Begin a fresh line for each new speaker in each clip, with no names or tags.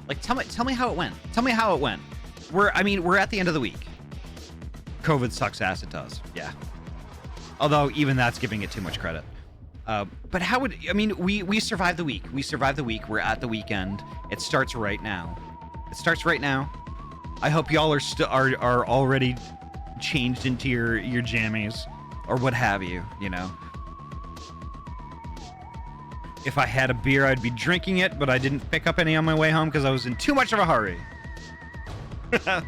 Like, tell me how it went. Tell me how it went. We're at the end of the week. COVID sucks ass, it does. Yeah. Although, even that's giving it too much credit. But how would... I mean, we survived the week. We survived the week. We're at the weekend. It starts right now. It starts right now. I hope y'all are already changed into your jammies. Or what have you, you know. If I had a beer, I'd be drinking it, but I didn't pick up any on my way home because I was in too much of a hurry. But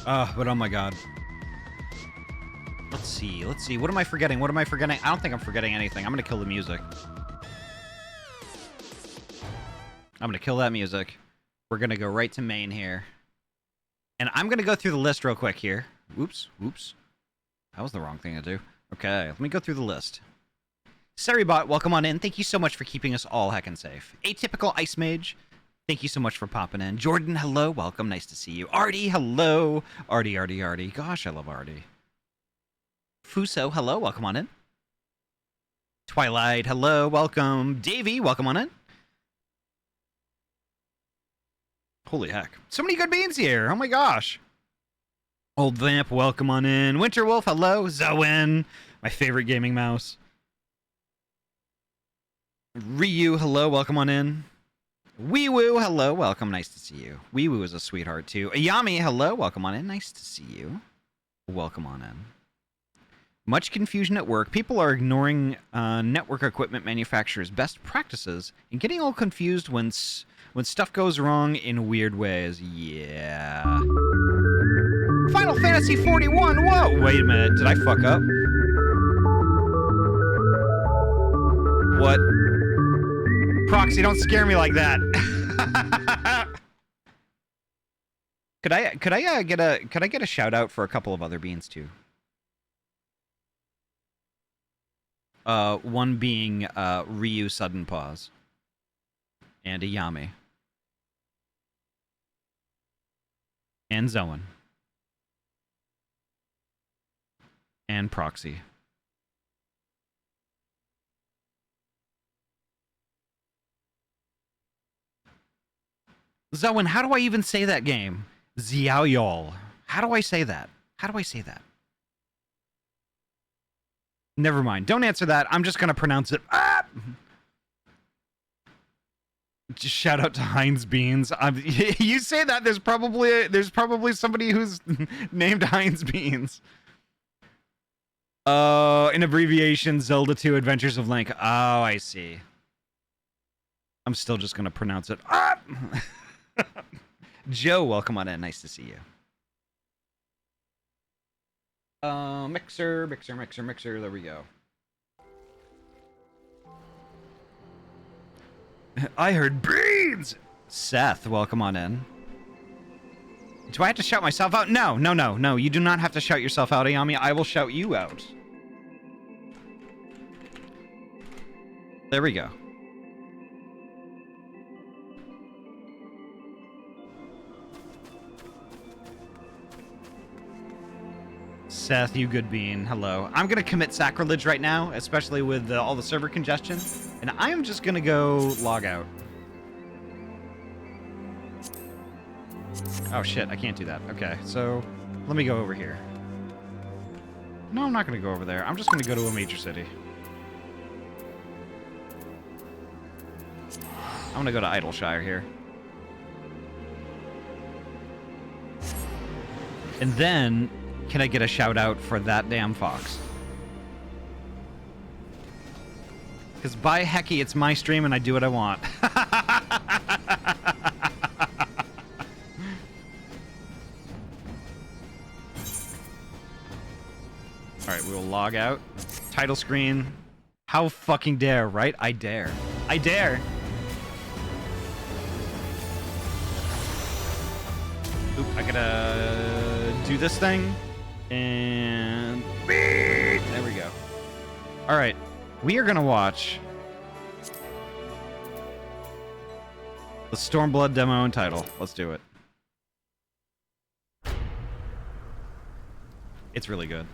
oh my god. Let's see. What am I forgetting? I don't think I'm forgetting anything. I'm gonna kill the music. I'm gonna kill that music. We're gonna go right to main here. And I'm gonna go through the list real quick here. Whoops. That was the wrong thing to do. Okay, let me go through the list. Seribot, welcome on in. Thank you so much for keeping us all heckin' safe. Atypical Ice Mage, thank you so much for popping in. Jordan, hello, welcome, nice to see you. Ahty, hello. Ahty. Gosh, I love Ahty. Fuso, hello, welcome on in. Twilight, hello, welcome. Davey, welcome on in. Holy heck. So many good beans here, oh my gosh. Old Vamp, welcome on in. Winterwolf, hello. Zoen, my favorite gaming mouse. Ryu, hello, welcome on in. Weewoo, hello, welcome, nice to see you. Weewoo is a sweetheart too. Ayami, hello, welcome on in, nice to see you. Welcome on in. Much confusion at work. People are ignoring network equipment manufacturers' best practices and getting all confused when stuff goes wrong in weird ways. Yeah. Final Fantasy 41. Whoa, wait a minute. Did I fuck up? What? Proxy, don't scare me like that. Could I get a shout out for a couple of other beans too? One being Ryu Sudden Pause and Ayami and Zoen and Proxy. Zoen, how do I even say that game? Xiaoyol. How do I say that? Never mind. Don't answer that. I'm just gonna pronounce it. Ah! Just shout out to Heinz Beans. You say that there's probably somebody who's named Heinz Beans. In abbreviation, Zelda 2 Adventures of Link. Oh, I see. I'm still just gonna pronounce it. Ah! Joe, welcome on in. Nice to see you. Mixer. There we go. I heard beans! Seth, welcome on in. Do I have to shout myself out? No. You do not have to shout yourself out, Ayami. I will shout you out. There we go. Seth, you good bean. Hello. I'm going to commit sacrilege right now, especially with all the server congestion. And I am just going to go log out. Oh, shit. I can't do that. Okay, so let me go over here. No, I'm not going to go over there. I'm just going to go to a major city. I'm going to go to Idleshire here. And then... can I get a shout out for that damn fox? Because by hecky, it's my stream and I do what I want. Alright, we will log out. Title screen. How fucking dare, right? I dare. I dare! Oop, I gotta do this thing. And there we go. All right, we are gonna watch the Stormblood demo and title. Let's do it. It's really good.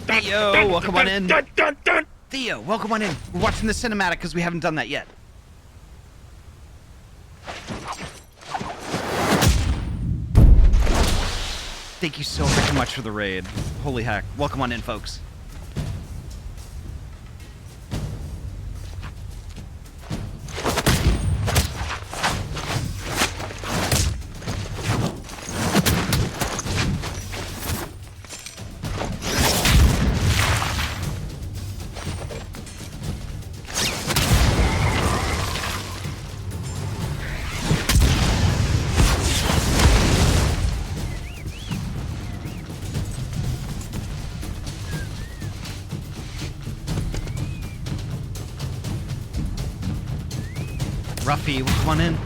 Theo, welcome on in. Theo, welcome on in. We're watching the cinematic because we haven't done that yet. Thank you so freaking much for the raid. Holy heck. Welcome on in, folks. Ruffy, come on in.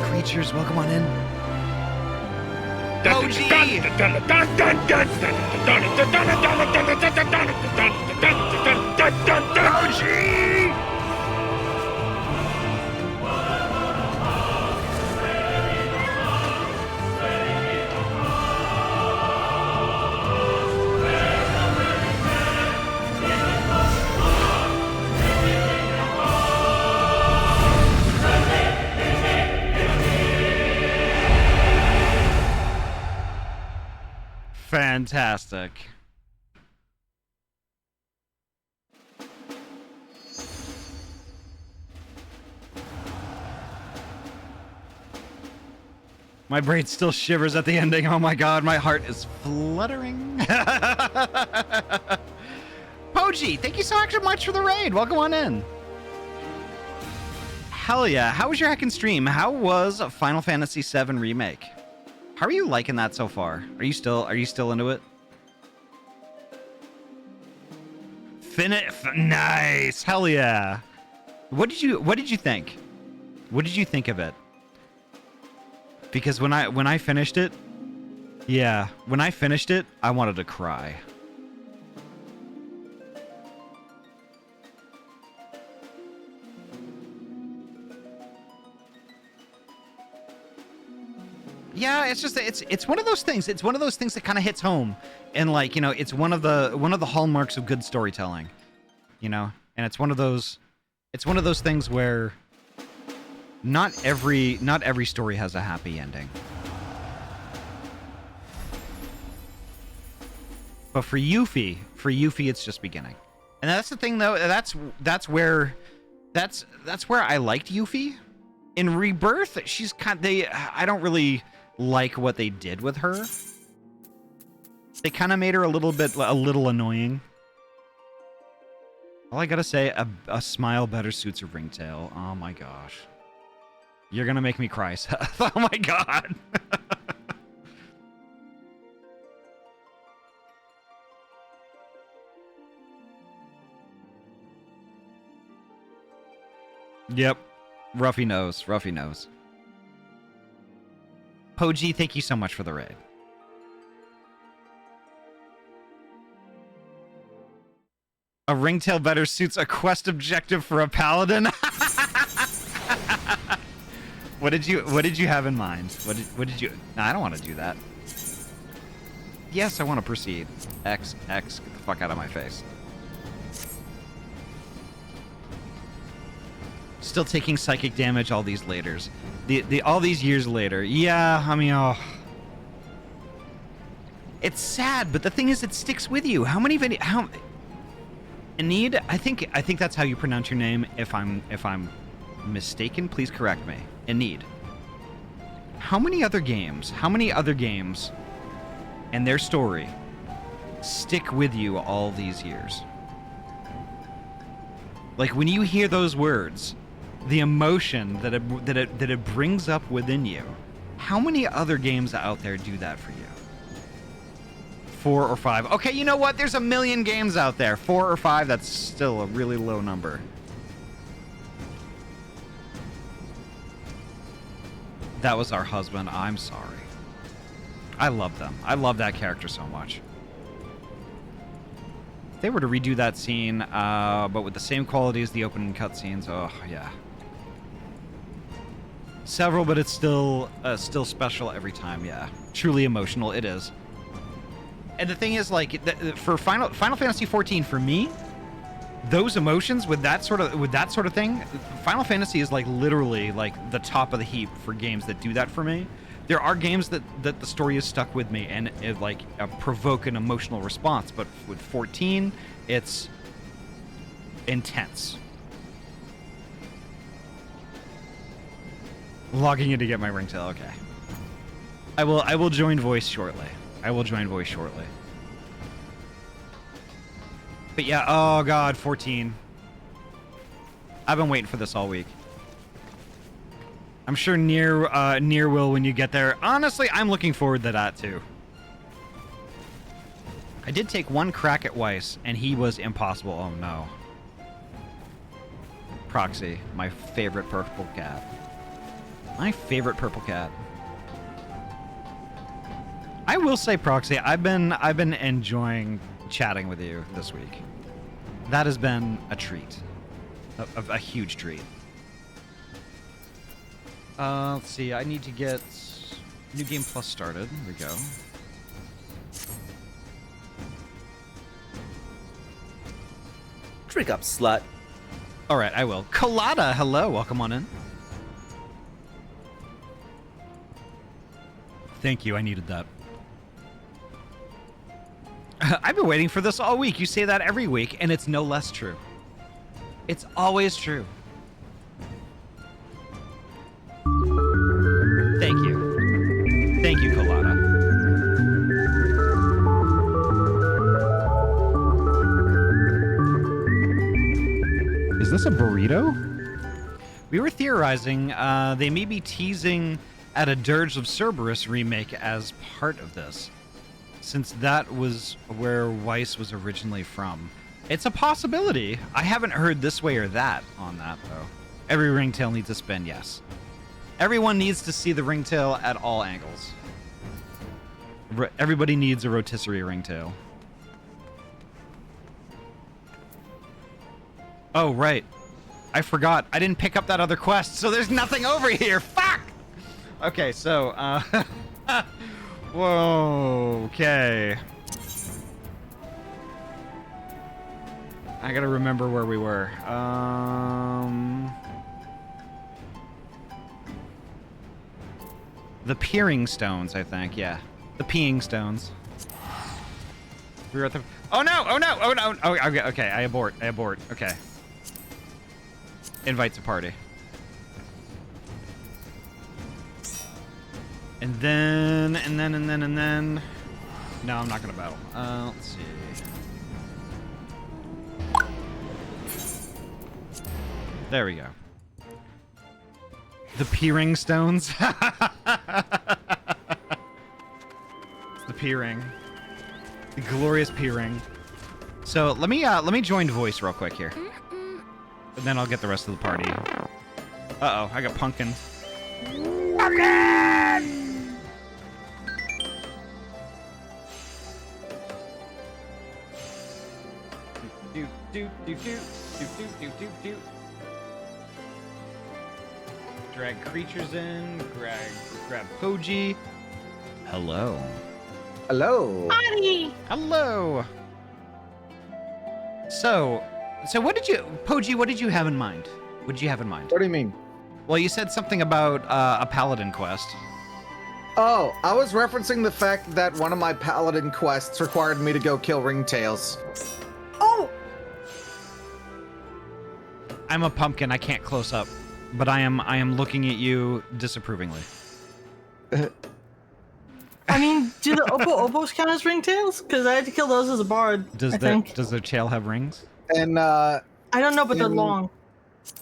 Creatures, welcome on in. OG! Fantastic. My brain still shivers at the ending. Oh my god, my heart is fluttering. Poji, thank you so much for the raid. Welcome on in. Hell yeah. How was your heckin' stream? How was Final Fantasy VII Remake? How are you liking that so far? Are you still into it? Nice. Hell yeah. What did you think? What did you think of it? Because when I finished it, yeah, when I finished it, I wanted to cry. Yeah, it's just it's one of those things. It's one of those things that kind of hits home, and like, you know, it's one of the hallmarks of good storytelling, you know. And it's one of those things where not every story has a happy ending. But for Yuffie, it's just beginning. And that's the thing, though. That's where I liked Yuffie. In Rebirth, she's I don't really like what they did with her. They kind of made her a little annoying. All I gotta say, a smile better suits a ringtail. Oh my gosh. You're gonna make me cry, Seth. Oh my god. Yep. Ruffy knows. Ruffy knows. Poji, thank you so much for the raid. A ringtail better suits a quest objective for a paladin. What did you have in mind? What did you? No, I don't want to do that. Yes, I want to proceed. X, get the fuck out of my face. Still taking psychic damage all these laters. All these years later. Yeah, I mean, oh. It's sad, but the thing is, it sticks with you. How many Enid, I think that's how you pronounce your name. If I'm mistaken, please correct me. Enid. How many other games and their story stick with you all these years? Like when you hear those words, the emotion that it brings up within you. How many other games out there do that for you? 4 or 5. Okay, you know what? There's a million games out there. 4 or 5, that's still a really low number. That was our husband. I'm sorry. I love them. I love that character so much. If they were to redo that scene, but with the same quality as the opening cutscenes, oh, yeah. Several, but it's still special every time, yeah. Truly emotional, it is. And the thing is, like, for Final Fantasy XIV, for me, those emotions with that sort of thing, Final Fantasy is like literally like the top of the heap for games that do that for me. There are games that the story is stuck with me and it like provoke an emotional response, but with 14, it's intense. Logging in to get my ringtail. Okay. I will join voice shortly. But yeah, oh god, 14. I've been waiting for this all week. I'm sure near will when you get there. Honestly, I'm looking forward to that too. I did take one crack at Weiss, and he was impossible. Oh no. Proxy, my favorite purple cat. My favorite purple cat. I will say, Proxy, I've been enjoying chatting with you this week. That has been a treat. A huge treat. Let's see, I need to get New Game Plus started. Here we go.
Drink up, slut.
Alright, I will. Colada, hello, welcome on in. Thank you, I needed that. I've been waiting for this all week. You say that every week, and it's no less true. It's always true. Thank you. Thank you, Colada. Is this a burrito? We were theorizing they may be teasing at a Dirge of Cerberus remake as part of this, since that was where Weiss was originally from. It's a possibility. I haven't heard this way or that on that, though. Every ringtail needs a spin, yes. Everyone needs to see the ringtail at all angles. Everybody needs a rotisserie ringtail. Oh, right. I forgot. I didn't pick up that other quest, so there's nothing over here. Fuck! Okay, so, whoa, okay. I gotta remember where we were. The peering stones, I think, yeah. The peeing stones. We're at the. Oh no! Oh no! Oh no! Oh, okay. Okay. I abort. I abort. Okay. Invite to party. And then. No, I'm not gonna battle. Let's see. There we go. The P-ring stones. It's the P-ring. The glorious P-ring. So let me join voice real quick here. And then I'll get the rest of the party. Uh-oh, I got pumpkin. Pumpkin! Do do do do do do do do do. Drag creatures in. Grab Poji. Hello.
Hello.
Ahty!
Hello. So what did you, Poji? What did you have in mind? What did you have in mind?
What do you mean?
Well, you said something about a paladin quest.
Oh, I was referencing the fact that one of my paladin quests required me to go kill ringtails.
Oh!
I'm a pumpkin. I can't close up, but I am looking at you disapprovingly.
I mean, do the Opos count as ringtails? Because I had to kill those as a bard,
Does their tail have rings?
And
I don't know, but they're long.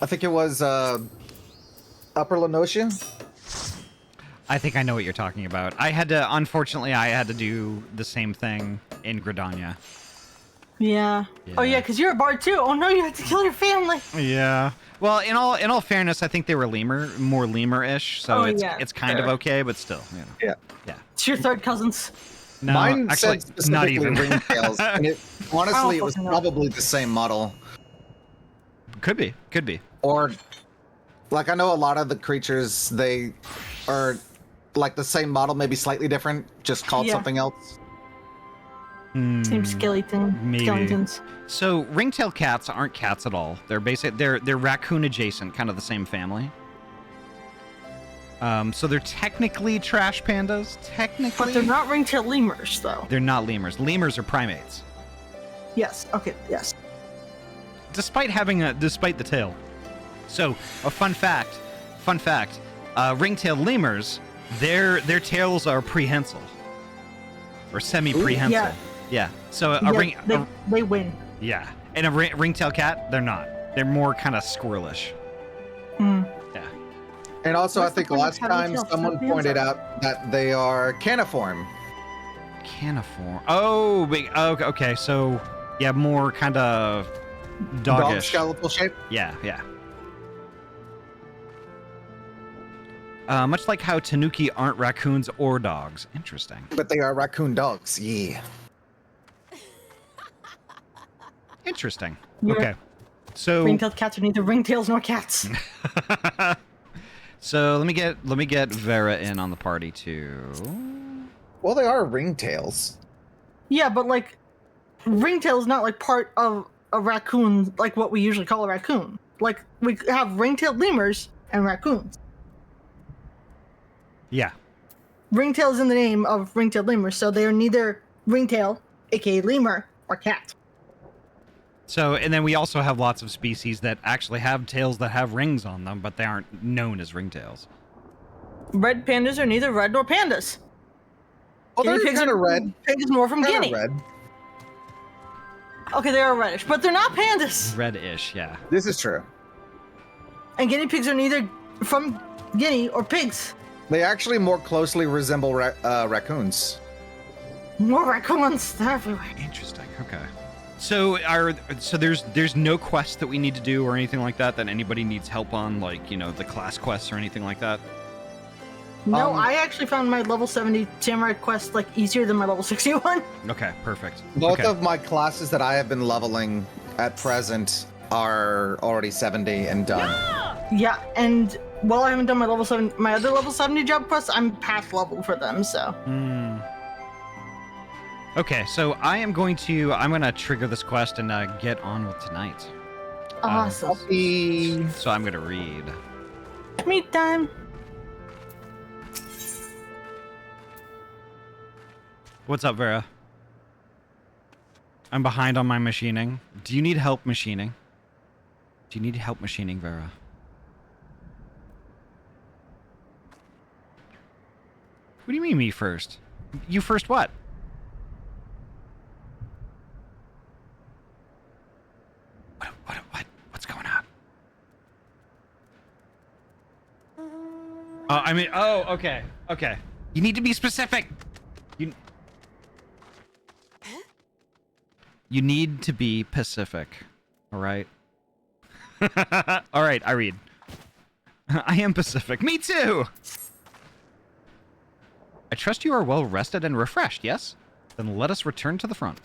I think it was Upper Lenosia.
I think I know what you're talking about. Unfortunately, I had to do the same thing in Gridania.
Yeah. Oh yeah, because you're a bard too. Oh no, you have to kill your family.
Yeah. Well, in all fairness, I think they were more lemur-ish, so it's kind of okay, but still, you know. Yeah.
It's your third cousins.
No,
Mine
actually,
said specifically
not even.
ringtails, and honestly, it was
fucking know.
probably the same model.
Could be.
Or, like, I know a lot of the creatures, they are like the same model, maybe slightly different, just called something else.
Same skeleton.
Maybe.
Skeletons.
So ringtail cats aren't cats at all. They're they're raccoon adjacent, kind of the same family. So they're technically trash pandas. Technically,
But they're not ringtail lemurs, though.
They're not lemurs. Lemurs are primates.
Yes. Okay. Yes.
Despite the tail. So a fun fact. Ringtail ringtail lemurs, their tails are prehensile. Or semi-prehensile. Yeah. So
they win.
Yeah. And a ringtail cat, they're not. They're more kind of squirrelish. Yeah.
And also,
What's
I think
the point of
last
having
time
tails?
someone
Something
pointed
else?
out that they are caniform.
Caniform. Oh, okay. So, yeah, more kind of
Dog
doggish.
skeletal shape.
Yeah. Much like how Tanuki aren't raccoons or dogs. Interesting.
But they are raccoon dogs. Yeah.
Interesting.
Yeah.
Okay. So
Ringtailed cats are neither ringtails nor cats.
So let me get Vera in on the party too.
Well, they are ringtails.
Yeah, but like, ringtail is not like part of a raccoon, like what we usually call a raccoon. Like, we have ringtailed lemurs and raccoons.
Yeah.
Ringtail is in the name of ringtailed lemurs, so they are neither ringtail, aka lemur, or cat.
So, and then we also have lots of species that actually have tails that have rings on them, but they aren't known as ringtails.
Red pandas are neither red nor pandas.
Oh,
Guinea
they're
pigs
kind of
are
red.
Pig is more from
Kinda
Guinea.
red.
Okay, they are reddish, but they're not pandas.
Red-ish, yeah.
This is true.
And guinea pigs are neither from Guinea or pigs.
They actually more closely resemble raccoons.
More raccoons, they're everywhere.
Interesting. Okay. So there's no quest that we need to do or anything like that anybody needs help on, like, you know, the class quests or anything like that?
No, I actually found my level 70 samurai quest like easier than my level 61.
Okay, perfect.
Both
Okay.
of my classes that I have been leveling at present are already 70 and done.
Yeah, and while I haven't done my other level 70 job quests, I'm past level for them, so.
Okay, so I'm gonna trigger this quest and get on with tonight.
Awesome.
So I'm gonna read.
Meet time.
What's up, Vera? I'm behind on my machining. Do you need help machining? Do you need help machining, Vera? What do you mean me first? You first what? What's going on? Oh, okay. Okay. You need to be specific. You need to be Pacific. All right? All right, I read. I am Pacific. Me too! I trust you are well rested and refreshed, yes? Then let us return to the front.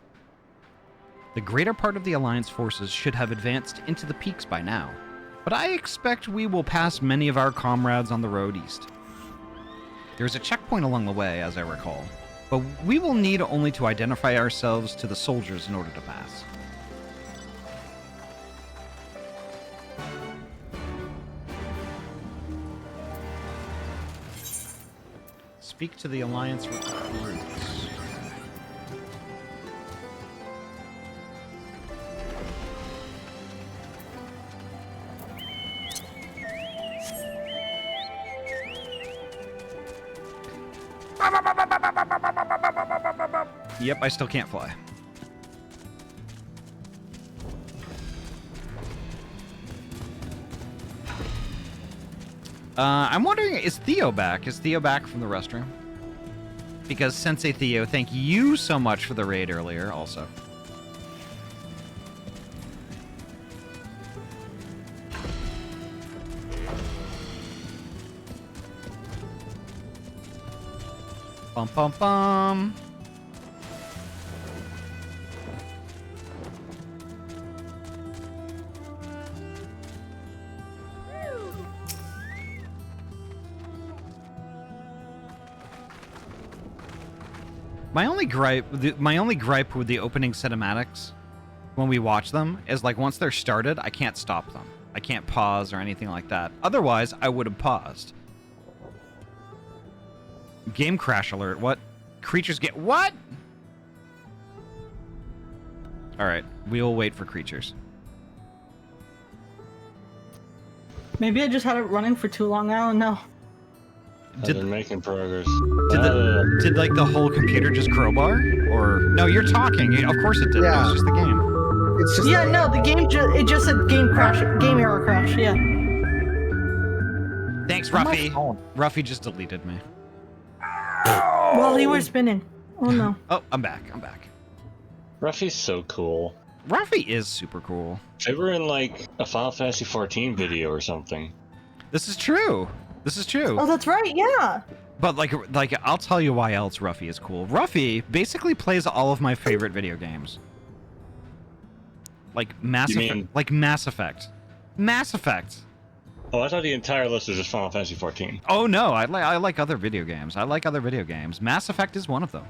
The greater part of the Alliance forces should have advanced into the peaks by now, but I expect we will pass many of our comrades on the road east. There is a checkpoint along the way, as I recall, but we will need only to identify ourselves to the soldiers in order to pass. Speak to the Alliance recruits. Yep, I still can't fly. I'm wondering, is Theo back? Is Theo back from the restroom? Because Sensei Theo, thank you so much for the raid earlier, also. Bum bum bum. My only gripe with the opening cinematics when we watch them is like once they're started, I can't stop them. I can't pause or anything like that. Otherwise, I would have paused. Game crash alert. What? Creatures get what? All right, we will wait for creatures.
Maybe I just had it running for too long. I don't know.
I've been making progress.
Did like the whole computer just crowbar? Or no, you're talking. Of course it did.
Yeah.
It was just the game.
It's just
Yeah, no, the game it just said game crash, game error crash. Yeah.
Thanks,
On my
Ruffy.
phone.
Ruffy just deleted me.
While you were spinning. Oh no.
Oh, I'm back. I'm back.
Ruffy's so cool.
Ruffy is super cool.
They were in like a Final Fantasy 14 video or something.
This is true. This is true.
Oh, that's right. Yeah.
But like I'll tell you why else Ruffy is cool. Ruffy basically plays all of my favorite video games. Like Mass
You
Effect.
mean-
Like Mass Effect. Mass Effect.
Oh, I thought the entire list was just Final Fantasy 14.
Oh no, I like other video games. I like other video games. Mass Effect is one of them.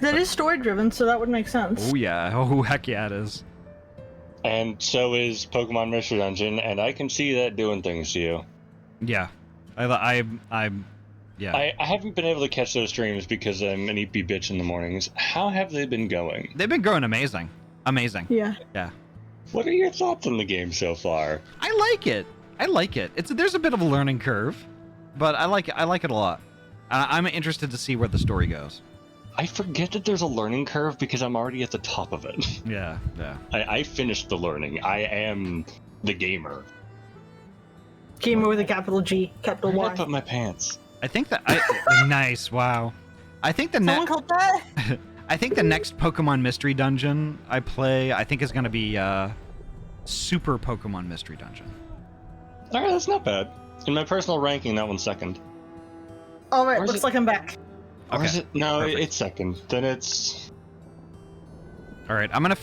That is story driven, so that would make sense.
Oh yeah. Oh heck yeah, it is.
And so is Pokemon Mystery Dungeon, and I can see that doing things to you.
Yeah. Yeah.
I haven't been able to catch those streams because I'm an EP bitch in the mornings. How have they been going?
They've been growing amazing. Amazing.
Yeah.
Yeah.
What are your thoughts on the game so far?
I like it. I like it. There's a bit of a learning curve, but I like it a lot. I'm interested to see where the story goes.
I forget that there's a learning curve because I'm already at the top of it.
Yeah, yeah.
I finished the learning. I am the gamer.
Gamer with a capital G, capital
Where did I
Y.
put my pants?
I think that nice. Wow. I think the
Someone called that?
I think the next Pokemon Mystery Dungeon I play, I think is going to be Super Pokemon Mystery Dungeon.
All right, that's not bad. In my personal ranking, that one's second.
All right,
Or is
looks
it-
like I'm back.
Or is
Okay,
it? No,
perfect.
it's second. Then it's.
All right, I'm gonna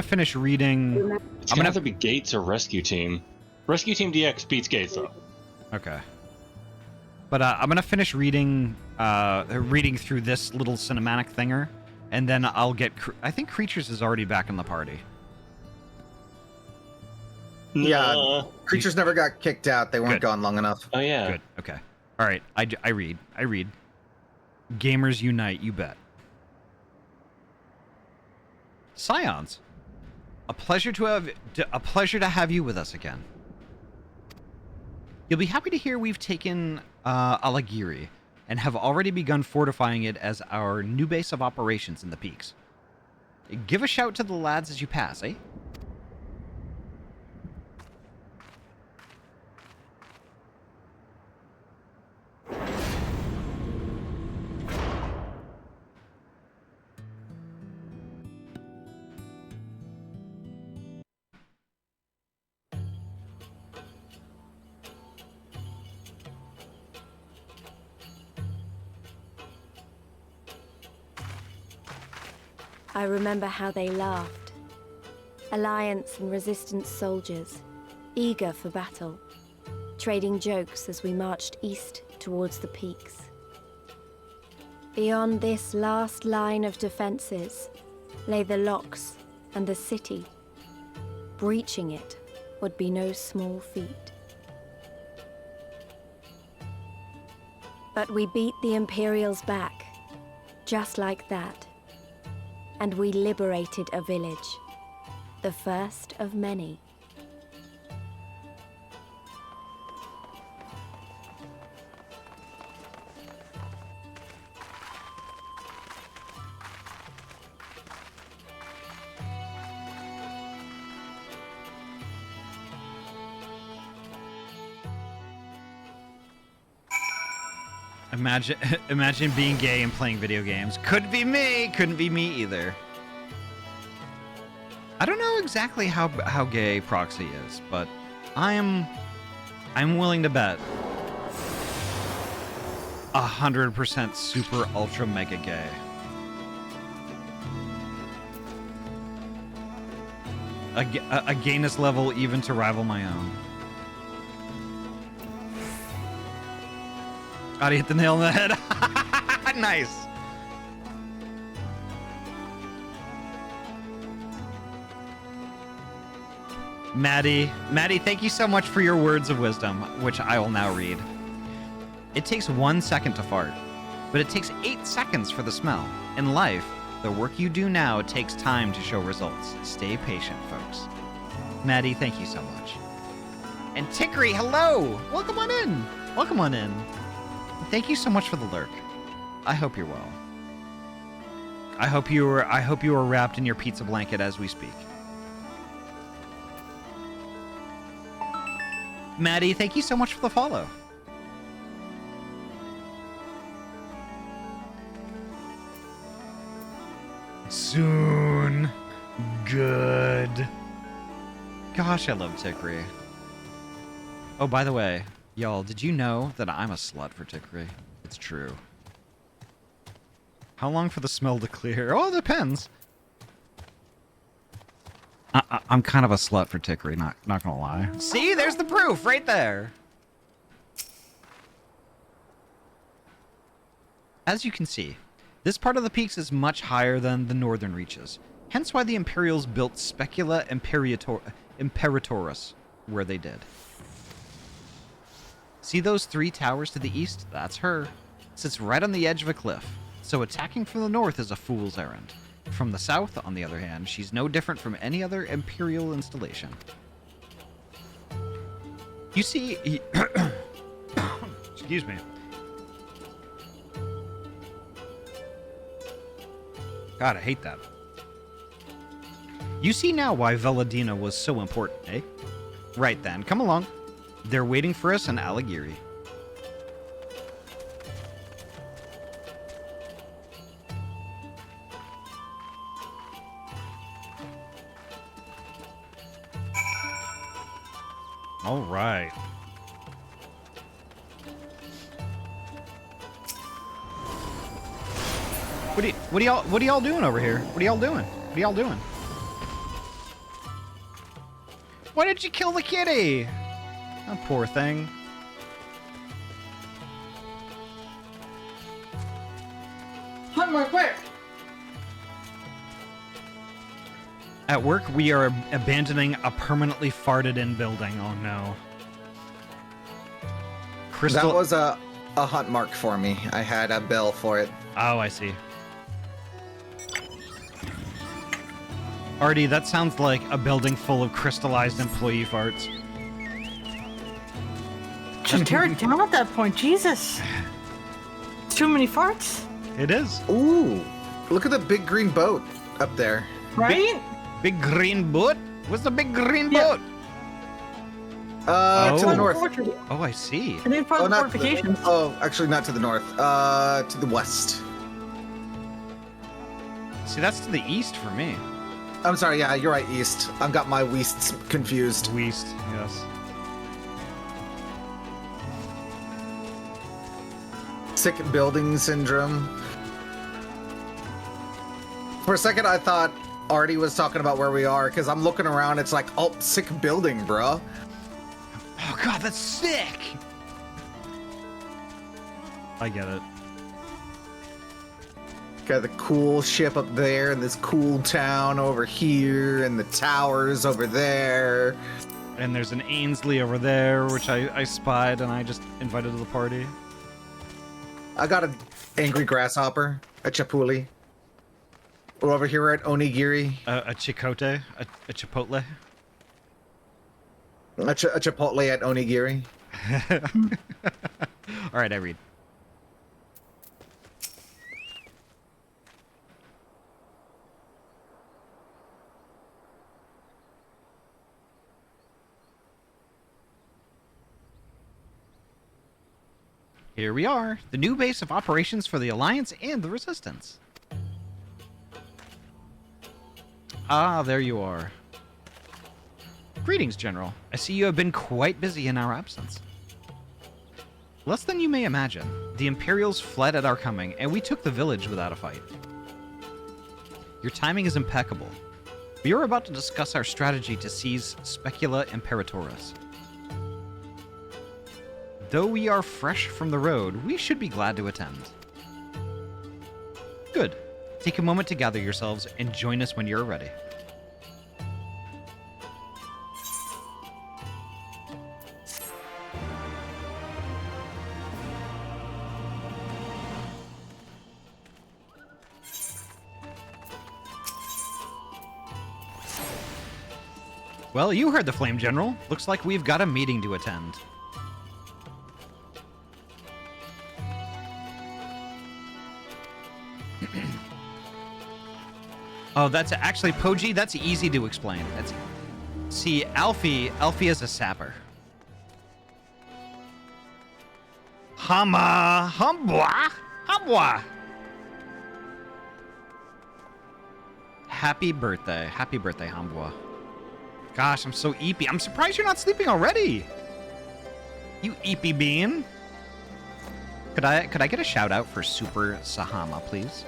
finish reading.
It's gonna have to be Gates or Rescue Team. Rescue Team DX beats Gates though.
Okay. But I'm gonna finish reading through this little cinematic thinger, and then I'll get. I think Creatures is already back in the party.
Yeah.
Nah.
Creatures never got kicked out. They weren't
Good.
gone long enough.
Oh yeah.
Good. Okay. All right. I read. Gamers unite. You bet. Scions, a pleasure to have you with us again. You'll be happy to hear we've taken Alagiri and have already begun fortifying it as our new base of operations in the peaks. Give a shout to the lads as you pass, eh?
I remember how they laughed. Alliance and Resistance soldiers, eager for battle, trading jokes as we marched east towards the peaks. Beyond this last line of defenses lay the locks and the city. Breaching it would be no small feat. But we beat the Imperials back, just like that. And we liberated a village, the first of many.
Imagine being gay and playing video games. Couldn't be me. Couldn't be me either. I don't know exactly how gay Proxy is, but I'm willing to bet 100% super ultra mega gay. A gayness level even to rival my own. Ahty hit the nail on the head. Nice. Maddie, thank you so much for your words of wisdom, which I will now read. It takes 1 second to fart, but it takes 8 seconds for the smell. In life, the work you do now takes time to show results. Stay patient, folks. Maddie, thank you so much. And Tickery, hello! Welcome on in. Welcome on in. Thank you so much for the lurk. I hope you're well. I hope you are wrapped in your pizza blanket as we speak. Maddie, thank you so much for the follow. Soon. Good. Gosh, I love Tickery. Oh, by the way, y'all, did you know that I'm a slut for Tickery? It's true. How long for the smell to clear? Oh, it depends. I'm kind of a slut for Tickery, not gonna lie. See, there's the proof right there. As you can see, this part of the peaks is much higher than the northern reaches, hence why the Imperials built Specula Imperatoris where they did. See those 3 towers to the east? That's her. Sits right on the edge of a cliff, so attacking from the north is a fool's errand. From the south, on the other hand, she's no different from any other Imperial installation. You see... Excuse me. God, I hate that. You see now why Veladina was so important, eh? Right then, come along. They're waiting for us in Alagiri. All right. What are y'all doing over here? What are y'all doing? What are y'all doing? Why did you kill the kitty? That poor thing.
Hunt my quick.
At work, we are abandoning a permanently farted-in building. Oh no. Crystal.
That was a hunt mark for me. I had a bill for it.
Oh, I see. Ahty, that sounds like a building full of crystallized employee farts.
Just tear it down at that point, Jesus. Too many farts,
It is.
Ooh, look at the big green boat up there.
right?
Big green boat? What's the big green
Yeah.
boat?
To
Oh.
the north.
Oh, I see.
I think it's part of the
not to the,
fortifications.
actually not to the north. To the west.
See, that's to the east for me.
I'm sorry, yeah, you're right, east. I've got my weasts confused.
West, yes.
Sick building syndrome. For a second, I thought Ahty was talking about where we are, because I'm looking around, it's like, oh, sick building, bro.
Oh god, that's sick! I get it.
Got the cool ship up there, and this cool town over here, and the towers over there.
And there's an Ainsley over there, which I spied and I just invited to the party.
I got an angry grasshopper, a chapuli. We're over here at Onigiri,
A chicote? A chipotle?
a chipotle at Onigiri.
Alright, I read. Here we are, the new base of operations for the Alliance and the Resistance. Ah, there you are. Greetings, General. I see you have been quite busy in our absence. Less than you may imagine, the Imperials fled at our coming, and we took the village without a fight. Your timing is impeccable. We are about to discuss our strategy to seize Specula Imperatoris. Though we are fresh from the road, we should be glad to attend. Good. Take a moment to gather yourselves and join us when you're ready. Well, you heard the Flame General. Looks like we've got a meeting to attend. Oh, that's actually Poji. That's easy to explain. See, Alfie is a sapper. Humbwa. Happy birthday, Humbwa. Gosh, I'm so eepy. I'm surprised you're not sleeping already. You eepy bean. Could I get a shout out for Super Sahama, please?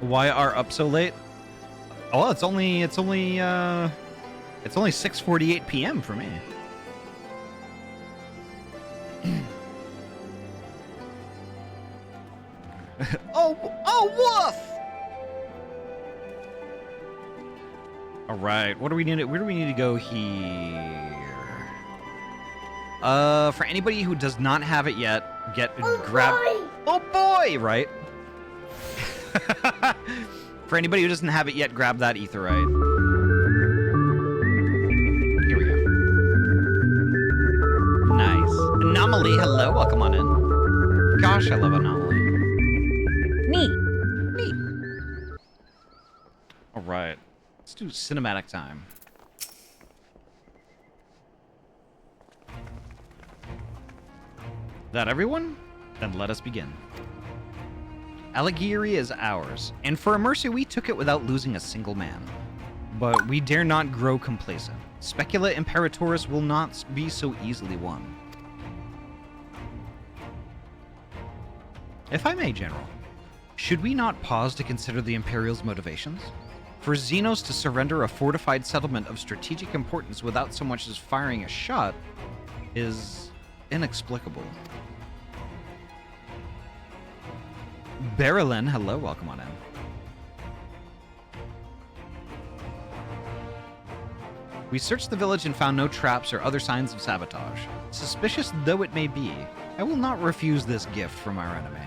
Why are up so late? Oh, it's only 6:48 p.m. for me. oh, woof! All right, what do we need? Where do we need to go here? For anybody who does not have it yet, grab. Oh boy! Right. For anybody who doesn't have it yet, grab that etherite. Here we go. Nice. Anomaly, hello, welcome on in. Gosh, I love Anomaly.
Neat.
All right, let's do cinematic time. That everyone? Then let us begin. Alighieri is ours, and for a mercy we took it without losing a single man. But we dare not grow complacent. Specula Imperatoris will not be so easily won. If I may, General, should we not pause to consider the Imperial's motivations? For Xenos to surrender a fortified settlement of strategic importance without so much as firing a shot is inexplicable. Beryllin, hello, welcome on in. We searched the village and found no traps or other signs of sabotage. Suspicious though it may be, I will not refuse this gift from our enemy.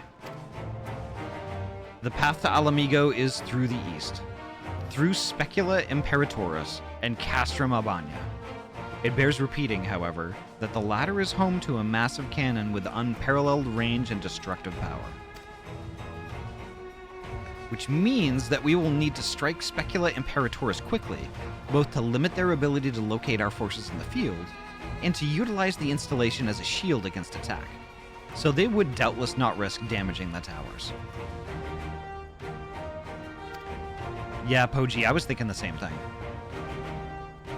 The path to Alamigo is through the east, through Specula Imperatoris and Castrum Albania. It bears repeating, however, that the latter is home to a massive cannon with unparalleled range and destructive power. Which means that we will need to strike Specula Imperatoris quickly, both to limit their ability to locate our forces in the field, and to utilize the installation as a shield against attack. So they would doubtless not risk damaging the towers. Yeah, Poji, I was thinking the same thing.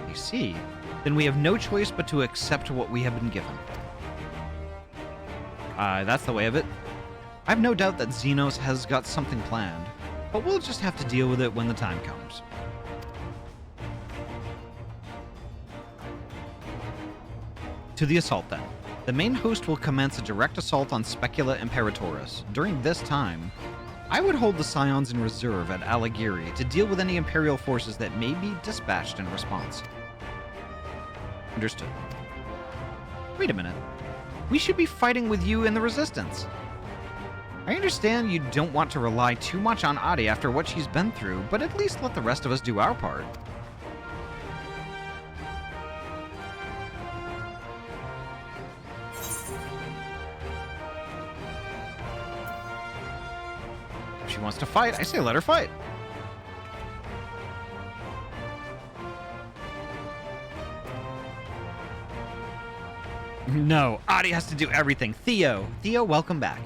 You see, then we have no choice but to accept what we have been given. That's the way of it. I have no doubt that Xenos has got something planned, but we'll just have to deal with it when the time comes. To the assault, then. The main host will commence a direct assault on Specula Imperatoris. During this time, I would hold the Scions in reserve at Alagiri to deal with any Imperial forces that may be dispatched in response. Understood. Wait a minute. We should be fighting with you in the Resistance. I understand you don't want to rely too much on Ahty after what she's been through, but at least let the rest of us do our part. If she wants to fight, I say let her fight. No, Ahty has to do everything. Theo, welcome back.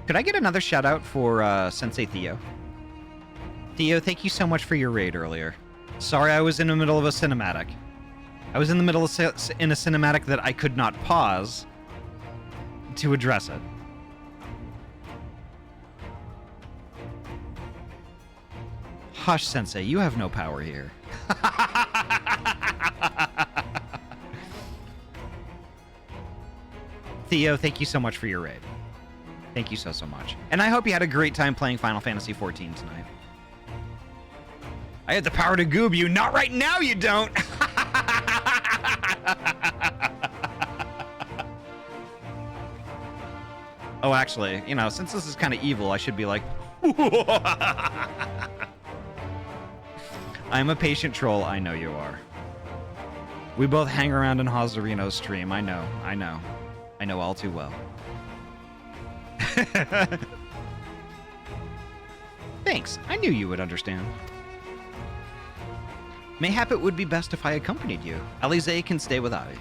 Could I get another shout out for Sensei Theo? Theo, thank you so much for your raid earlier. Sorry I was in the middle of a cinematic. I was in the middle of in a cinematic that I could not pause to address it. Hush, Sensei, you have no power here. Theo, thank you so much for your raid. Thank you so much. And I hope you had a great time playing Final Fantasy XIV tonight. I had the power to goob you. Not right now, you don't! Oh, actually, you know, since this is kind of evil, I should be like... I'm a patient troll. I know you are. We both hang around in Hazarino's stream. I know. I know all too well. Thanks. I knew you would understand. Mayhap it would be best if I accompanied you. Alize can stay with Ahty.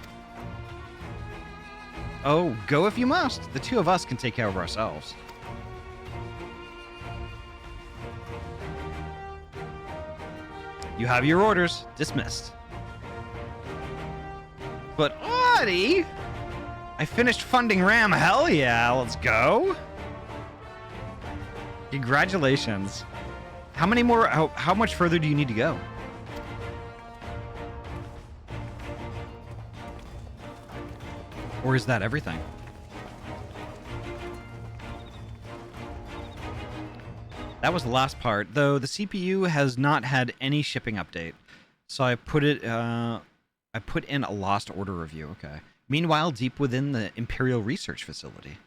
Oh, go if you must. The two of us can take care of ourselves. You have your orders. Dismissed. But Ahty, I finished funding RAM. Hell yeah, let's go. Congratulations. How many more? How much further do you need to go? Or is that everything? That was the last part, though the CPU has not had any shipping update. So I put in a lost order review, okay. Meanwhile, deep within the Imperial Research Facility.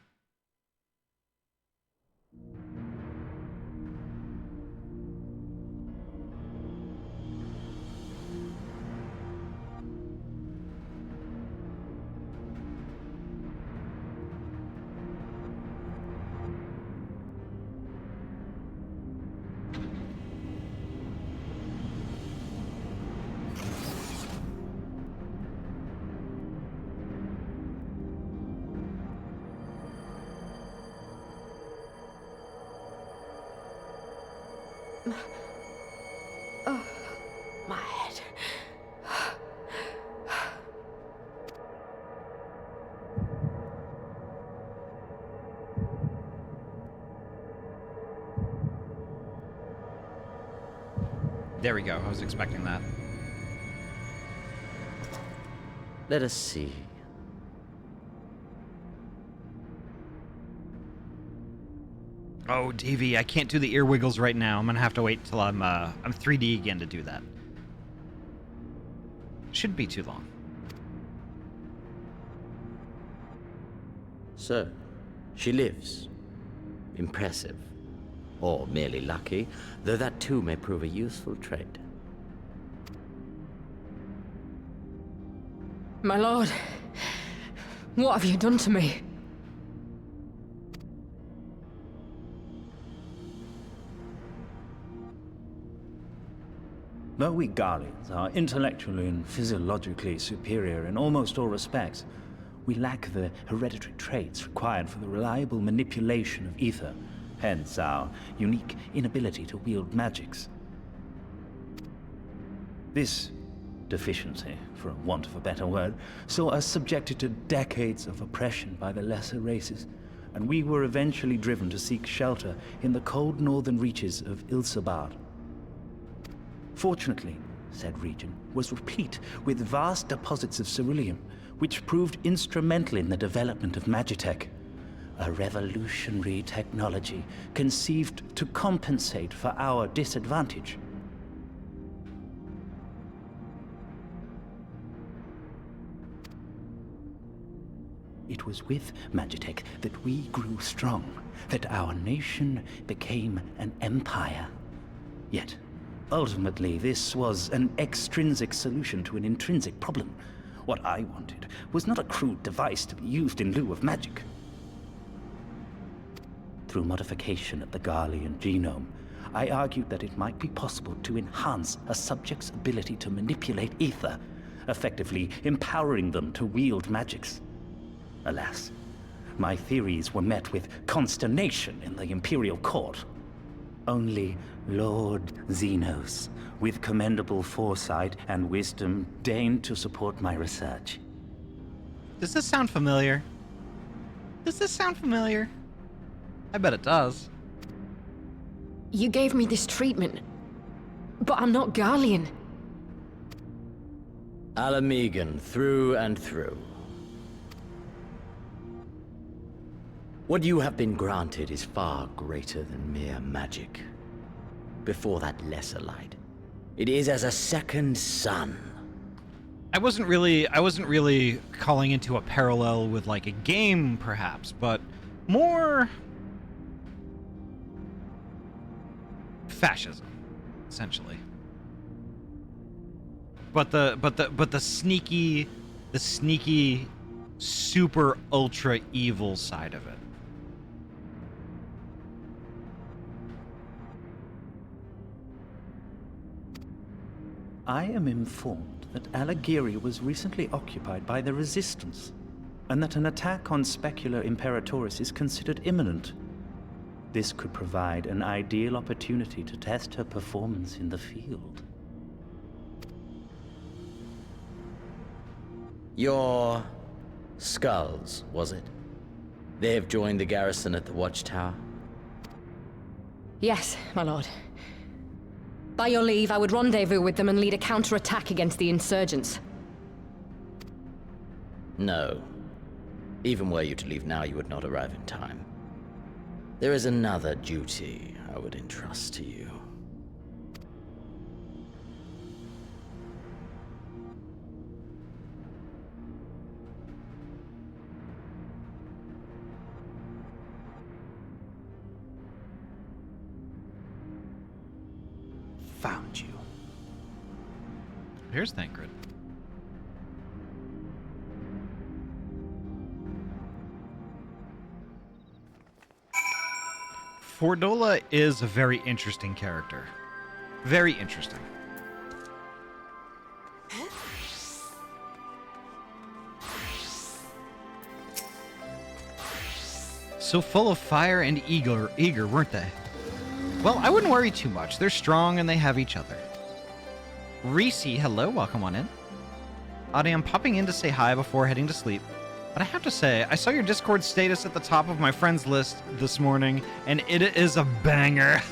Oh, my head.
There we go. I was expecting that.
Let us see.
Oh, DV, I can't do the ear wiggles right now. I'm gonna have to wait till I'm 3D again to do that. Shouldn't be too long.
So, she lives. Impressive. Or merely lucky, though that too may prove a useful trait.
My lord, what have you done to me?
Though we Garleans are intellectually and physiologically superior in almost all respects, we lack the hereditary traits required for the reliable manipulation of ether, hence our unique inability to wield magics. This deficiency, for want of a better word, saw us subjected to decades of oppression by the lesser races, and we were eventually driven to seek shelter in the cold northern reaches of Ilsabard. Fortunately, said region was replete with vast deposits of ceruleum, which proved instrumental in the development of Magitech, a revolutionary technology conceived to compensate for our disadvantage. It was with Magitech that we grew strong, that our nation became an empire. Yet, ultimately, this was an extrinsic solution to an intrinsic problem. What I wanted was not a crude device to be used in lieu of magic. Through modification of the Garlean genome, I argued that it might be possible to enhance a subject's ability to manipulate ether, effectively empowering them to wield magics. Alas, my theories were met with consternation in the Imperial Court. Only Lord Xenos, with commendable foresight and wisdom, deigned to support my research.
Does this sound familiar? Does this sound familiar? I bet it does.
You gave me this treatment, but I'm not Garlean.
Alamegan through and through. What you have been granted is far greater than mere magic. Before that lesser light, it is as a second sun.
I wasn't really calling into a parallel with like a game, perhaps, but more fascism, essentially. But the sneaky, super ultra evil side of it.
I am informed that Alighieri was recently occupied by the Resistance, and that an attack on Specular Imperatoris is considered imminent. This could provide an ideal opportunity to test her performance in the field.
Your skulls, was it? They have joined the garrison at the Watchtower?
Yes, my lord. By your leave, I would rendezvous with them and lead a counterattack against the insurgents.
No. Even were you to leave now, you would not arrive in time. There is another duty I would entrust to you.
Found you.
Here's Thancred. Fordola is a very interesting character. Very interesting. So full of fire and eager, weren't they? Well, I wouldn't worry too much. They're strong and they have each other. Reese, hello, welcome on in. Ahty, I'm popping in to say hi before heading to sleep. But I have to say, I saw your Discord status at the top of my friends list this morning, and it is a banger.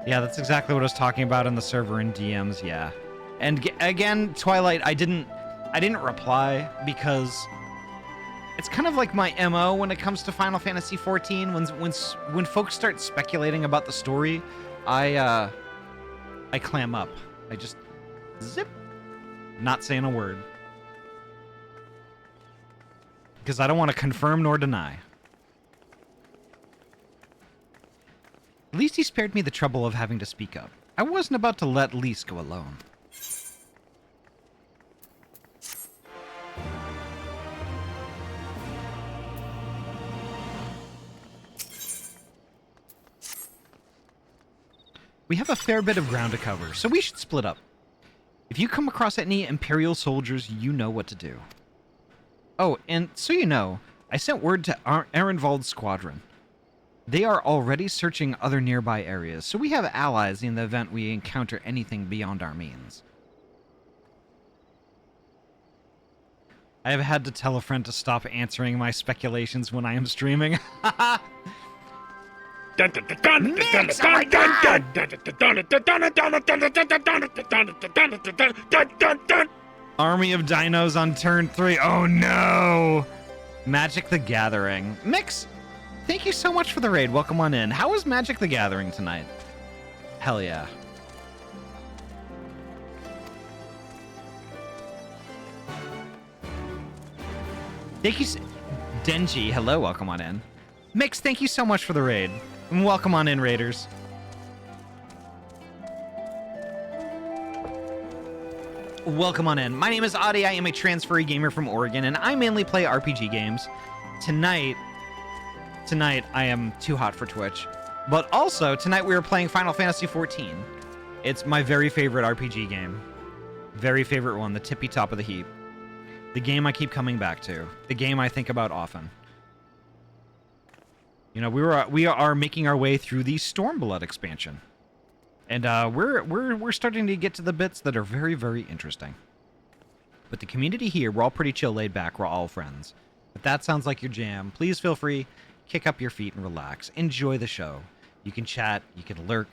Yeah, that's exactly what I was talking about in the server in DMs, yeah. And again, Twilight, I didn't reply because it's kind of like my MO when it comes to Final Fantasy XIV. When folks start speculating about the story, I clam up. I just zip, not saying a word. because I don't want to confirm nor deny. At least he spared me the trouble of having to speak up. I wasn't about to let Lise go alone. We have a fair bit of ground to cover, so we should split up. If you come across any Imperial soldiers, you know what to do. Oh, and so you know, I sent word to Ehrenwald's squadron. They are already searching other nearby areas, so we have allies in the event we encounter anything beyond our means. I have had to tell a friend to stop answering my speculations when I am streaming. Mix, oh my God! Army of Dinos on turn 3. Oh no! Magic the Gathering. Mix, thank you so much for the raid. Welcome on in. How was Magic the Gathering tonight? Hell yeah. Thank you, Denji. Hello, welcome on in. Mix, thank you so much for the raid. And welcome on in, raiders. Welcome on in. My name is Ahty. I am a transferee gamer from Oregon, and I mainly play RPG games. Tonight I am too hot for Twitch. But also, tonight we are playing Final Fantasy XIV. It's my very favorite RPG game. Very favorite one, the tippy top of the heap. The game I keep coming back to. The game I think about often. You know, we are making our way through the Stormblood expansion. And we're starting to get to the bits that are very, very interesting. But the community here, we're all pretty chill, laid back, we're all friends. If that sounds like your jam, please feel free, kick up your feet and relax. Enjoy the show. You can chat, you can lurk,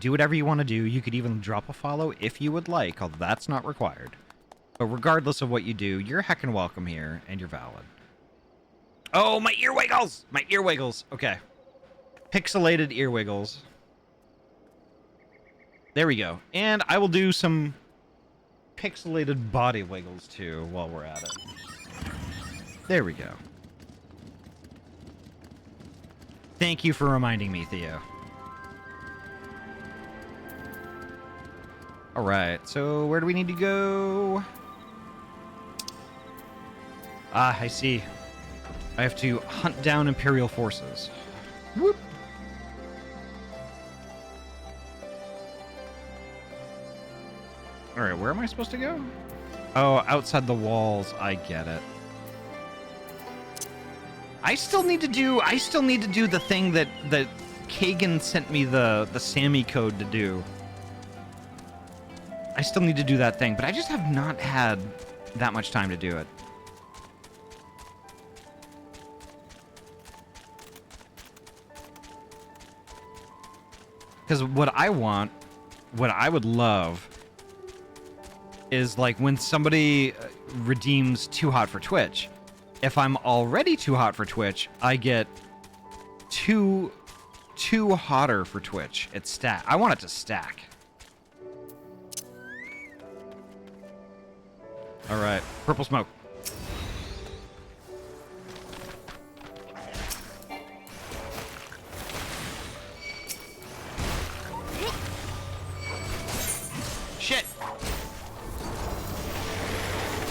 do whatever you want to do. You could even drop a follow if you would like, although that's not required. But regardless of what you do, you're heckin' welcome here, and you're valid. Oh, my ear wiggles! My ear wiggles. Okay. Pixelated ear wiggles. There we go. And I will do some pixelated body wiggles, too, while we're at it. There we go. Thank you for reminding me, Theo. Alright, so where do we need to go? Ah, I see. I have to hunt down Imperial forces. Whoop! Alright, where am I supposed to go? Oh, outside the walls. I get it. I still need to do the thing that Kagan sent me the Sammy code to do. I still need to do that thing, but I just have not had that much time to do it. Because what I would love is like when somebody redeems Too Hot for Twitch, if I'm already too hot for Twitch, I get too hotter for Twitch. It's stack. I want it to stack. All right, purple smoke. Shit.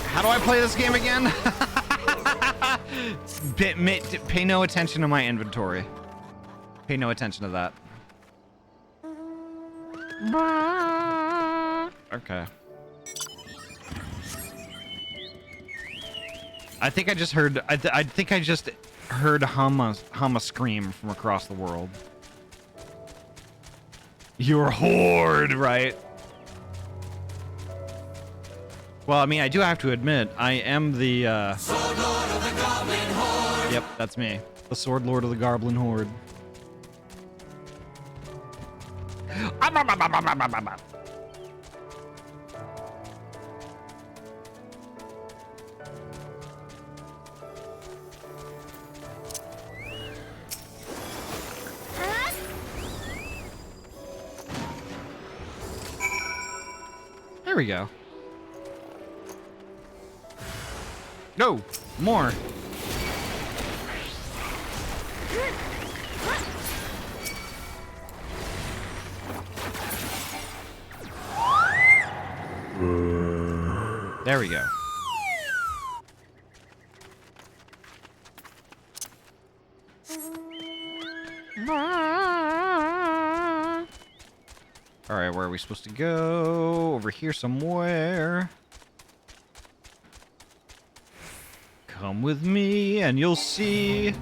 How do I play this game again? Pay no attention to my inventory. Pay no attention to that. Okay. I think I just heard. I think I just heard Hama scream from across the world. You're horde, right? Well, I mean, I do have to admit, I am the Sword Lord of the Goblin Horde. Yep, that's me, the Sword Lord of the Goblin Horde. There we go. No, more. There we go. Alright, where are we supposed to go? Over here somewhere. Come with me and you'll see.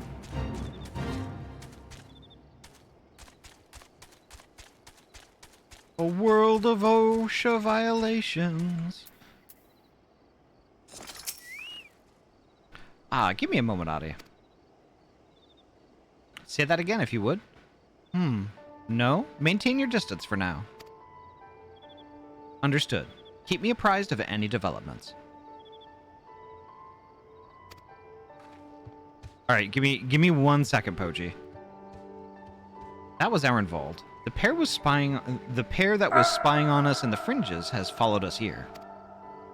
A world of OSHA violations. Give me a moment, Ahty. Say that again, if you would. No? Maintain your distance for now. Understood. Keep me apprised of any developments. Alright, give me 1 second, Poji. That was Ehrenwald. The pair that was spying on us in the fringes has followed us here.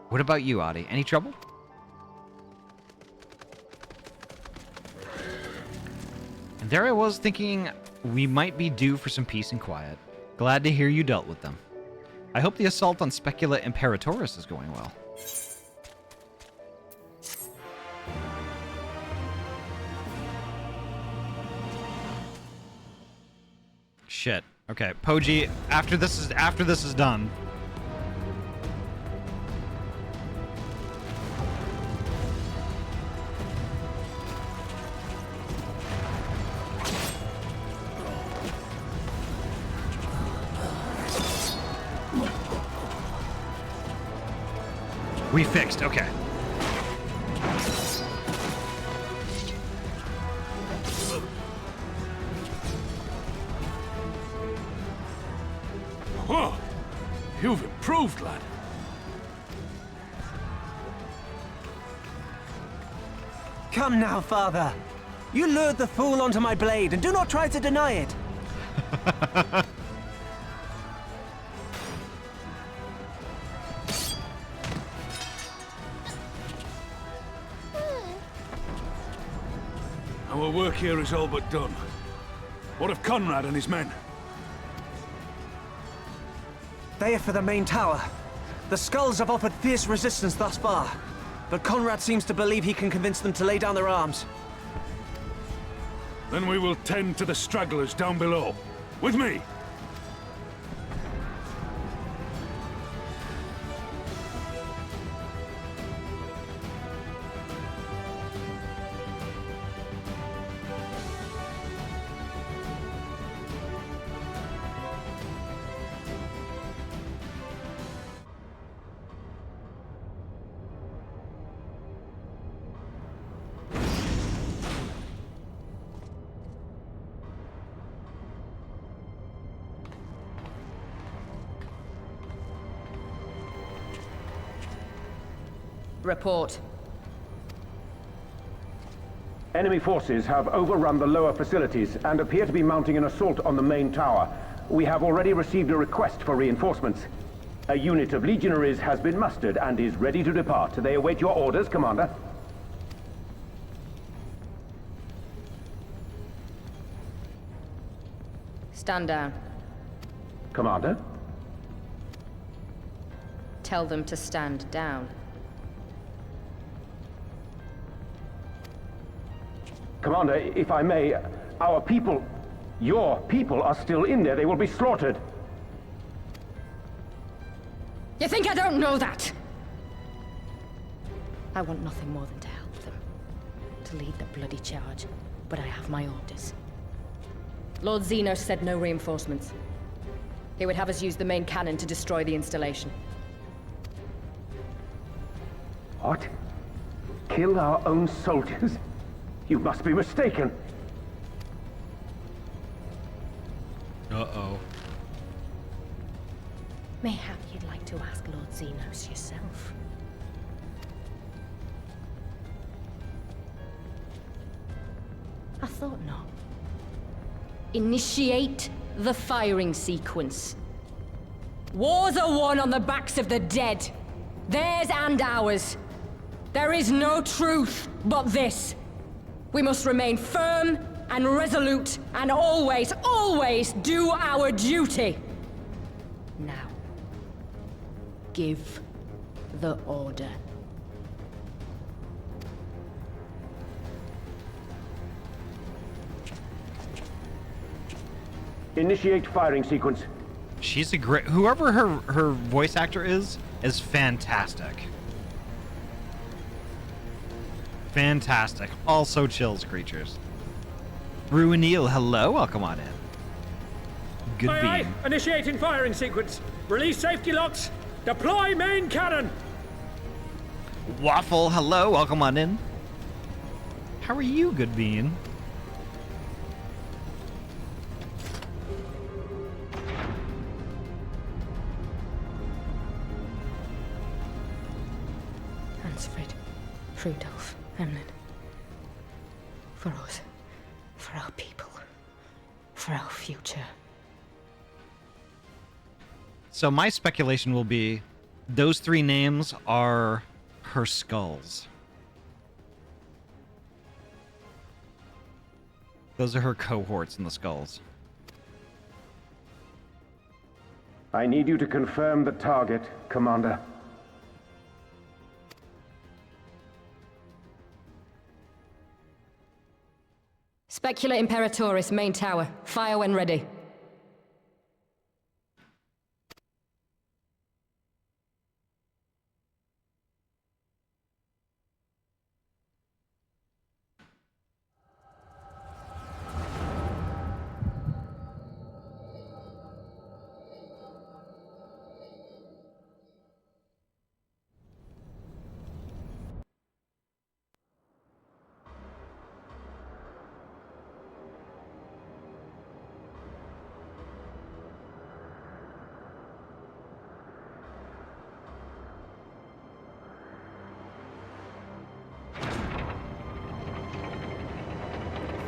What about you, Ahty? Any trouble? And there I was thinking we might be due for some peace and quiet. Glad to hear you dealt with them. I hope the assault on Specula Imperatoris is going well. Shit. Okay, Poji, after this is done. We fixed, okay.
Whoa! You've improved, lad.
Come now, father. You lured the fool onto my blade, and do not try to deny it.
Our work here is all but done. What of Conrad and his men?
They are for the main tower. The skulls have offered fierce resistance thus far, but Conrad seems to believe he can convince them to lay down their arms.
Then we will tend to the stragglers down below. With me!
Report.
Enemy forces have overrun the lower facilities and appear to be mounting an assault on the main tower. We have already received a request for reinforcements. A unit of legionaries has been mustered and is ready to depart. They await your orders, Commander.
Stand down.
Commander?
Tell them to stand down.
Commander, if I may, our people, your people are still in there. They will be slaughtered.
You think I don't know that? I want nothing more than to help them. To lead the bloody charge. But I have my orders. Lord Zeno said no reinforcements. He would have us use the main cannon to destroy the installation.
What? Kill our own soldiers? You must be mistaken.
Uh-oh.
Mayhap you'd like to ask Lord Zenos yourself. I thought not. Initiate the firing sequence. Wars are won on the backs of the dead. Theirs and ours. There is no truth but this. We must remain firm and resolute and always, always do our duty. Now, give the order.
Initiate firing sequence.
She's a great... Whoever her voice actor is fantastic. Fantastic. Also chills creatures. Ruineel, hello. Welcome on in. Good
Aye,
beam.
aye. Initiating firing sequence. Release safety locks. Deploy main cannon.
Waffle, hello. Welcome on in. How are you, Good Bean?
Hansfrid, Rudolph, Emlyn. For us. For our people. For our future.
So my speculation will be those three names are her skulls. Those are her cohorts in the skulls.
I need you to confirm the target, Commander.
Specula Imperatoris, main tower. Fire when ready.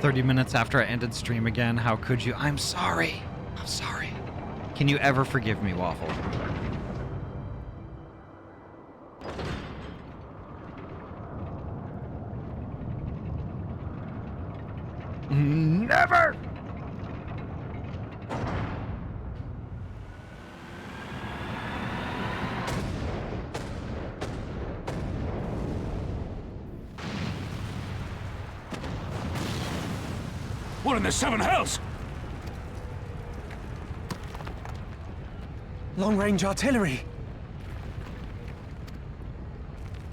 "30 minutes after I ended stream again. How could you? I'm sorry. I'm sorry. Can you ever forgive me, Waffle?" Never!
What in the seven hells?
Long-range artillery.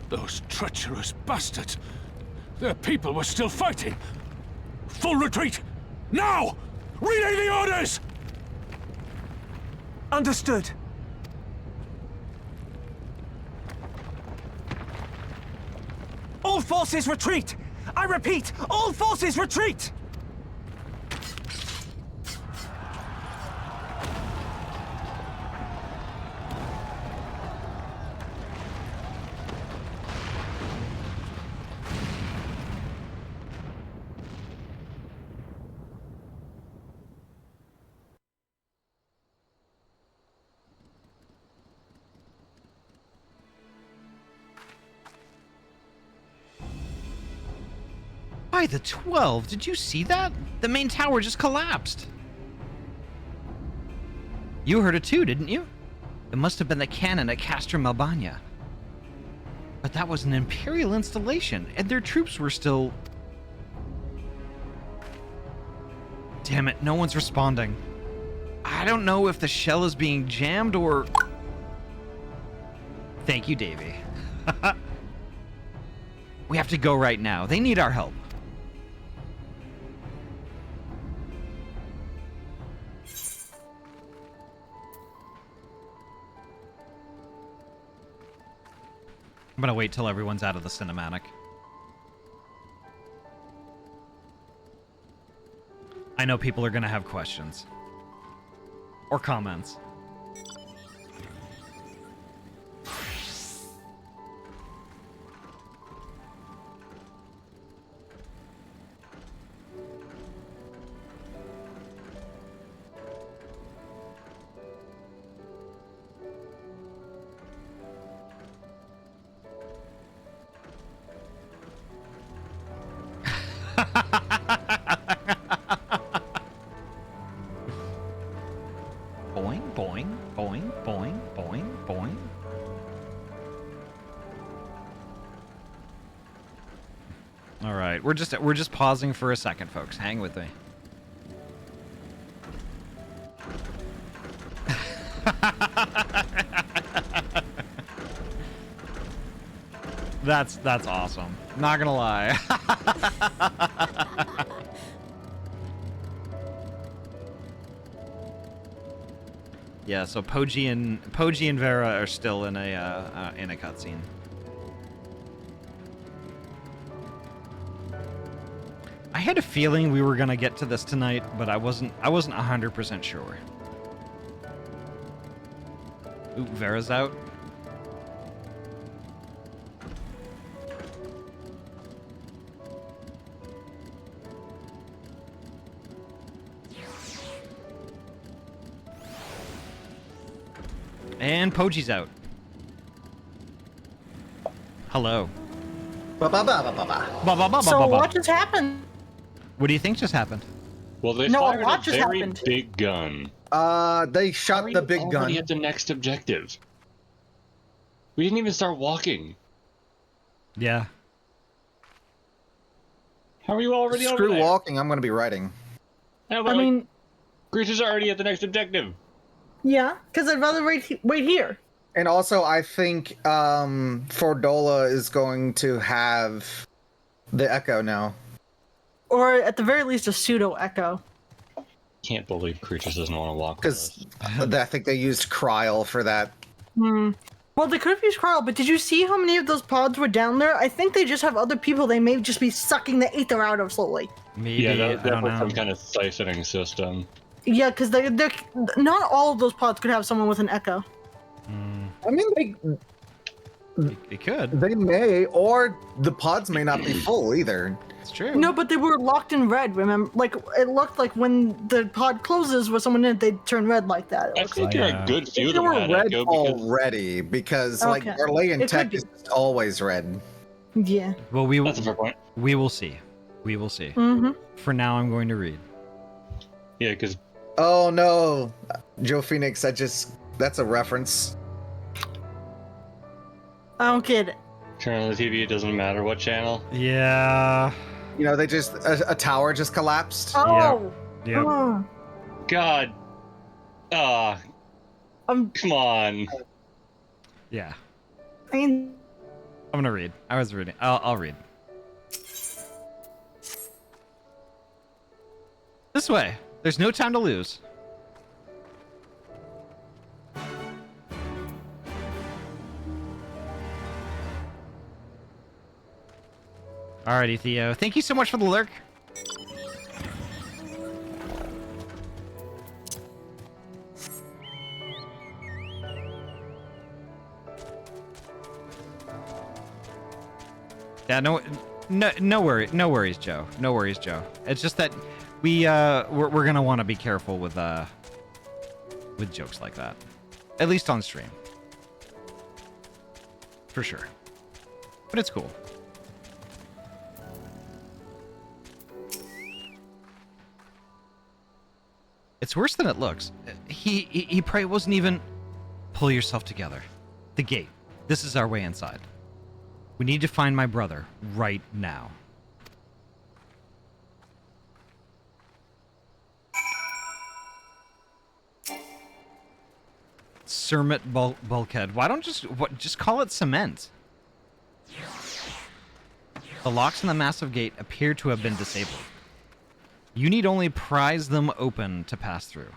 Those treacherous bastards. Their people were still fighting. Full retreat! Now! Relay the orders!
Understood. All forces retreat! I repeat, all forces retreat!
By the 12, did you see that? The main tower just collapsed. You heard it too, didn't you? It must have been the cannon at Castrum Albania. But that was an Imperial installation, and their troops were still... Damn it, no one's responding. I don't know if the shell is being jammed or... Thank you, Davey. We have to go right now. They need our help. I'm gonna wait till everyone's out of the cinematic. I know people are gonna have questions. Or comments. All right, we're just pausing for a second, folks. Hang with me. That's awesome. Not gonna lie. Yeah, so Poji and Vera are still in a cutscene. I had a feeling we were gonna get to this tonight, but I wasn't 100% sure. Ooh, Vera's out. And Poji's out. Hello.
Ba ba ba ba ba ba.
Ba ba ba
So
ba ba.
what just happened?
What do you think just happened?
Well, they
No,
fired
what
a
just
very
happened?
big gun.
They shot the big gun.
Already at the next objective. We didn't even start walking.
Yeah.
How are you already over
Screw
there?
walking. I'm gonna be riding.
Yeah, but
I mean,
Greaser's already at the next objective.
yeah, because I'd rather wait here.
And also, I think Fordola is going to have the Echo now.
Or at the very least, a pseudo echo.
Can't believe Creatures doesn't want to walk.
Because I think they used Kryl for that.
Hmm. Well, they could have used Carl, but did you see how many of those pods were down there? I think they just have other people they may just be sucking the ether out of slowly.
Maybe,
Yeah, that was
I don't
definitely
know.
some kind of siphoning system.
Yeah, because they're not all of those pods could have someone with an echo.
I mean,
It could.
they may, or the pods may not be full either.
It's true.
No, but they were locked in red, remember? Like, it looked like when the pod closes with someone in it, they'd turn red like that.
I think there are a good few
They
that
were
had
red
Echo because
already, because like
Okay.
Arlean
It
Tech
could
is just always red.
Yeah.
Well,
that's a fair point.
we will see. We will see.
Mm-hmm.
For now, I'm going to read.
Yeah, because
Oh no, Joe Phoenix! That's a reference.
I don't get it.
turn on the TV, it doesn't matter what channel.
Yeah.
You know, they just a tower just collapsed.
Oh!
Yep.
Oh.
God. Come on.
Yeah.
I mean,
I'm gonna read. I was reading. I'll read. This way. There's no time to lose. Alrighty, Theo. Thank you so much for the lurk. Yeah, no worries, Joe. No worries, Joe. It's just that we're gonna want to be careful with jokes like that, at least on stream, for sure. But it's cool. It's worse than it looks. He probably wasn't even. Pull yourself together. The gate. This is our way inside. We need to find my brother right now. Cermet bulkhead. Why don't just call it cement? The locks on the massive gate appear to have been disabled. You need only prise them open to pass through.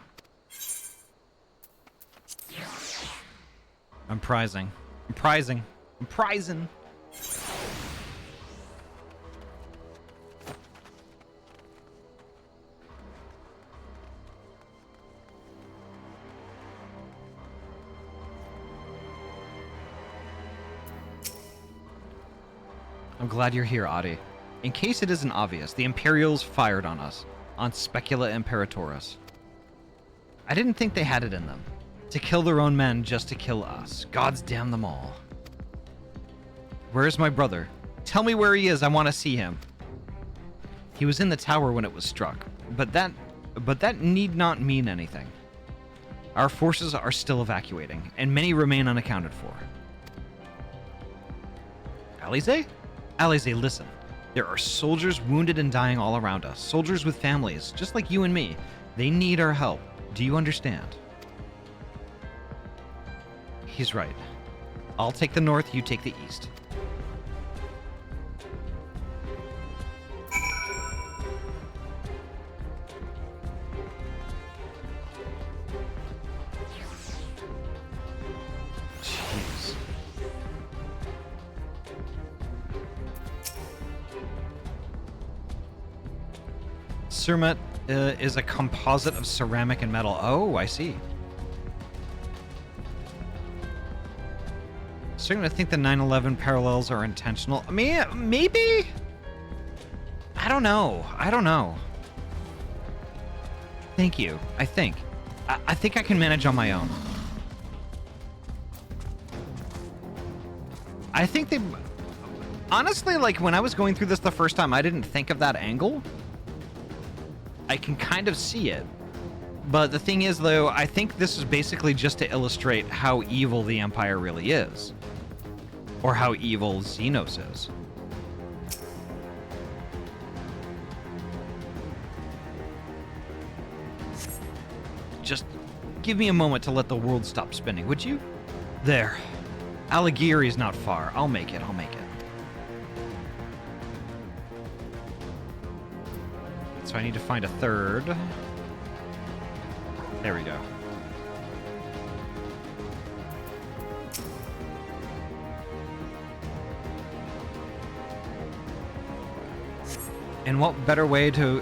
I'm prizing. I'm prizing. I'm prizing. I'm glad you're here, Ahty. In case it isn't obvious, the Imperials fired on us, on Specula Imperatoris. I didn't think they had it in them. To kill their own men just to kill us. Gods damn them all. Where's my brother? Tell me where he is, I want to see him. He was in the tower when it was struck, but that need not mean anything. Our forces are still evacuating, and many remain unaccounted for. Alize? Alize, listen. There are soldiers wounded and dying all around us. Soldiers with families, just like you and me. They need our help. Do you understand? He's right. I'll take the north, you take the east. Jeez. Surmet is a composite of ceramic and metal. Oh, I see. Starting to think the 9/11 parallels are intentional. I mean, maybe? I don't know. I don't know. Thank you. I think I can manage on my own. I think they... Honestly, like, when I was going through this the first time, I didn't think of that angle. I can kind of see it. But the thing is, though, I think this is basically just to illustrate how evil the Empire really is. Or how evil Xenos is. Just give me a moment to let the world stop spinning, would you? There. Alighieri's not far. I'll make it. I'll make it. So I need to find a third. There we go. And what better way to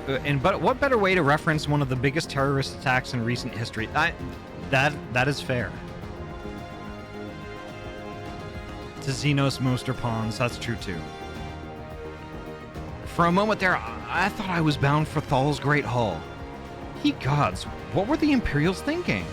what better way to reference one of the biggest terrorist attacks in recent history? That is fair. To Xenos Moster Pawns, that's true too. For a moment there, I thought I was bound for Thal's Great Hall. Ye gods, what were the Imperials thinking?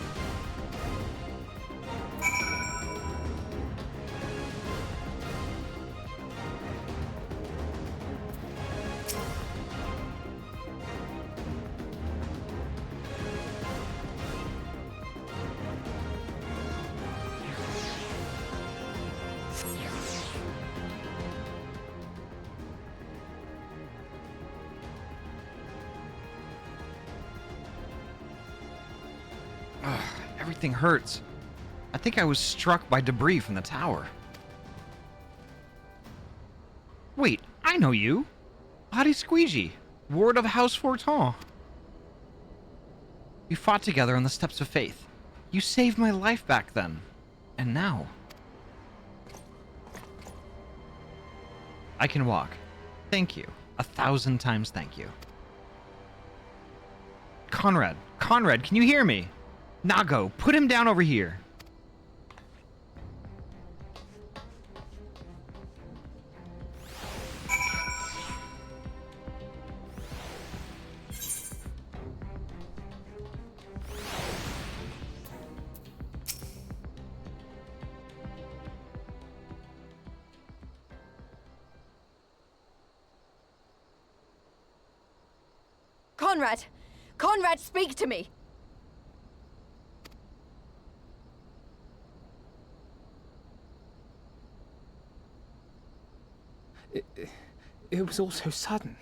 Everything hurts. I think I was struck by debris from the tower. Wait, I know you. Ahty Squeegee, ward of House Forton. We fought together on the steps of faith. You saved my life back then. And now... I can walk. Thank you. 1,000 times thank you. Conrad, can you hear me? Nago, put him down over here.
Conrad, speak to me.
It was all so sudden.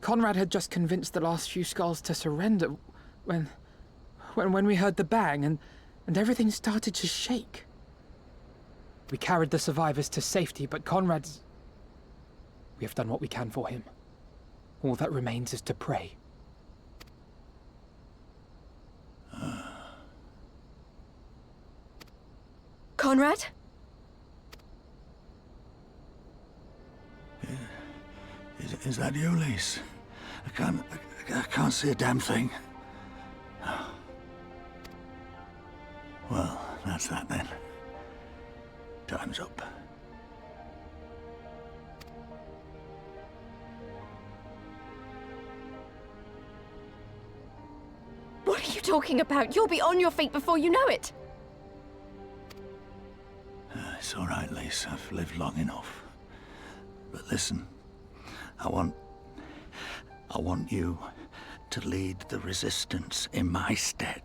Conrad had just convinced the last few skulls to surrender when we heard the bang and everything started to shake. We carried the survivors to safety, but Conrad's... We have done what we can for him. All that remains is to pray.
Conrad?
Is that you, Lise? I can't see a damn thing. Well, that's that then. Time's up.
What are you talking about? You'll be on your feet before you know it.
It's all right, Lise. I've lived long enough. But listen, I want you to lead the resistance in my stead.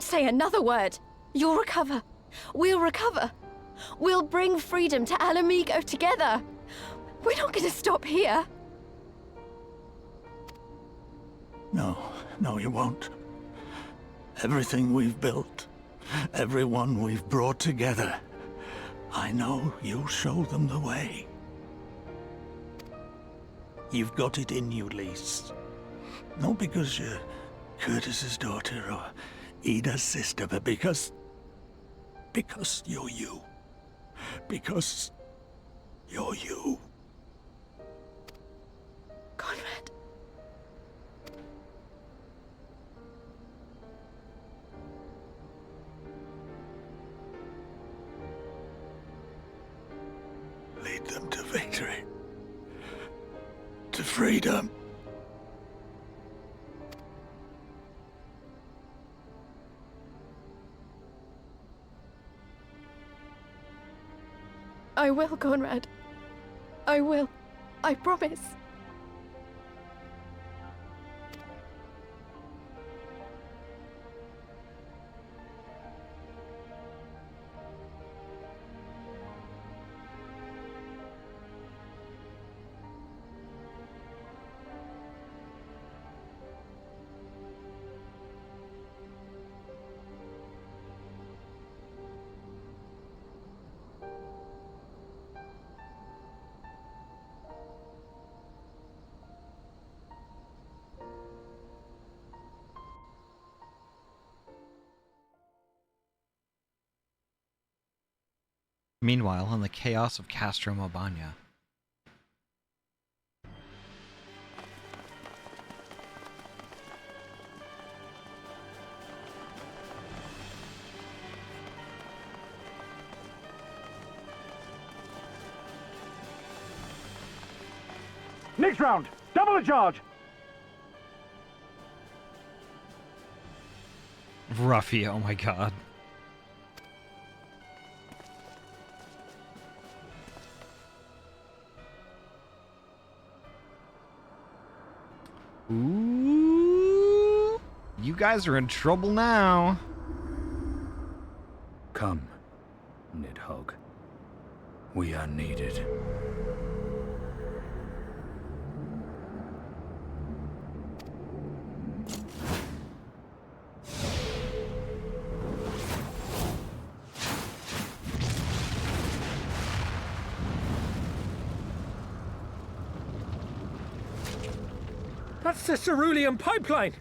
say another word. You'll recover. We'll recover. We'll bring freedom to Alamigo together. We're not gonna stop here.
No, you won't. Everything we've built, everyone we've brought together, I know you'll show them the way. You've got it in you, Lys. Not because you're Curtis's daughter or Ida's sister, but because you're you. Because you're you.
Conrad.
Lead them to victory. To freedom.
I will, Conrad. I will. I promise.
Meanwhile, in the chaos of Castro Mobanya.
Next round, double the charge.
Ruffy, oh my god. Ooh, you guys are in trouble now.
Come, Nidhogg. We are needed.
That's the cerulean pipeline!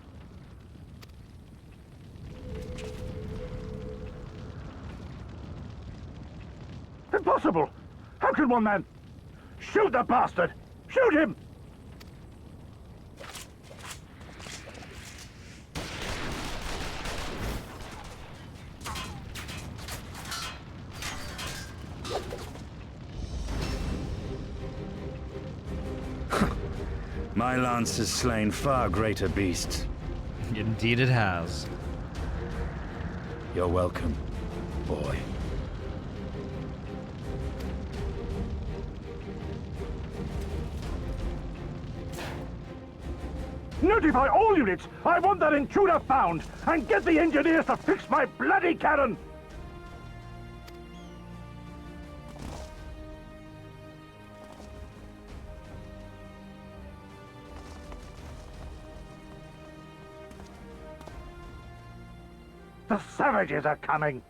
Impossible! How can one man... Shoot the bastard! Shoot him!
My lance has slain far greater beasts.
Indeed it has.
You're welcome, boy.
Notify all units! I want that intruder found! And get the engineers to fix my bloody cannon! The savages are coming!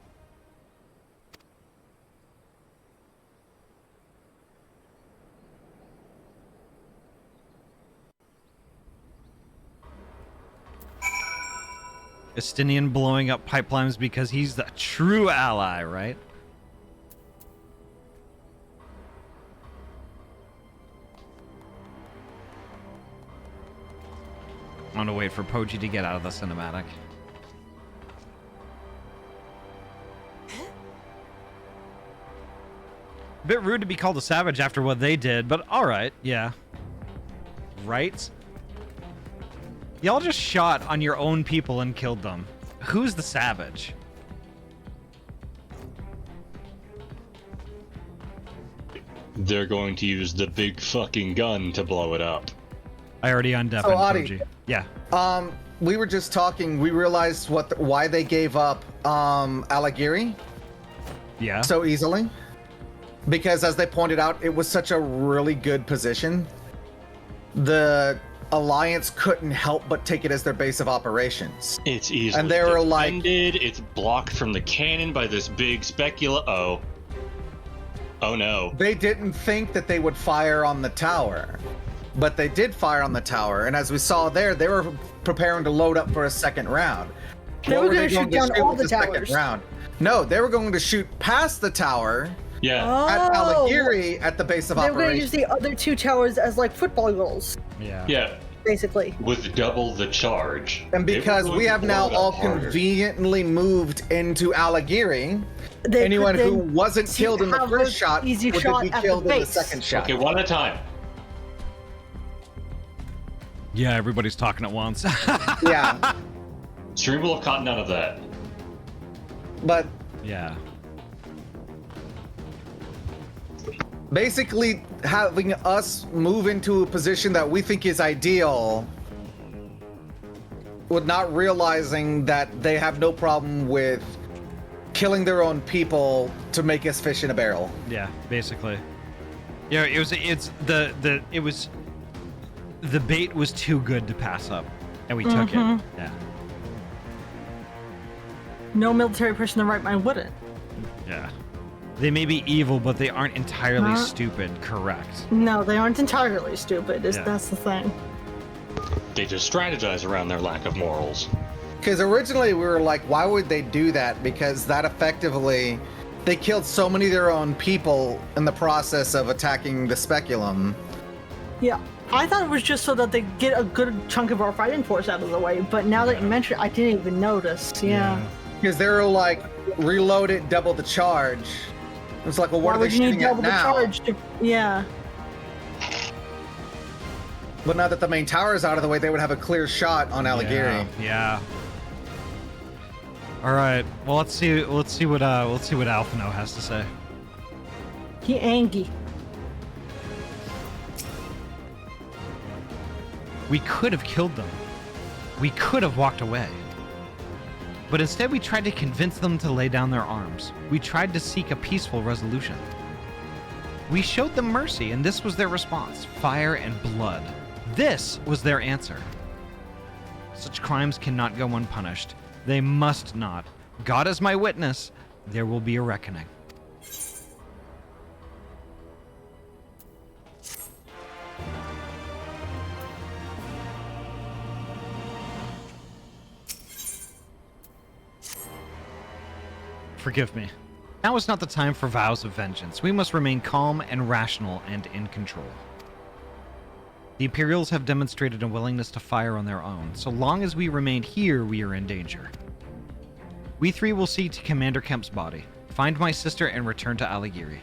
Estinian blowing up pipelines because he's the true ally, right? I'm gonna wait for Poji to get out of the cinematic. Bit rude to be called a savage after what they did, but alright, yeah. Right? Y'all just shot on your own people and killed them. Who's the savage?
They're going to use the big fucking gun to blow it up.
I already undeafened
So, Ahty,
Koji. Yeah.
We were just talking. We realized why they gave up Alighieri
Yeah.
so easily. Because as they pointed out, it was such a really good position. The Alliance couldn't help but take it as their base of operations.
It's easily
and they were like,
defended. It's blocked from the cannon by this big specula. Oh no.
They didn't think that they would fire on the tower, but they did fire on the tower. And as we saw there, they were preparing to load up for a second round.
They were going to shoot down all the towers.
Round? No, they were going to shoot past the tower.
Yeah.
At Alighieri at the base of
They
operations.
were going to use the other two towers as like football goals.
Yeah.
Yeah.
Basically.
With double the charge.
And because we have now all conveniently moved into Alighieri, anyone who wasn't killed in the first shot would be killed in the second shot.
Okay, one at a time.
Yeah, everybody's talking at once.
Yeah.
Stream will have caught none of that.
But
yeah.
Basically, having us move into a position that we think is ideal, with not realizing that they have no problem with killing their own people to make us fish in a barrel.
Yeah, basically. Yeah, the bait was too good to pass up, and we took it. Yeah.
No military person in their right mind wouldn't.
Yeah. They may be evil, but they aren't entirely stupid, correct?
No, they aren't entirely stupid. That's the thing.
They just strategize around their lack of morals.
Because originally we were like, why would they do that? Because that effectively, they killed so many of their own people in the process of attacking the speculum.
Yeah, I thought it was just so that they get a good chunk of our fighting force out of the way, but now that you mention it, I didn't even notice. Yeah.
Because they were like, reload it, double the charge. It's like, well, what are they shooting at now?
Yeah.
But now that the main tower is out of the way, they would have a clear shot on Alighieri.
Yeah. All right. Well, let's see what Alphino has to say.
He angry.
We could have killed them. We could have walked away. But instead we tried to convince them to lay down their arms. We tried to seek a peaceful resolution. We showed them mercy, and this was their response: fire and blood. This was their answer. Such crimes cannot go unpunished. They must not. God is my witness. There will be a reckoning. Forgive me. Now is not the time for vows of vengeance. We must remain calm and rational and in control. The Imperials have demonstrated a willingness to fire on their own. So long as we remain here, we are in danger. We three will see to Commander Kemp's body, find my sister, and return to Alighieri.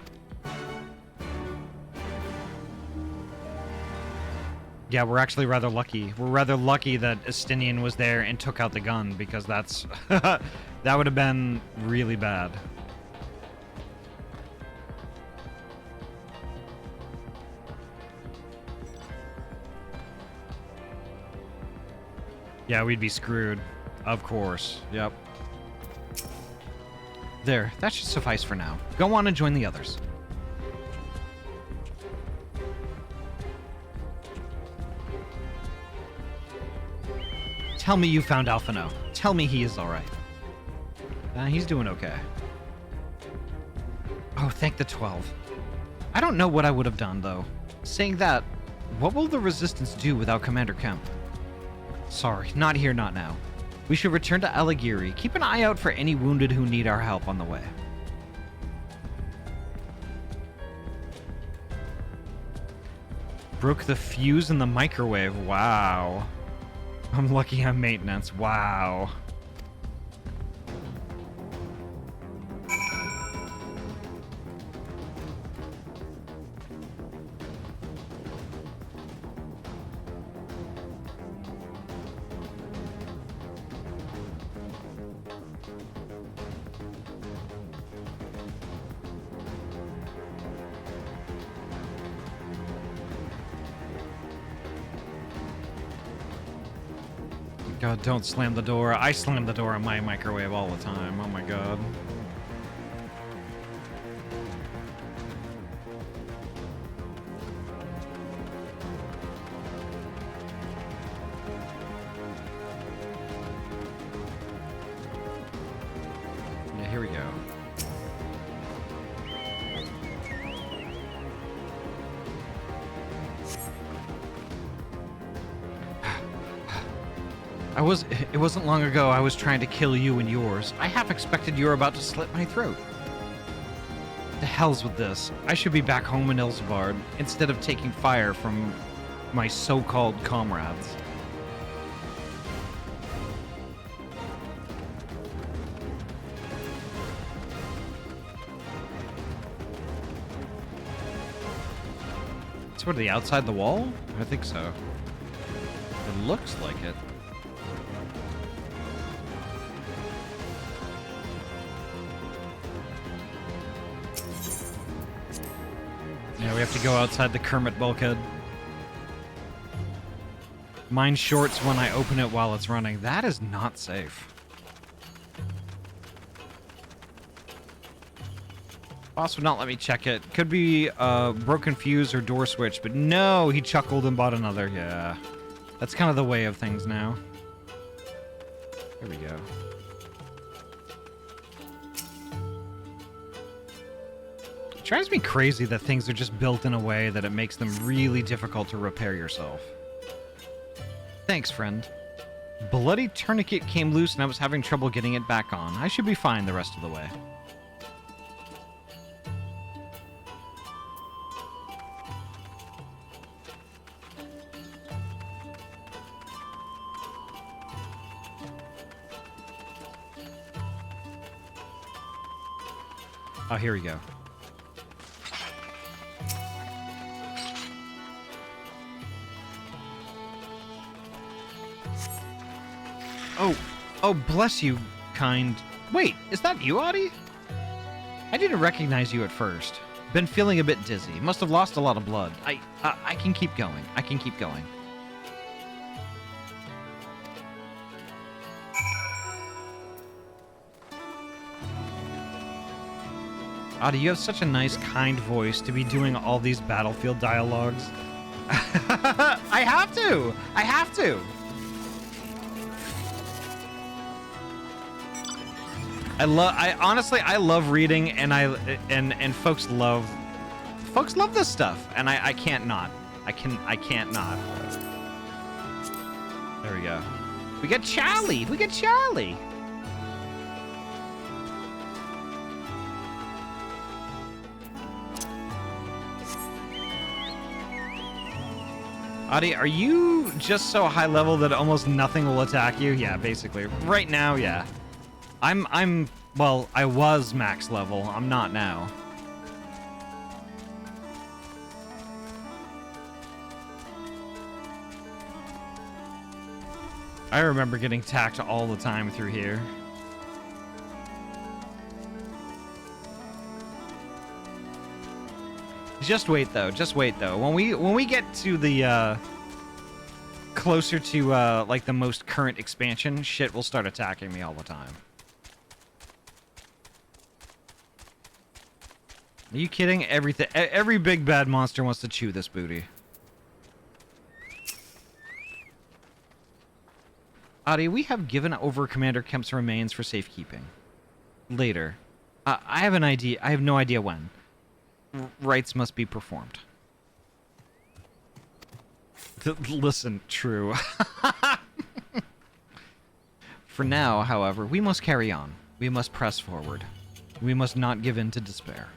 Yeah, we're actually rather lucky. We're rather lucky that Estinian was there and took out the gun, because that's that would have been really bad. Yeah, we'd be screwed. Of course. Yep. There, that should suffice for now. Go on and join the others. Tell me you found Alphino. Tell me he is alright. He's doing okay. Oh, thank the 12. I don't know what I would have done, though. Saying that, what will the Resistance do without Commander Kemp? Sorry, not here, not now. We should return to Alighieri. Keep an eye out for any wounded who need our help on the way. Broke the fuse in the microwave. Wow. I'm lucky I'm maintenance. Wow. God, don't slam the door. I slam the door on my microwave all the time. Oh my god. Yeah, here we go. It wasn't long ago I was trying to kill you and yours. I half expected you were about to slit my throat. The hell's with this. I should be back home in Ilsabard instead of taking fire from my so-called comrades. It's what, the outside the wall? I think so. It looks like it. Yeah, we have to go outside the Kermit bulkhead. Mine shorts when I open it while it's running. That is not safe. Boss would not let me check it. Could be broken fuse or door switch, but no, he chuckled and bought another. Yeah, that's kind of the way of things now. There we go. It drives me crazy that things are just built in a way that it makes them really difficult to repair yourself. Thanks, friend. Bloody tourniquet came loose and I was having trouble getting it back on. I should be fine the rest of the way. Oh, here we go. Oh, bless you, kind. Wait, is that you, Ahty? I didn't recognize you at first. Been feeling a bit dizzy. Must have lost a lot of blood. I can keep going. I can keep going. Ahty, you have such a nice, kind voice to be doing all these battlefield dialogues. I have to! I have to! I love reading, and folks love this stuff, and I can't not. I can't not. There we go. We got Charlie! We got Charlie! Ahty, are you just so high level that almost nothing will attack you? Yeah, basically. Right now, yeah. Well, I was max level. I'm not now. I remember getting attacked all the time through here. Just wait though. Just wait though. When we get to the closer to like the most current expansion, shit will start attacking me all the time. Are you kidding? Every big bad monster wants to chew this booty. Ahty, we have given over Commander Kemp's remains for safekeeping. Later. I have an idea. I have no idea when. Rites must be performed. Listen, true. For now, however, we must carry on. We must press forward. We must not give in to despair.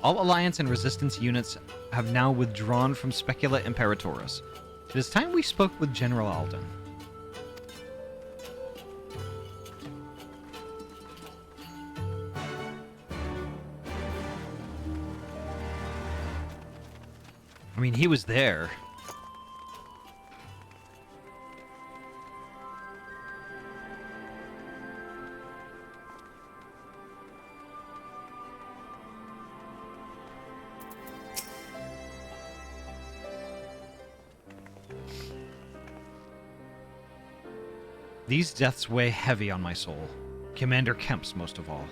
All Alliance and Resistance units have now withdrawn from Specula Imperatoris. It is time we spoke with General Alden. I mean, he was there. These deaths weigh heavy on my soul. Commander Kemp's most of all.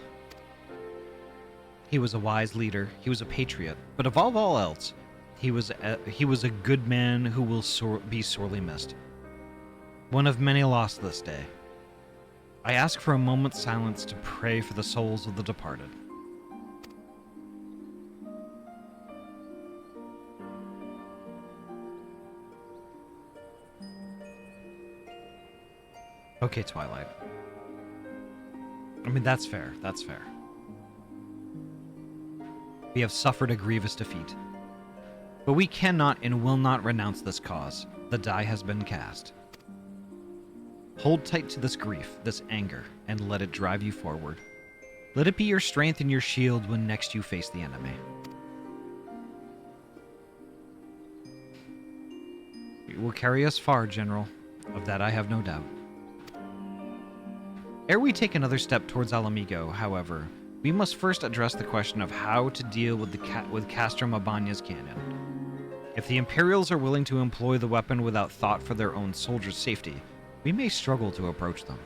He was a wise leader, he was a patriot, but above all else, he was a good man who will be sorely missed. One of many lost this day. I ask for a moment's silence to pray for the souls of the departed. Okay, Twilight. I mean, that's fair. That's fair. We have suffered a grievous defeat. But we cannot and will not renounce this cause. The die has been cast. Hold tight to this grief, this anger, and let it drive you forward. Let it be your strength and your shield when next you face the enemy. It will carry us far, General. Of that I have no doubt. Ere we take another step towards Alamigo, however, we must first address the question of how to deal with Castro Mabana's cannon. If the Imperials are willing to employ the weapon without thought for their own soldiers' safety, we may struggle to approach them.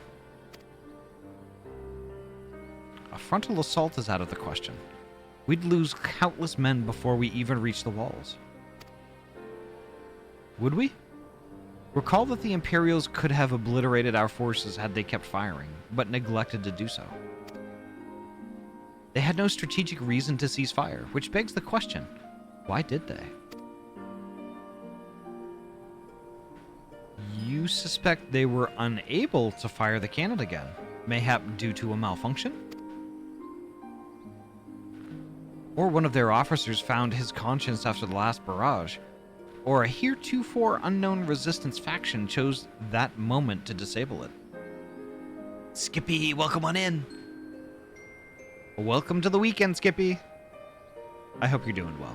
A frontal assault is out of the question. We'd lose countless men before we even reach the walls. Would we? Recall that the Imperials could have obliterated our forces had they kept firing, but neglected to do so. They had no strategic reason to cease fire, which begs the question, why did they? You suspect they were unable to fire the cannon again, mayhap due to a malfunction? Or one of their officers found his conscience after the last barrage, or a heretofore unknown resistance faction chose that moment to disable it. Skippy, welcome on in. Welcome to the weekend, Skippy. I hope you're doing well.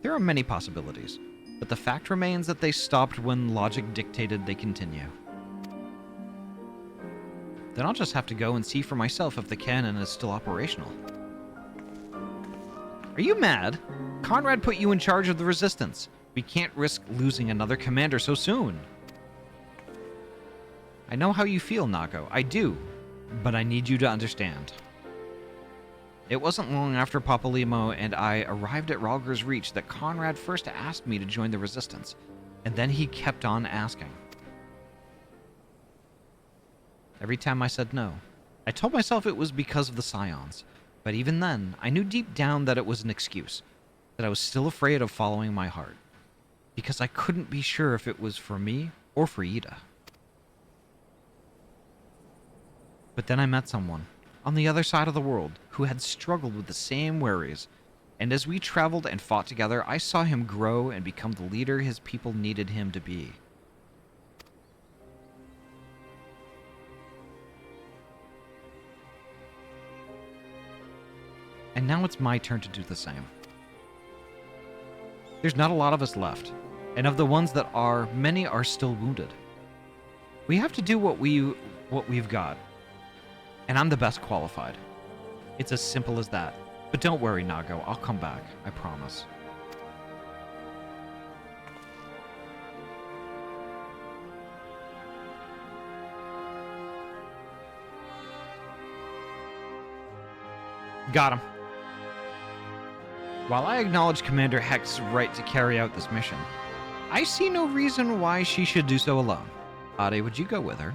There are many possibilities, but the fact remains that they stopped when logic dictated they continue. Then I'll just have to go and see for myself if the cannon is still operational. Are you mad? Conrad put you in charge of the Resistance. We can't risk losing another commander so soon. I know how you feel, Nago. I do. But I need you to understand. It wasn't long after Papalimo and I arrived at Ralger's Reach that Conrad first asked me to join the Resistance, and then he kept on asking. Every time I said no, I told myself it was because of the Scions, but even then, I knew deep down that it was an excuse, that I was still afraid of following my heart, because I couldn't be sure if it was for me or for Ida. But then I met someone, on the other side of the world, who had struggled with the same worries, and as we traveled and fought together, I saw him grow and become the leader his people needed him to be. And now it's my turn to do the same. There's not a lot of us left, and of the ones that are, many are still wounded. We have to do what we've got, and I'm the best qualified. It's as simple as that. But don't worry, Nago, I'll come back, I promise. Got him. While I acknowledge Commander Heck's right to carry out this mission, I see no reason why she should do so alone. Ahty, would you go with her?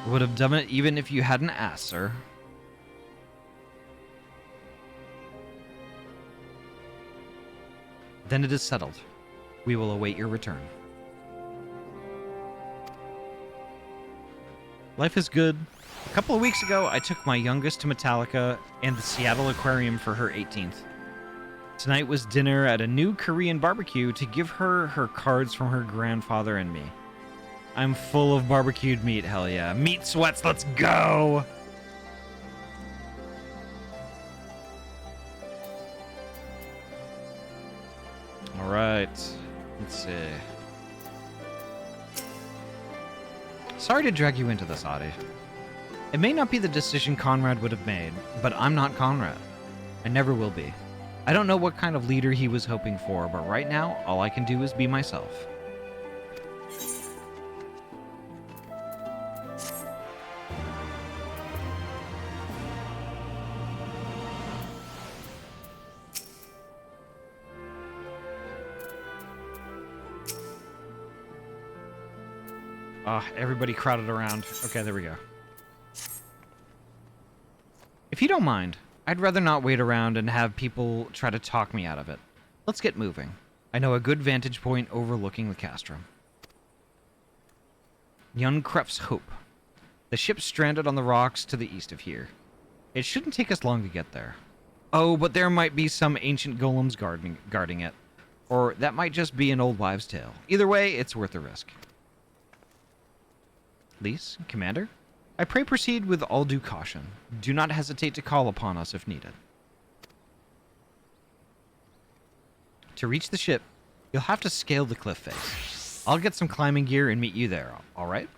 Would have done it even if you hadn't asked, sir. Then it is settled. We will await your return. Life is good. A couple of weeks ago, I took my youngest to Metallica and the Seattle Aquarium for her 18th. Tonight was dinner at a new Korean barbecue to give her her cards from her grandfather and me. I'm full of barbecued meat, hell yeah. Meat sweats, let's go! Alright, let's see. Sorry to drag you into this, Ahty. It may not be the decision Conrad would have made, but I'm not Conrad. I never will be. I don't know what kind of leader he was hoping for, but right now, all I can do is be myself. Everybody crowded around. Okay, there we go. If you don't mind, I'd rather not wait around and have people try to talk me out of it. Let's get moving. I know a good vantage point overlooking the castrum. Young Kref's Hope. The ship's stranded on the rocks to the east of here. It shouldn't take us long to get there. Oh, but there might be some ancient golems guarding it. Or that might just be an old wives' tale. Either way, it's worth the risk. Lise, Commander, I pray proceed with all due caution. Do not hesitate to call upon us if needed. To reach the ship, you'll have to scale the cliff face. I'll get some climbing gear and meet you there, alright?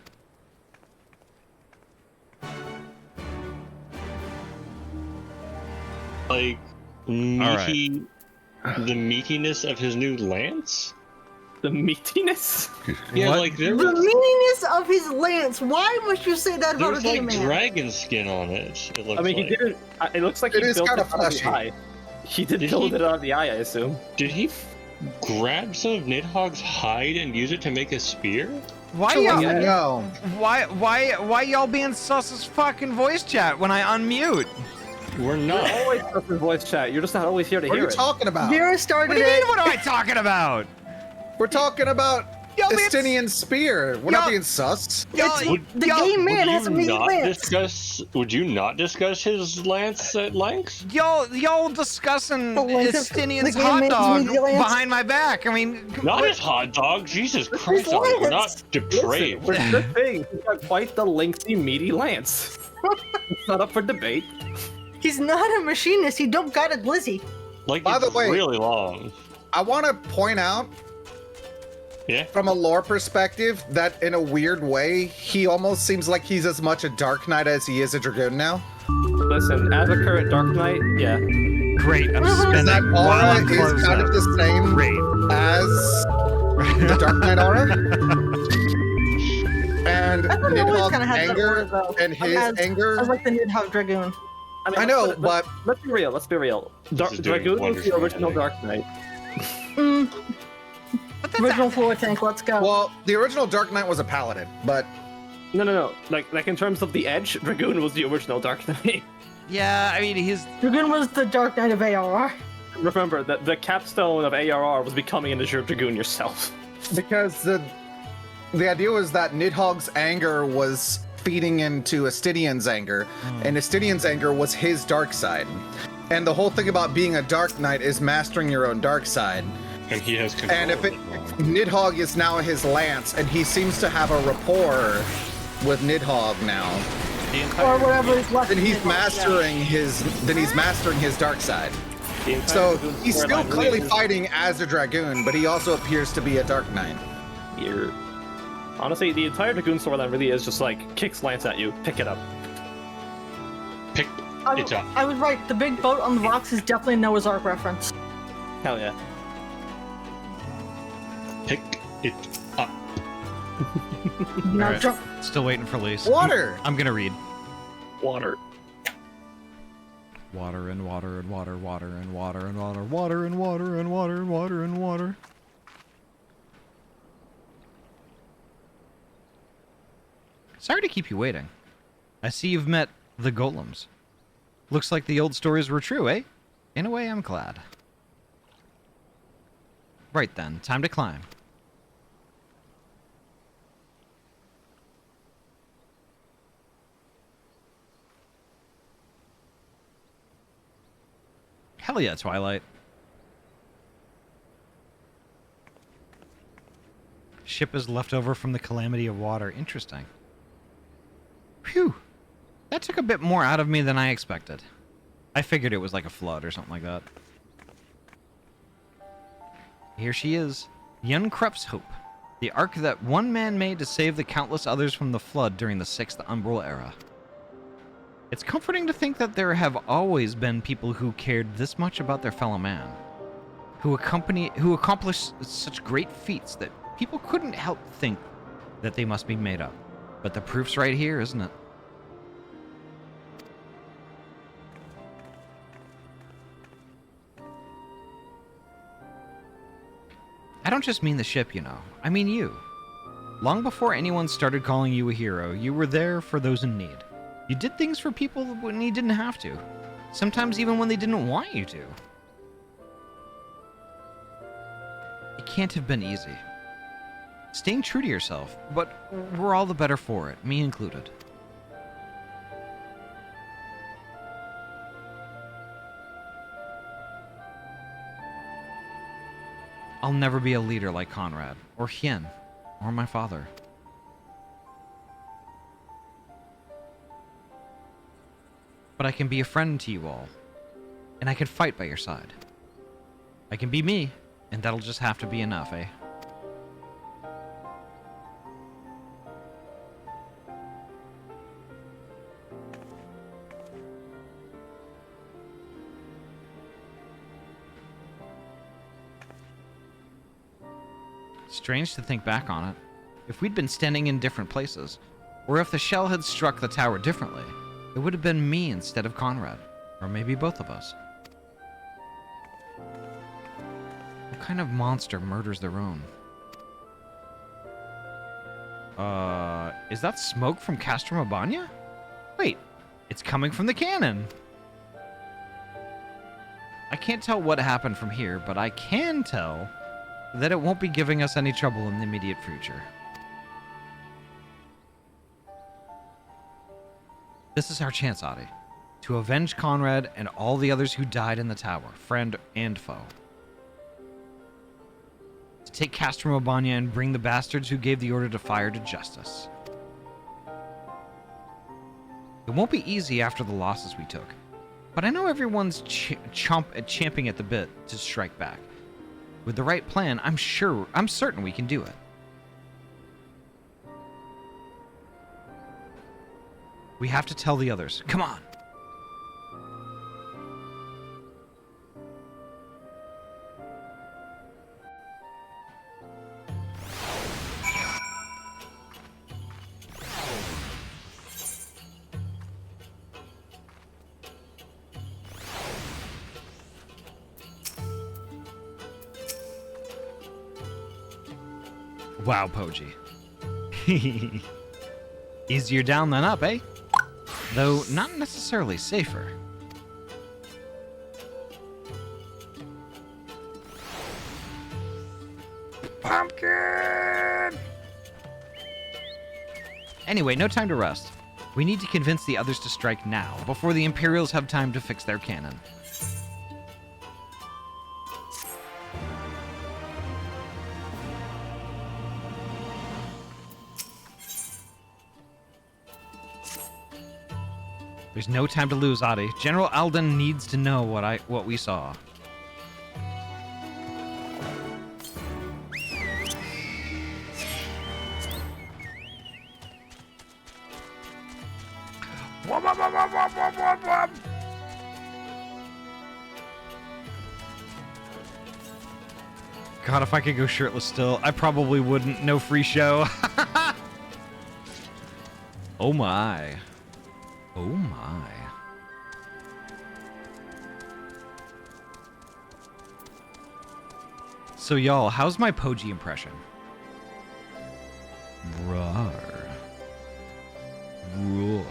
Like, meaty... The meatiness of his new lance?
The meatiness?
Yeah,
What?
like there
The
was,
meaniness of his lance. Why must you say that
there
about a
was
game
like
man?
dragon skin on it. It looks
I mean, he
like.
didn't. It looks like
It
he
is
built
kinda
it out of the
fleshy.
eye. He did
Did
build
he?
it out of the eye, I assume.
Did he grab some of Nidhogg's hide and use it to make a spear?
Why
Oh,
y'all?
no.
Why y'all being sus as fucking voice chat when I unmute?
We're
You're
not.
always stuff in voice chat. You're just not always here to
What are
hear
you
it.
talking about?
Vera
What
started
do you mean?
it.
What am I talking about?
We're talking about
Yo, man,
Estinian spear. We're not
Yo.
being sus.
It's, the game man has a meaty lance.
Would you not discuss his lance at length?
Y'all discussing
The length of
Estinian's
the game
hot
man's
dog
meaty lance?
behind my back. I mean,
Not his hot dog. Jesus Christ,
his
we're
lance.
not depraved.
Listen, we're just saying he's got quite the lengthy, meaty lance. It's not up for debate.
He's not a machinist. He don't got a glizzy.
Like,
By the
it's
way-
really long.
I want to point out,
Yeah.
from a lore perspective, that in a weird way, he almost seems like he's as much a Dark Knight as he is a Dragoon now.
Listen, as a current Dark Knight, yeah.
great. I'm
That
spending while
aura
I'm
is
close
kind
up.
of the same
Great.
as the Dark Knight aura. And
I thought he always
Nidhogg's
kind of had that aura,
anger
though.
and his
as
anger.
like the Nidhogg Dragoon.
I, mean,
I know,
let's be real. Let's be real.
This is doing
Dragoon was
wonders
the
for me,
original
I
Dark Knight.
Original floor tank. Let's go.
Well, the original Dark Knight was a paladin, but
No. Like in terms of the Edge, Dragoon was the original Dark Knight.
Yeah, I mean, he's
Dragoon was the Dark Knight of ARR.
Remember that the capstone of ARR was becoming an Azure Dragoon yourself.
because the idea was that Nidhogg's anger was feeding into Estinian's anger, and Estinian's anger was his dark side. And the whole thing about being a Dark Knight is mastering your own dark side.
And he has control.
And if Nidhogg is now his lance, and he seems to have a rapport with Nidhogg now,
Or whatever is left.
then
of
he's
Nidhogg,
mastering his dark side.
The entire
So
Dragoon
he's still
storyline
clearly
really is
fighting as a Dragoon, but he also appears to be a Dark Knight.
weird. Honestly, the entire Dragoon storyline really is just like kicks lance at you, pick it up.
Pick it up.
I was right. The big boat on the rocks is definitely a Noah's Ark reference.
Hell yeah.
Pick it up.
Now
Alright.
jump.
Still waiting for Lise.
Water!
I'm gonna read.
Water.
Water and water and water, water and water and water, water and water and water and water and water. Sorry to keep you waiting. I see you've met the golems. Looks like the old stories were true, eh? In a way, I'm glad. Right then, time to climb. Hell yeah, Twilight. Ship is left over from the calamity of water. Interesting. Phew. That took a bit more out of me than I expected. I figured it was like a flood or something like that. Here she is. Young Kref's Hope. The ark that one man made to save the countless others from the flood during the 6th Umbral Era. It's comforting to think that there have always been people who cared this much about their fellow man, who accomplished such great feats that people couldn't help think that they must be made up. But the proof's right here, isn't it? I don't just mean the ship, you know. I mean you. Long before anyone started calling you a hero, you were there for those in need. You did things for people when you didn't have to. Sometimes even when they didn't want you to. It can't have been easy. Staying true to yourself, but we're all the better for it, me included. I'll never be a leader like Conrad, or Hien, or my father. But I can be a friend to you all, and I can fight by your side. I can be me, and that'll just have to be enough, eh? Strange to think back on it. If we'd been standing in different places, or if the shell had struck the tower differently, it would have been me instead of Conrad, or maybe both of us. What kind of monster murders their own? Is that smoke from Castrum Abania? Wait, it's coming from the cannon! I can't tell what happened from here, but I can tell that it won't be giving us any trouble in the immediate future. This is our chance, Ahty, to avenge Conrad and all the others who died in the tower, friend and foe. To take Castrum Abania and bring the bastards who gave the order to fire to justice. It won't be easy after the losses we took, but I know everyone's champing at the bit to strike back. With the right plan, I'm certain we can do it. We have to tell the others. Come on! Wow, Poji. Easier down than up, eh? Though not necessarily safer. Pumpkin! Anyway, no time to rest. We need to convince the others to strike now, before the Imperials have time to fix their cannon. There's no time to lose, Ahty. General Alden needs to know what we saw. God, if I could go shirtless still, I probably wouldn't. No free show. Oh my. Oh my. So y'all, how's my Poji impression? Roar. Roar.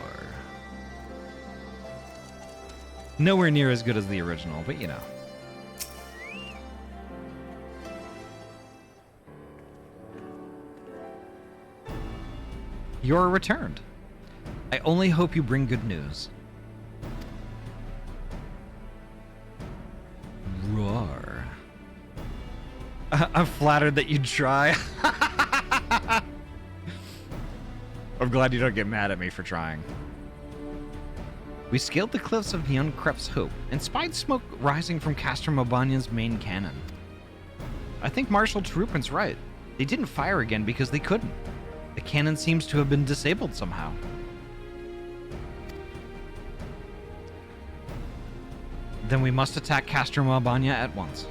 Nowhere near as good as the original, but you know. You're returned. I only hope you bring good news. Roar. I'm flattered that you'd try. I'm glad you don't get mad at me for trying. We scaled the cliffs of Young Krep's Hope and spied smoke rising from Castrum Abania's main cannon. I think Marshal Tarupin's right. They didn't fire again because they couldn't. The cannon seems to have been disabled somehow. Then we must attack Castro Mabanya at once.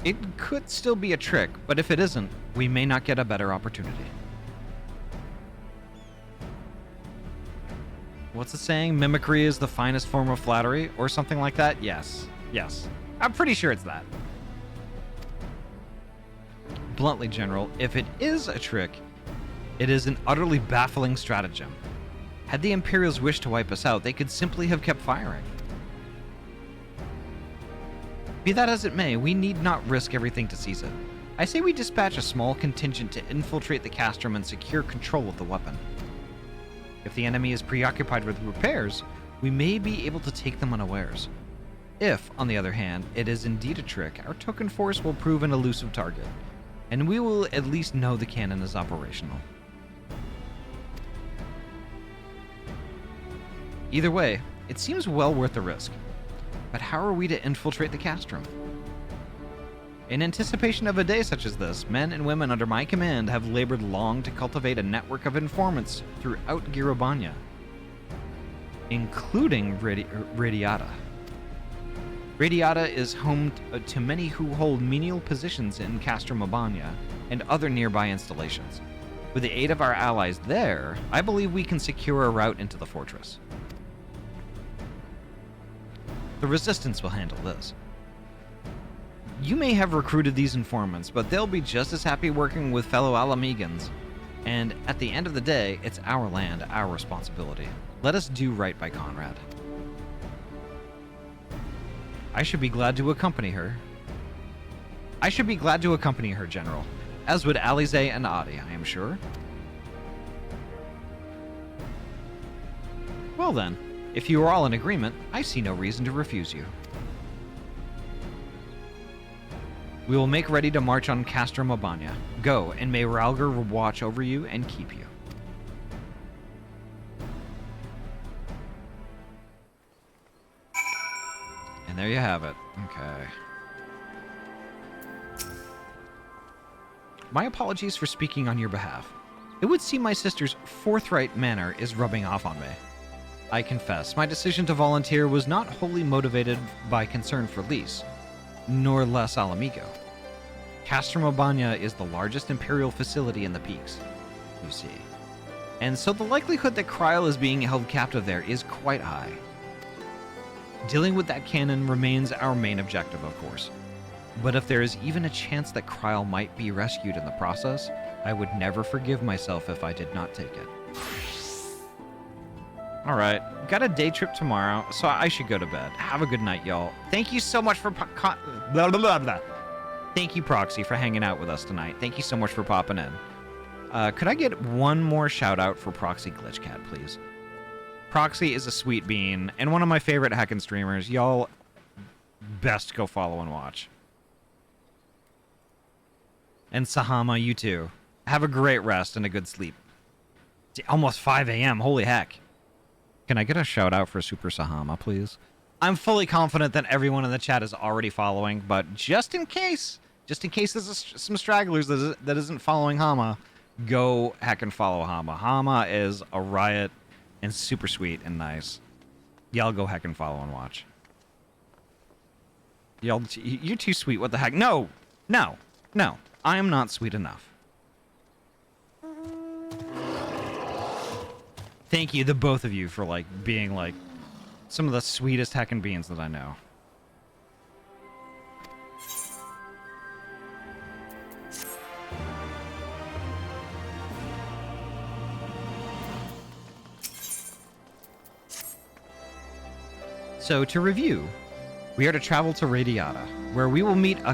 It could still be a trick, but if it isn't, we may not get a better opportunity. What's the saying? Mimicry is the finest form of flattery, or something like that? Yes. Yes. I'm pretty sure it's that. Bluntly, General, if it is a trick, it is an utterly baffling stratagem. Had the Imperials wished to wipe us out, they could simply have kept firing. Be that as it may, we need not risk everything to seize it. I say we dispatch a small contingent to infiltrate the castrum and secure control of the weapon. If the enemy is preoccupied with repairs, we may be able to take them unawares. If, on the other hand, it is indeed a trick, our token force will prove an elusive target, and we will at least know the cannon is operational. Either way, it seems well worth the risk. But how are we to infiltrate the castrum? In anticipation of a day such as this, men and women under my command have labored long to cultivate a network of informants throughout Girobanya, including Radiata. Radiata is home to many who hold menial positions in Castrum Mabanya and other nearby installations. With the aid of our allies there, I believe we can secure a route into the fortress. The Resistance will handle this. You may have recruited these informants, but they'll be just as happy working with fellow Alamegans. And at the end of the day, it's our land, our responsibility. Let us do right by Conrad. I should be glad to accompany her. General. As would Alize and Ahty, I am sure. Well then, if you are all in agreement, I see no reason to refuse you. We will make ready to march on Castrum Mabanya. Go, and may Ralgar watch over you and keep you. And there you have it. Okay. My apologies for speaking on your behalf. It would seem my sister's forthright manner is rubbing off on me. I confess, my decision to volunteer was not wholly motivated by concern for Lys, nor less Alamigo. Castrum Mabanya is the largest Imperial facility in the Peaks, you see. And so the likelihood that Kryl is being held captive there is quite high. Dealing with that cannon remains our main objective, of course. But if there is even a chance that Kryl might be rescued in the process, I would never forgive myself if I did not take it. Alright, got a day trip tomorrow, so I should go to bed. Have a good night, y'all. Thank you so much for blah, blah, blah, blah. Thank you, Proxy, for hanging out with us tonight. Thank you so much for popping in. Could I get one more shout out for Proxy Glitchcat, please? Proxy is a sweet bean, and one of my favorite heckin' streamers. Y'all best go follow and watch. And Sahama, you too. Have a great rest and a good sleep. It's almost 5 a.m. Holy heck. Can I get a shout out for Super Sahama, please? I'm fully confident that everyone in the chat is already following, but just in case there's some stragglers that isn't following Hama, go heck and follow Hama. Hama is a riot and super sweet and nice. Y'all go heck and follow and watch. Y'all, you're too sweet. What the heck? No, no, no. I am not sweet enough. Thank you, the both of you, for being some of the sweetest heckin' beans that I know. So to review, we are to travel to Radiata, where we will meet with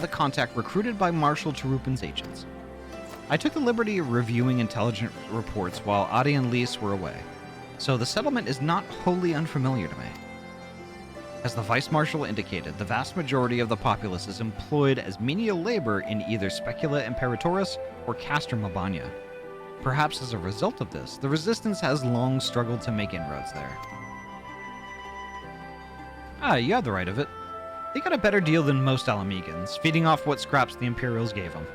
a contact recruited by Marshal Tarupin's agents. I took the liberty of reviewing intelligence reports while Ahty and Lys were away, so the settlement is not wholly unfamiliar to me. As the Vice Marshal indicated, the vast majority of the populace is employed as menial labor in either Specula Imperatoris or Castrum Mabanya. Perhaps as a result of this, the Resistance has long struggled to make inroads there. You had the right of it. They got a better deal than most Alamegans, feeding off what scraps the Imperials gave them.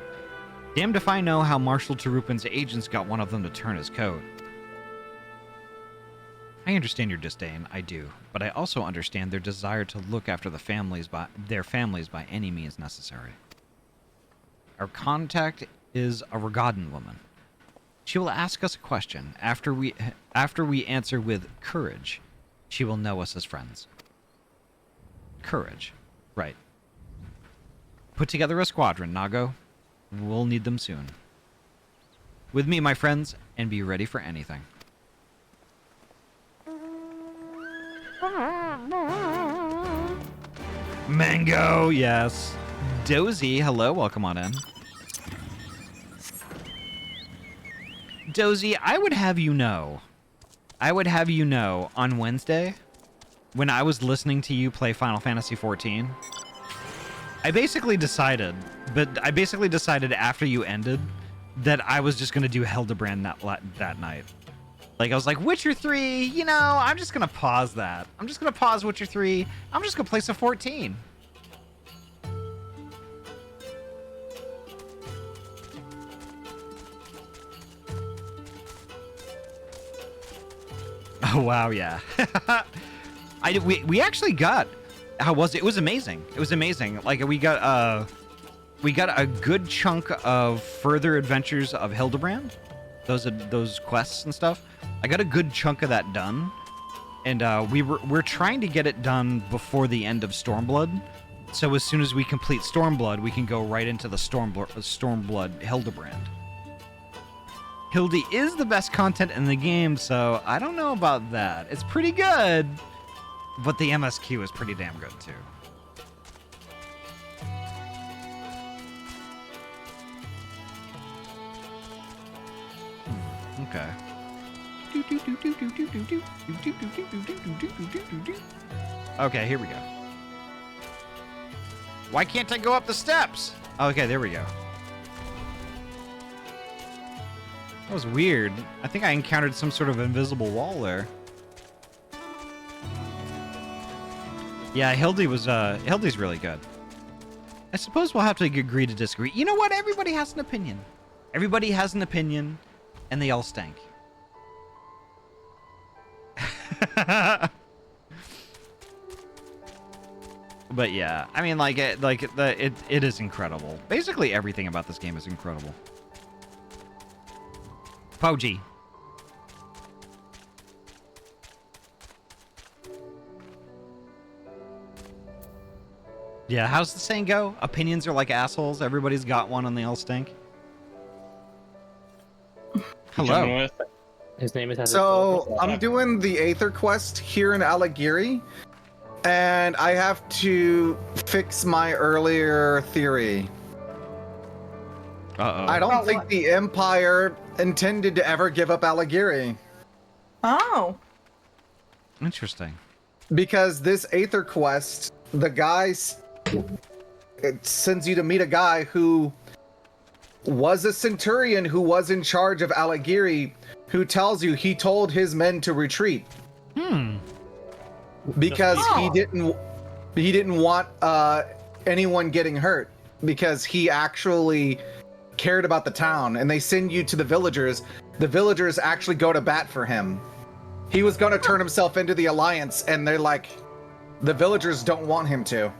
Damned if I know how Marshal Tarupin's agents got one of them to turn his coat. I understand your disdain, I do, but I also understand their desire to look after their families by any means necessary. Our contact is a Ragadan woman. She will ask us a question. After we answer with courage, she will know us as friends. Courage. Right. Put together a squadron, Nago. We'll need them soon. With me, my friends, and be ready for anything. Mango, yes. Dozy, hello, welcome on in. Dozy, I would have you know, on Wednesday, when I was listening to you play Final Fantasy XIV, I basically decided after you ended that I was just going to do Hildebrand that night. Like, I was like, Witcher 3, you know, I'm just going to pause that. I'm just going to pause Witcher 3. I'm just going to play some 14. Oh, wow, yeah. We actually got... How was it? It was amazing. It was amazing. Like, we got a good chunk of further adventures of Hildebrand. Those quests and stuff. I got a good chunk of that done. And we're trying to get it done before the end of Stormblood. So as soon as we complete Stormblood, we can go right into the Stormblood Hildebrand. Hildy is the best content in the game, so I don't know about that. It's pretty good, but the MSQ is pretty damn good too. Okay. Okay, here we go. Why can't I go up the steps? Okay, there we go. That was weird. I think I encountered some sort of invisible wall there. Yeah, Hildy's really good. I suppose we'll have to agree to disagree. You know what? Everybody has an opinion. Everybody has an opinion, and they all stink. But yeah, I mean, it is incredible. Basically, everything about this game is incredible. Poji. Yeah, how's the saying go? Opinions are like assholes. Everybody's got one and they all stink. Hello.
His name is...
So, I'm doing the Aether quest here in Aligiri, and I have to fix my earlier theory.
Uh-oh.
I don't think the Empire intended to ever give up Aligiri.
Oh.
Interesting.
Because this Aether quest, the guys... It sends you to meet a guy who was a Centurion who was in charge of Aligiri, who tells you he told his men to retreat. Because he didn't want anyone getting hurt, because he actually cared about the town, and they send you to the villagers. The villagers actually go to bat for him. He was going to turn himself into the Alliance, and they're like, the villagers don't want him to.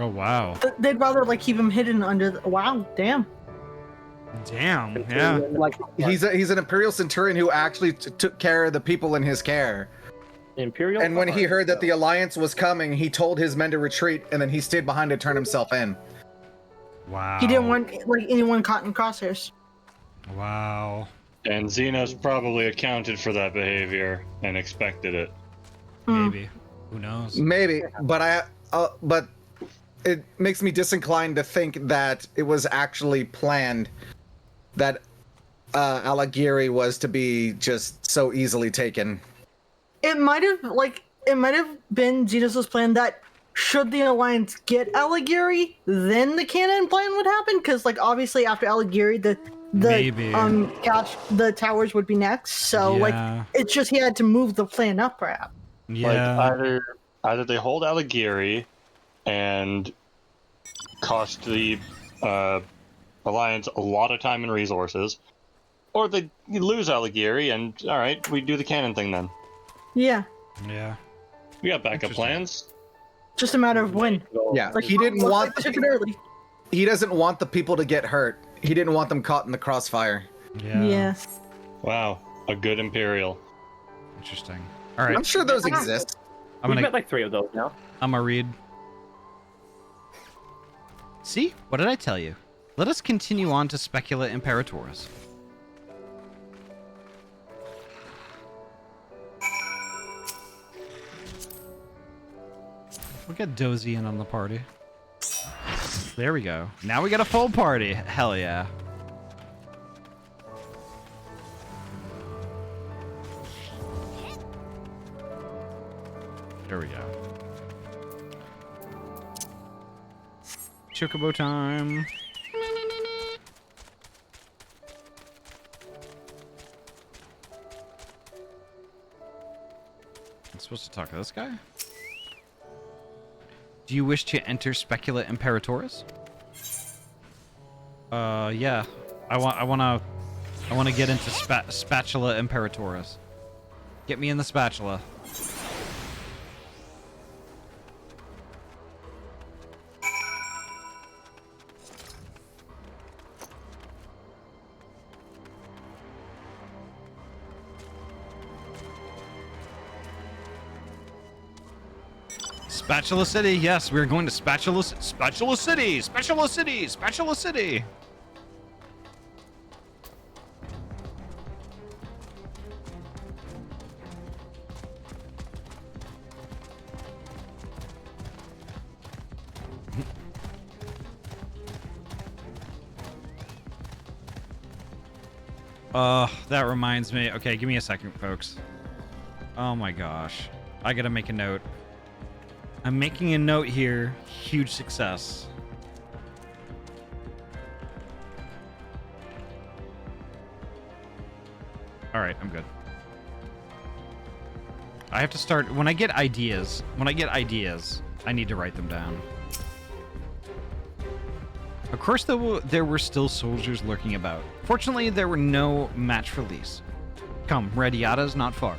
Oh, wow.
They'd rather like keep him hidden under the... Wow, damn.
Damn, yeah.
Like, he's an Imperial Centurion who actually took care of the people in his care.
Imperial.
And when he heard that the Alliance was coming, he told his men to retreat, and then he stayed behind to turn himself in.
Wow.
He didn't want like anyone caught in crosshairs.
Wow.
And Xenos probably accounted for that behavior and expected it.
Maybe. Who knows?
Maybe, but but it makes me disinclined to think that it was actually planned that Aligiri was to be just so easily taken.
It might have been Xenos' plan that should the Alliance get Aligiri, then the canon plan would happen, because like obviously after Aligiri the towers would be next. So like it's just he had to move the plan up, perhaps.
Yeah.
Like either they hold Aligiri and cost the Alliance a lot of time and resources, or they lose Aligiri and all right, we do the canon thing then.
Yeah.
Yeah.
We got backup plans.
Just a matter of when.
Yeah,
Like,
he didn't want
the early.
He doesn't want the people to get hurt. He didn't want them caught in the crossfire.
Yeah.
Wow, a good Imperial.
Interesting. All right.
I'm sure those exist.
We've met like 3 of those now.
I'm gonna read. See? What did I tell you? Let us continue on to Specula Imperatoris. We'll get Dozy in on the party. There we go. Now we got a full party. Hell yeah. There we go. Chocobo time. I'm supposed to talk to this guy? Do you wish to enter Specula Imperatoris? Yeah. I wanna get into Spatula Imperatoris. Get me in the spatula. Spatula City, yes, we're going to Spatula City, Spatula City, Spatula City. That reminds me. Okay, give me a second, folks. Oh my gosh. I gotta make a note. I'm making a note here. Huge success. Alright, I'm good. I have to start... When I get ideas, I need to write them down. Of course, there were still soldiers lurking about. Fortunately, there were no match for Lys. Come, Radiata's not far.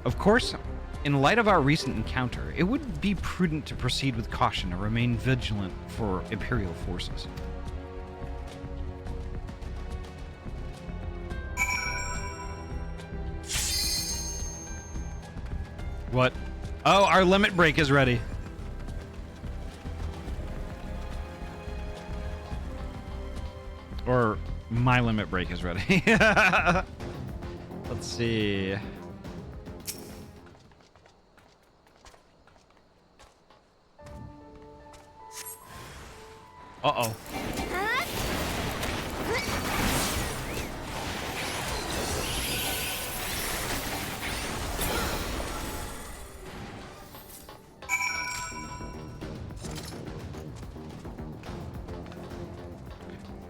Of course, in light of our recent encounter, it would be prudent to proceed with caution and remain vigilant for Imperial forces. What? Oh, our limit break is ready. Or my limit break is ready. Let's see. Uh-oh.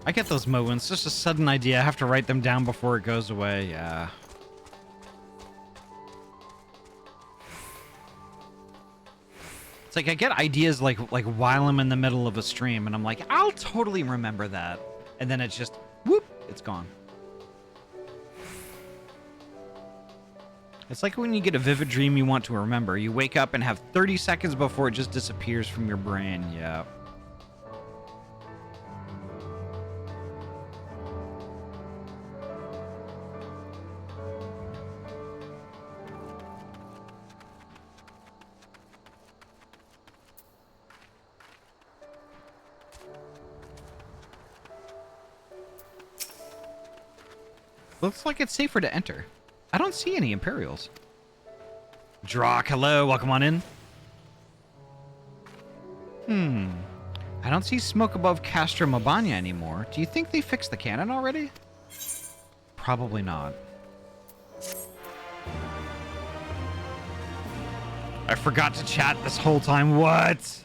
I get those moments. Just a sudden idea. I have to write them down before it goes away. Yeah. It's like I get ideas like while I'm in the middle of a stream, and I'm like, I'll totally remember that. And then it's just, whoop, it's gone. It's like when you get a vivid dream you want to remember. You wake up and have 30 seconds before it just disappears from your brain. Yeah. Looks like it's safer to enter. I don't see any Imperials. Drock, hello, welcome on in. I don't see smoke above Castra Mabanya anymore. Do you think they fixed the cannon already? Probably not. I forgot to chat this whole time. What?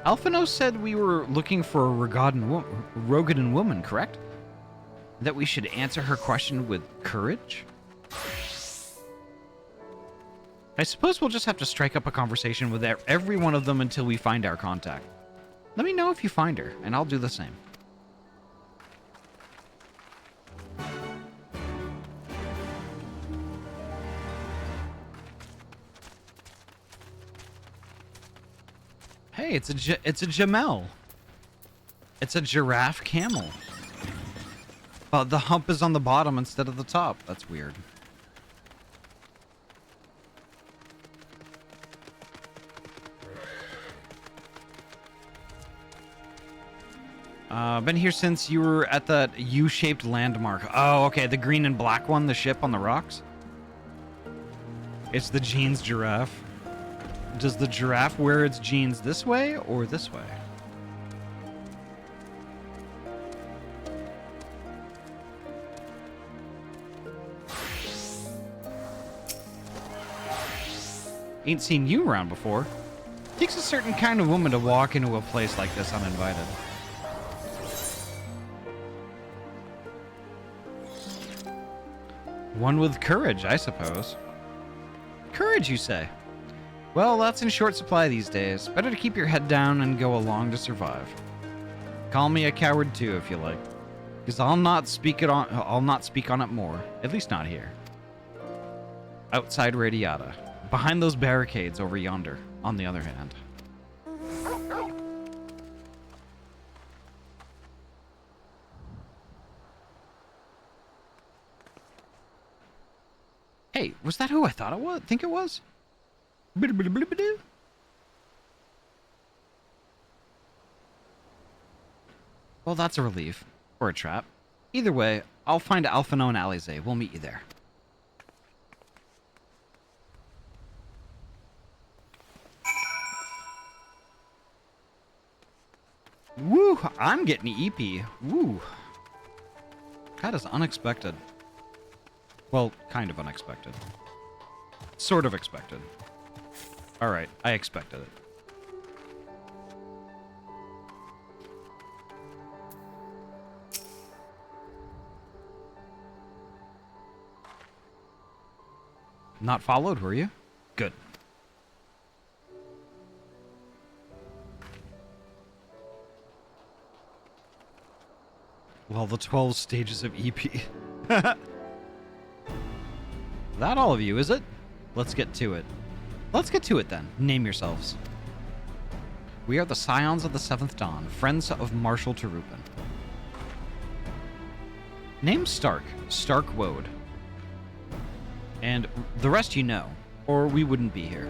Alphino said we were looking for a Rogadan woman, correct? That we should answer her question with courage? I suppose we'll just have to strike up a conversation with every one of them until we find our contact. Let me know if you find her, and I'll do the same. Hey, it's a Jamel. It's a giraffe camel. But the hump is on the bottom instead of the top. That's weird. Been here since you were at that U-shaped landmark. Oh, okay, the green and black one, the ship on the rocks. It's the jeans giraffe. Does the giraffe wear its jeans this way or this way? Ain't seen you around before. Takes a certain kind of woman to walk into a place like this uninvited. One with courage, I suppose. Courage, you say? Well, that's in short supply these days. Better to keep your head down and go along to survive. Call me a coward too, if you like, because I'll not speak on it more. At least not here. Outside Radiata, behind those barricades over yonder. On the other hand. Hey, was that who I thought it was? Think it was? Well, that's a relief. Or a trap. Either way, I'll find Alphino and Alize. We'll meet you there. Woo! I'm getting EP. Woo! That is unexpected. Well, kind of unexpected. Sort of expected. Alright, I expected it. Not followed, were you? Good. Well, the 12 stages of EP. That all of you, is it? Let's get to it. Let's get to it then. Name yourselves. We are the Scions of the Seventh Dawn, friends of Marshal Terupin. Name Stark. Stark Woad. And the rest you know, or we wouldn't be here.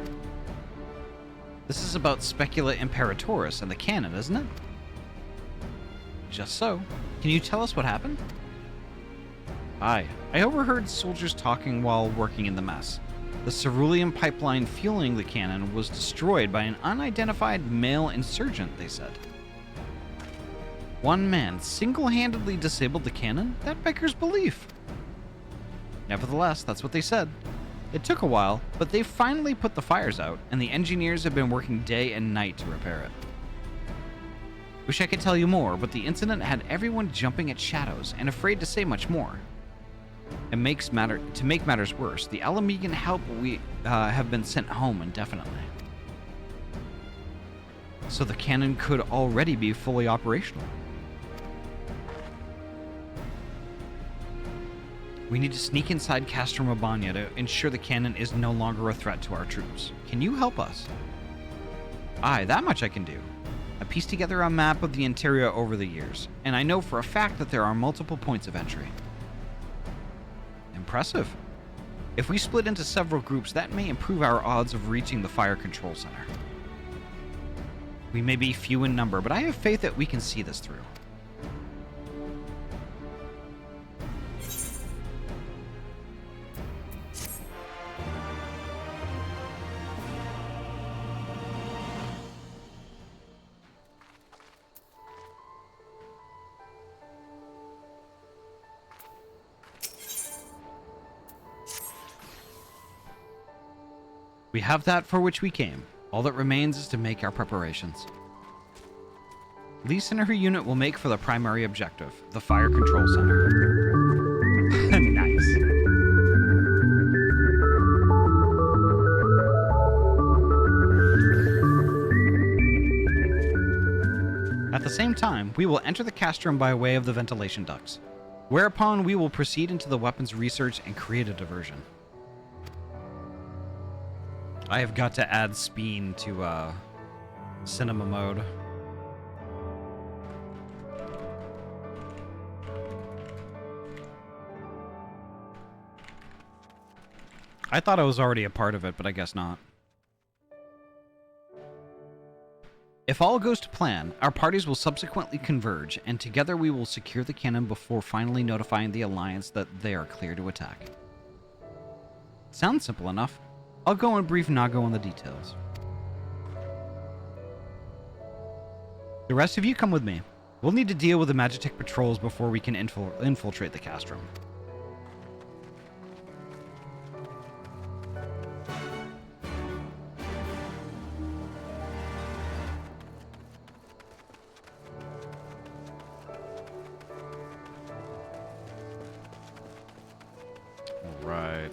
This is about Specula Imperatoris and the canon, isn't it? Just so. Can you tell us what happened? Aye. I overheard soldiers talking while working in the mess. The cerulean pipeline fueling the cannon was destroyed by an unidentified male insurgent, they said. One man single-handedly disabled the cannon? That beggars belief. Nevertheless, that's what they said. It took a while, but they finally put the fires out, and the engineers have been working day and night to repair it. Wish I could tell you more, but the incident had everyone jumping at shadows and afraid to say much more. To make matters worse, the Alamegan help we have been sent home indefinitely. So the cannon could already be fully operational. We need to sneak inside Castro Mabania to ensure the cannon is no longer a threat to our troops. Can you help us? Aye, that much I can do. I pieced together a map of the interior over the years, and I know for a fact that there are multiple points of entry. Impressive. If we split into several groups, that may improve our odds of reaching the fire control center. We may be few in number, but I have faith that we can see this through. We have that for which we came. All that remains is to make our preparations. Lisa and her unit will make for the primary objective, the fire control center. Nice. At the same time, we will enter the castrum by way of the ventilation ducts, whereupon we will proceed into the weapons research and create a diversion. I have got to add Speen to Cinema mode. I thought I was already a part of it, but I guess not. If all goes to plan, our parties will subsequently converge, and together we will secure the cannon before finally notifying the Alliance that they are clear to attack. Sounds simple enough. I'll go and brief Nago on the details. The rest of you come with me. We'll need to deal with the Magitek patrols before we can infiltrate the castrum. Right.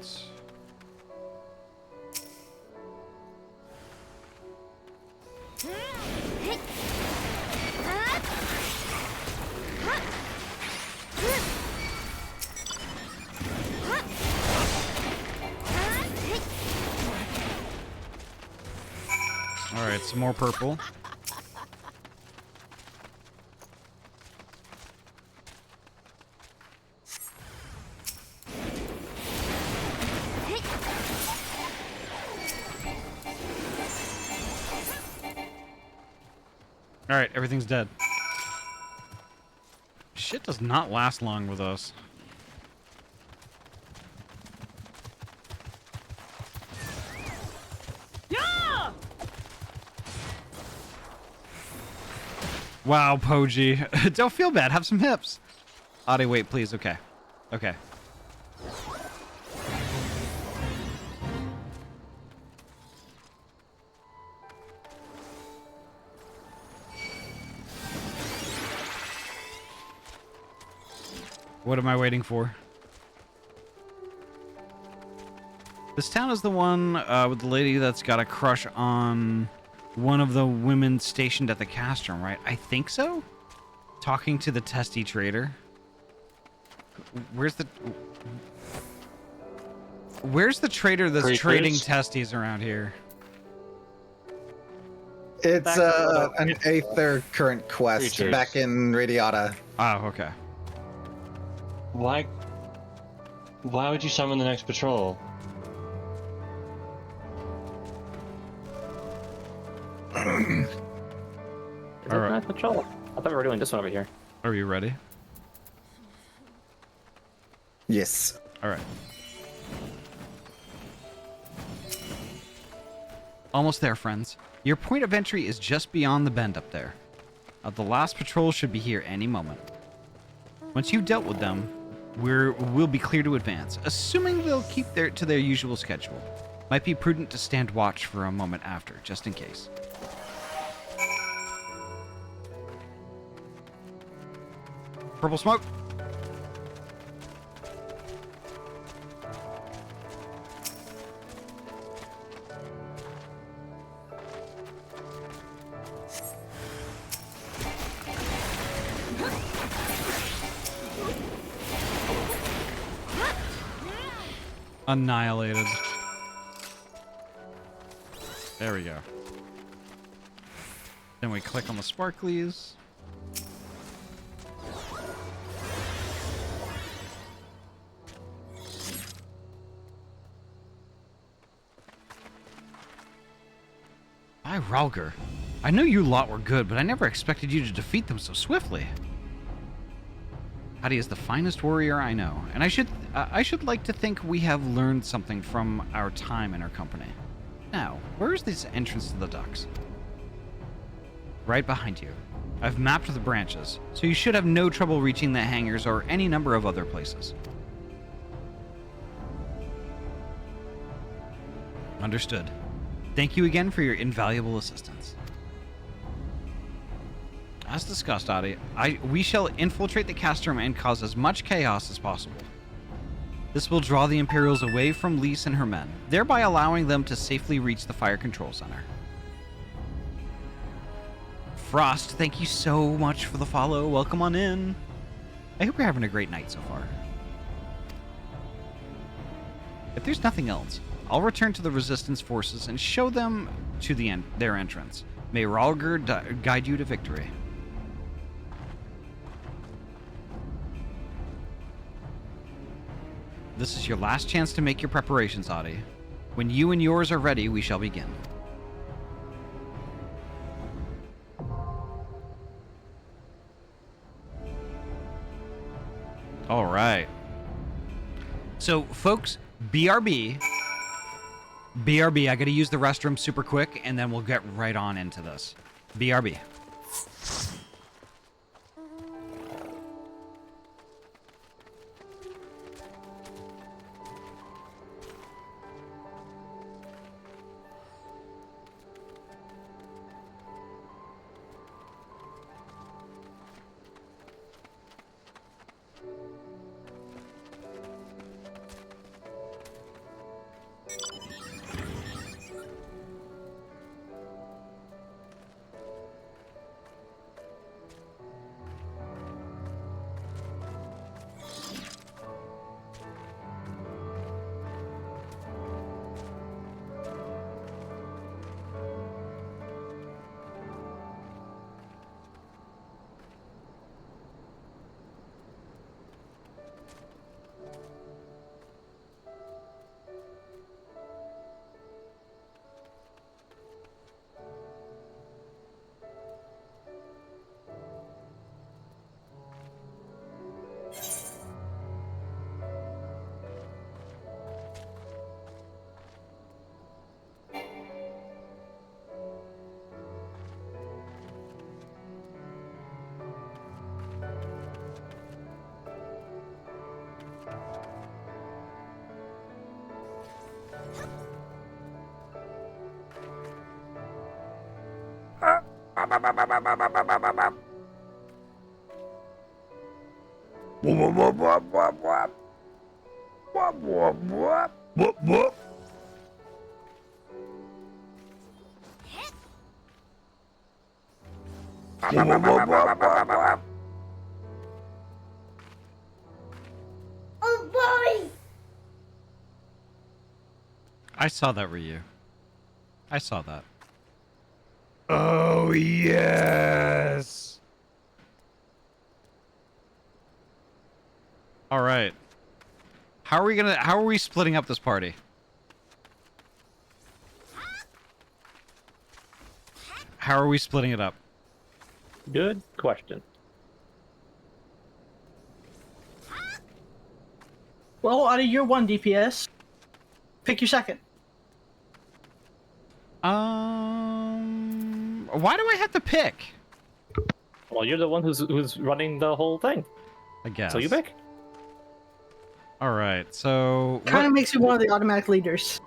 All right, some more purple. All right, everything's dead. Shit does not last long with us.
Yeah!
Wow, Poji. Don't feel bad. Have some hips. Ahty, wait, please. Okay. Okay. What am I waiting for? This town is the one with the lady that's got a crush on one of the women stationed at the castrum, right? I think so? Talking to the testy trader. Where's the trader that's trading testes around here?
It's an Aether current quest back in Radiata.
Oh, okay.
Why would you summon the next patrol?
Is that the next patrol? I thought we were doing this one over here.
Are you ready?
Yes.
All right. Almost there, friends. Your point of entry is just beyond the bend up there. The last patrol should be here any moment. Once you've dealt with them, we'll be clear to advance, assuming they'll keep to their usual schedule. Might be prudent to stand watch for a moment after, just in case. Purple smoke. Annihilated. There we go. Then we click on the sparklies. By Ralger. I knew you lot were good, but I never expected you to defeat them so swiftly. Ahty is the finest warrior I know, and I should like to think we have learned something from our time in her company. Now, where is this entrance to the docks? Right behind you. I've mapped the branches, so you should have no trouble reaching the hangars or any number of other places. Understood. Thank you again for your invaluable assistance. As discussed, Ahty, we shall infiltrate the castrum and cause as much chaos as possible. This will draw the Imperials away from Lys and her men, thereby allowing them to safely reach the fire control center. Frost, thank you so much for the follow. Welcome on in. I hope you're having a great night so far. If there's nothing else, I'll return to the Resistance forces and show them to their entrance. May Ralger guide you to victory. This is your last chance to make your preparations, Ahty. When you and yours are ready, we shall begin. All right. So, folks, BRB. BRB, I gotta use the restroom super quick, and then we'll get right on into this. BRB. I saw that, Ryu. I saw that. Oh, yes! All right. How are we splitting up this party? How are we splitting it up?
Good question.
Well, out of your one DPS, pick your second.
Why do I have to pick?
Well, you're the one who's running the whole thing.
I guess.
So you pick.
All right. So
Kind of makes you one of the automatic leaders.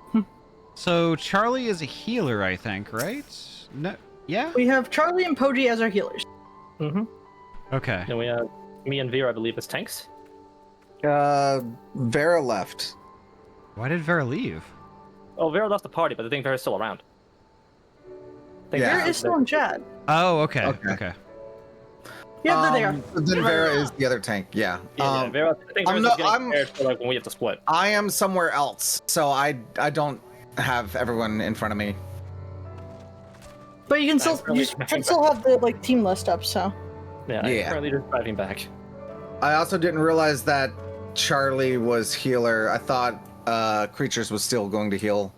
So Charlie is a healer, I think, right? No. Yeah.
We have Charlie and Poji as our healers.
Mm-hmm.
Okay.
And we have me and Vera, I believe, as tanks.
Vera left.
Why did Vera leave?
Oh, Vera left the party, but I think Vera's still around.
Vera is still in chat.
Oh, okay. Okay.
Yeah, they're there.
Then Vera is the other tank. Yeah.
Yeah, Vera. I think Vera's getting prepared for like when we have to split.
I am somewhere else, so I don't have everyone in front of me.
But you can still have the like team list up. So.
Yeah. I'm currently just driving back.
I also didn't realize that Charlie was healer. I thought Creatures was still going to heal.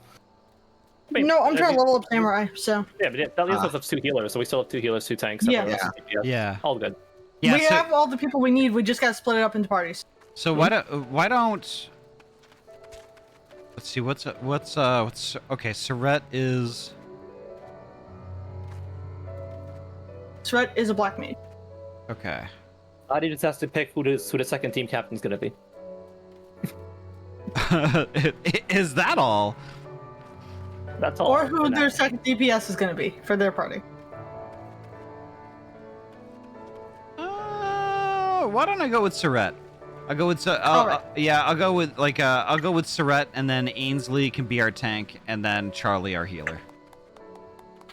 No, I'm trying to level up Samurai, so.
Yeah, but that leaves us with 2 healers, so we still have 2 healers, 2 tanks.
Yeah.
All good.
Yeah,
we have all the people we need. We just gotta split it up into parties.
So why don't? Let's see. What's okay? Surette is.
Surette is a black mage.
Okay.
Ahty just has to pick who the second team captain's gonna be.
Is that all?
That's all.
Or who their second DPS is gonna be for their party.
Why don't I go with Surette? I'll go with yeah. I'll go with Surette, and then Ainsley can be our tank, and then Charlie our healer.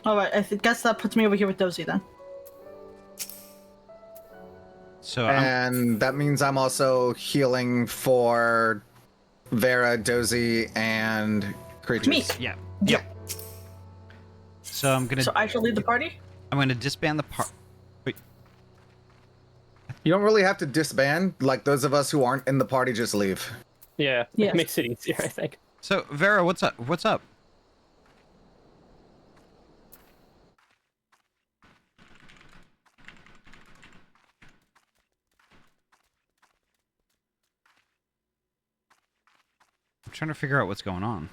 All right, I guess that puts me over here with Dozy then.
So
and that means I'm also healing for Vera, Dozy, and Creatures.
Me.
Yeah. Yep. So I'm gonna.
So I shall lead the party.
I'm gonna disband the part. Wait.
You don't really have to disband. Like those of us who aren't in the party just leave.
Yeah, it makes it easier, I think.
So Vera, what's up? What's up? I'm trying to figure out what's going on.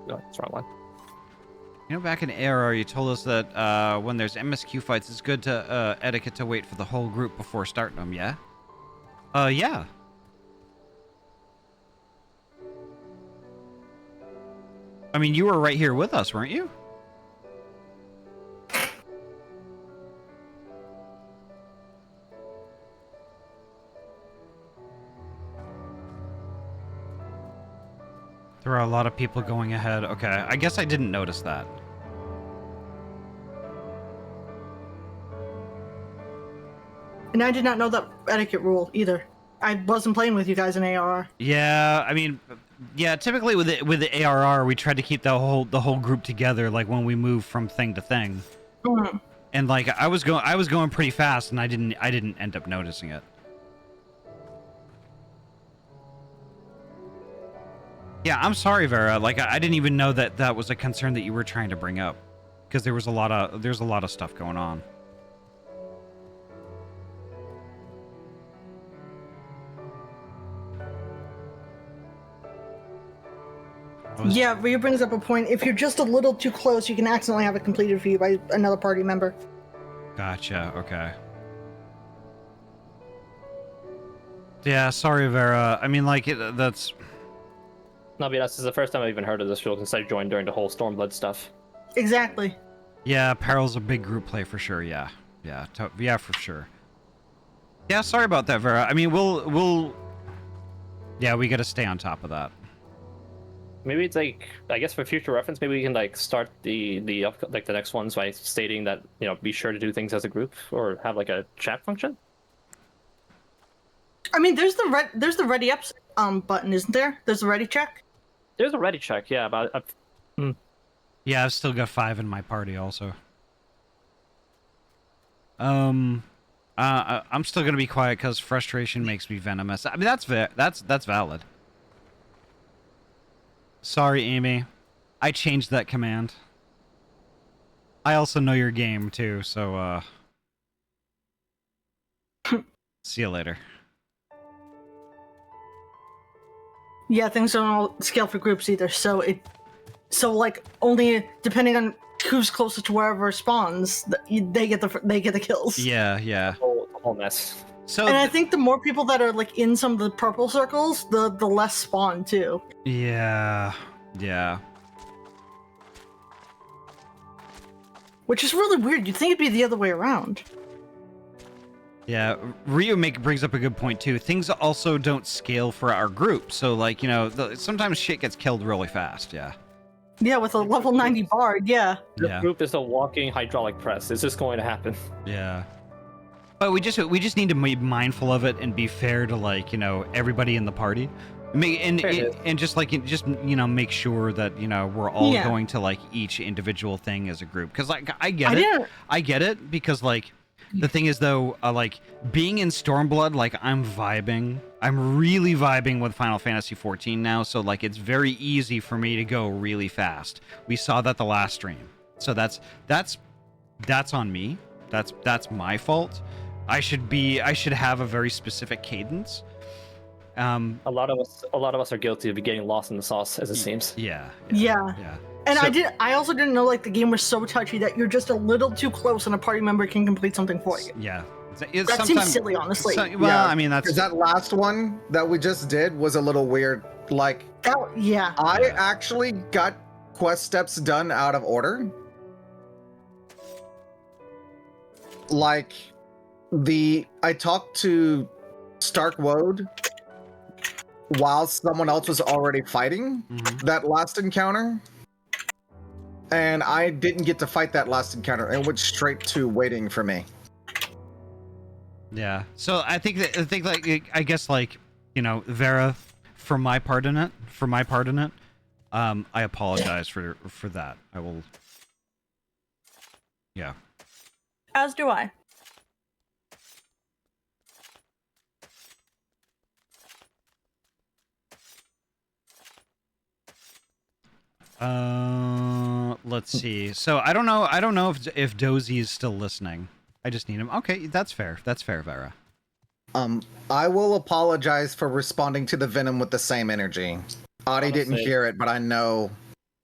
No, it's the wrong one.
You know, back in ARR, you told us that when there's MSQ fights, it's good to etiquette to wait for the whole group before starting them. Yeah. Yeah. I mean, you were right here with us, weren't you? There are a lot of people going ahead. Okay, I guess I didn't notice that.
And I did not know that etiquette rule either. I wasn't playing with you guys in ARR.
Yeah, I mean, yeah. Typically with the ARR, we tried to keep the whole group together, like when we move from thing to thing.
Mm.
And like I was going pretty fast, and I didn't end up noticing it. Yeah, I'm sorry, Vera. Like I didn't even know that that was a concern that you were trying to bring up, because there's a lot of stuff going on.
Yeah, Rhea brings up a point. If you're just a little too close, you can accidentally have it completed for you by another party member.
Gotcha. Okay. Yeah, sorry, Vera. I mean, like that's.
No, but this is the first time I've even heard of this rule since I joined during the whole Stormblood stuff.
Exactly.
Yeah, Peril's a big group play for sure. Yeah, yeah, yeah, for sure. Yeah, sorry about that, Vera. I mean, we'll. Yeah, we got to stay on top of that.
Maybe it's like, I guess for future reference, maybe we can like start the next ones by stating that, you know, be sure to do things as a group, or have like a chat function.
I mean, there's the ready up button, isn't there? There's a ready check.
There's a ready check, yeah. But
Yeah, I've still got 5 in my party also. I'm still gonna be quiet because frustration makes me venomous. I mean, that's valid. Sorry, Amy. I changed that command. I also know your game too, so see you later.
Yeah, things don't all scale for groups either. So like only depending on who's closest to wherever spawns, they get the kills.
Yeah, yeah.
Whole mess.
So
and I think the more people that are like in some of the purple circles, the less spawn too.
Yeah, yeah.
Which is really weird. You'd think it'd be the other way around.
Yeah, Ryu brings up a good point too. Things also don't scale for our group, so like, you know, sometimes shit gets killed really fast. Yeah.
Yeah, with a level 90 bard. Yeah.
The group is a walking hydraulic press. It's just going to happen.
Yeah. But we just need to be mindful of it and be fair to, like, you know, everybody in the party. And just like you know, make sure that, you know, we're all going to like each individual thing as a group, because like I get it because like the thing is though, like being in Stormblood, like I'm really vibing with Final Fantasy 14 now, so like it's very easy for me to go really fast. We saw that the last stream, so that's on me. That's my fault. I should have a very specific cadence.
A lot of us are guilty of getting lost in the sauce, as it seems.
Yeah. And I also didn't know like the game was so touchy that you're just a little too close and a party member can complete something for you.
Yeah.
That seems silly, honestly.
I mean, that's...
That last one that we just did was a little weird. Like, I actually got quest steps done out of order. like I talked to Stark Woad while someone else was already fighting that last encounter. And I didn't get to fight that last encounter. It went straight to waiting for me.
Yeah. So I think I guess like, you know, Vera, for my part in it, I apologize for that. I will. Yeah.
As do I.
Let's see. So I don't know if Dozy is still listening. I just need him. Okay, that's fair. That's fair, Vera.
I will apologize for responding to the venom with the same energy. Ahty didn't hear it, but I know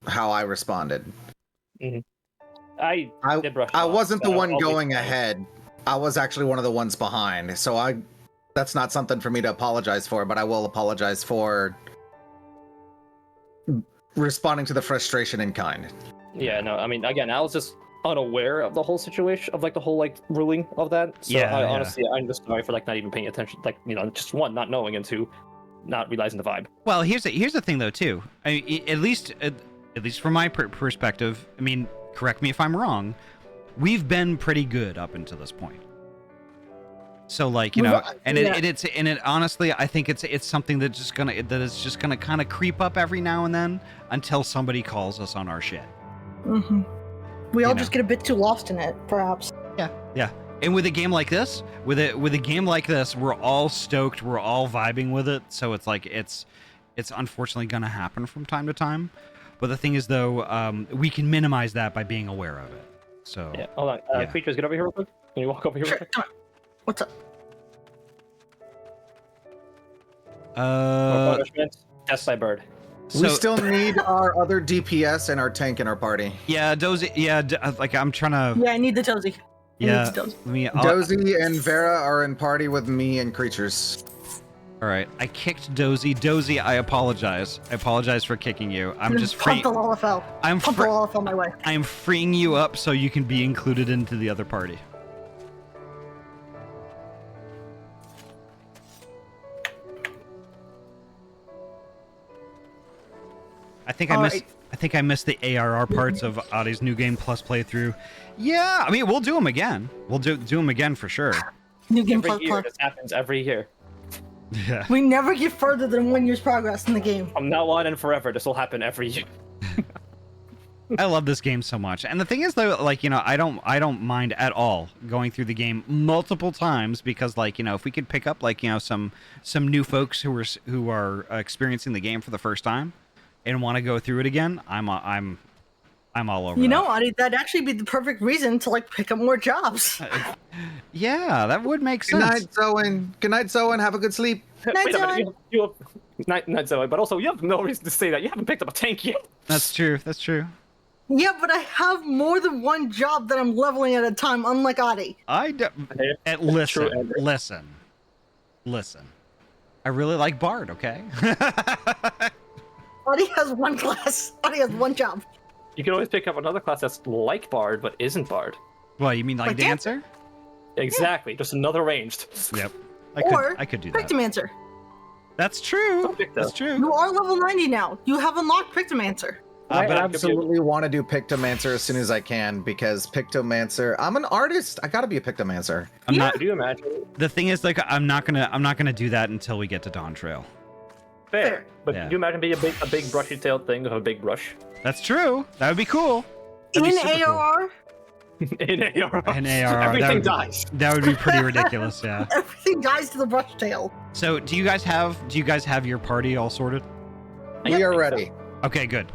how I responded.
I
wasn't the one going ahead. I was actually one of the ones behind. So that's not something for me to apologize for, but I will apologize for responding to the frustration in kind.
Yeah, no, I mean, again, I was just unaware of the whole situation, of like the whole like ruling of that. So honestly, I'm just sorry for like not even paying attention, like, you know, just one, not knowing, and two, not realizing the vibe.
Well, here's the thing though too. I mean, at least from my perspective, I mean, correct me if I'm wrong, we've been pretty good up until this point. So like, you know, and it honestly, I think it's something that is just gonna kind of creep up every now and then until somebody calls us on our shit.
We all just get a bit too lost in it, perhaps.
Yeah. And with a game like this, with a game like this, we're all stoked, we're all vibing with it. So it's like it's unfortunately gonna happen from time to time. But the thing is though, we can minimize that by being aware of it. So
yeah, hold on. Creatures, get over here real quick. Can you walk over here real quick?
What's up?
Death by bird.
We still need our other DPS and our tank in our party.
Yeah, Dozy. Yeah, like I'm trying to.
Yeah, I need the Dozy.
Dozy and Vera are in party with me and creatures.
All right, I kicked Dozy. Dozy, I apologize. I apologize for kicking you. I'm just
Pump the Lalafell. Pump the Lalafell my way.
I'm freeing you up so you can be included into the other party. I think I missed the ARR parts of Ahty's New Game Plus playthrough. Yeah, I mean, we'll do them again. We'll do them again for sure.
New Game
Plus. This happens every year.
Yeah.
We never get further than 1 year's progress in the game.
From now on and forever, this will happen every year.
I love this game so much. And the thing is though, like, you know, I don't mind at all going through the game multiple times because, like, you know, if we could pick up, like, you know, some new folks who are experiencing the game for the first time and want to go through it again, I'm all over.
You know, Ahty, that'd actually be the perfect reason to like pick up more jobs.
Yeah, that would make sense.
Good night, Zoe. Good night, Zoe. Have a good sleep.
Night, Zoe.
Night, Zoe. But also, you have no reason to say that. You haven't picked up a tank yet.
That's true. That's true.
Yeah, but I have more than one job that I'm leveling at a time, unlike Ahty.
Listen. I really like Bard. Okay.
Ahty has one class. Ahty has one job.
You can always pick up another class that's like Bard, but isn't Bard.
Well, you mean like Dancer?
Exactly, just another ranged.
Yep. I could do that.
Pictomancer.
That's true. That's true.
You are level 90 now. You have unlocked Pictomancer.
I absolutely want to do Pictomancer as soon as I can because Pictomancer. I'm an artist. I gotta be a Pictomancer.
I'm not.
Could you imagine?
The thing is, like, I'm not gonna do that until we get to Dawn Trail.
Fair. But could you imagine being a big brushy tailed thing with a big brush?
That's true. That would be cool.
In ARR?
In ARR.
In ARR.
Everything dies.
That would be pretty ridiculous, yeah.
Everything dies to the brush tail.
So, do you guys have your party all sorted?
We are ready.
So. Okay, good.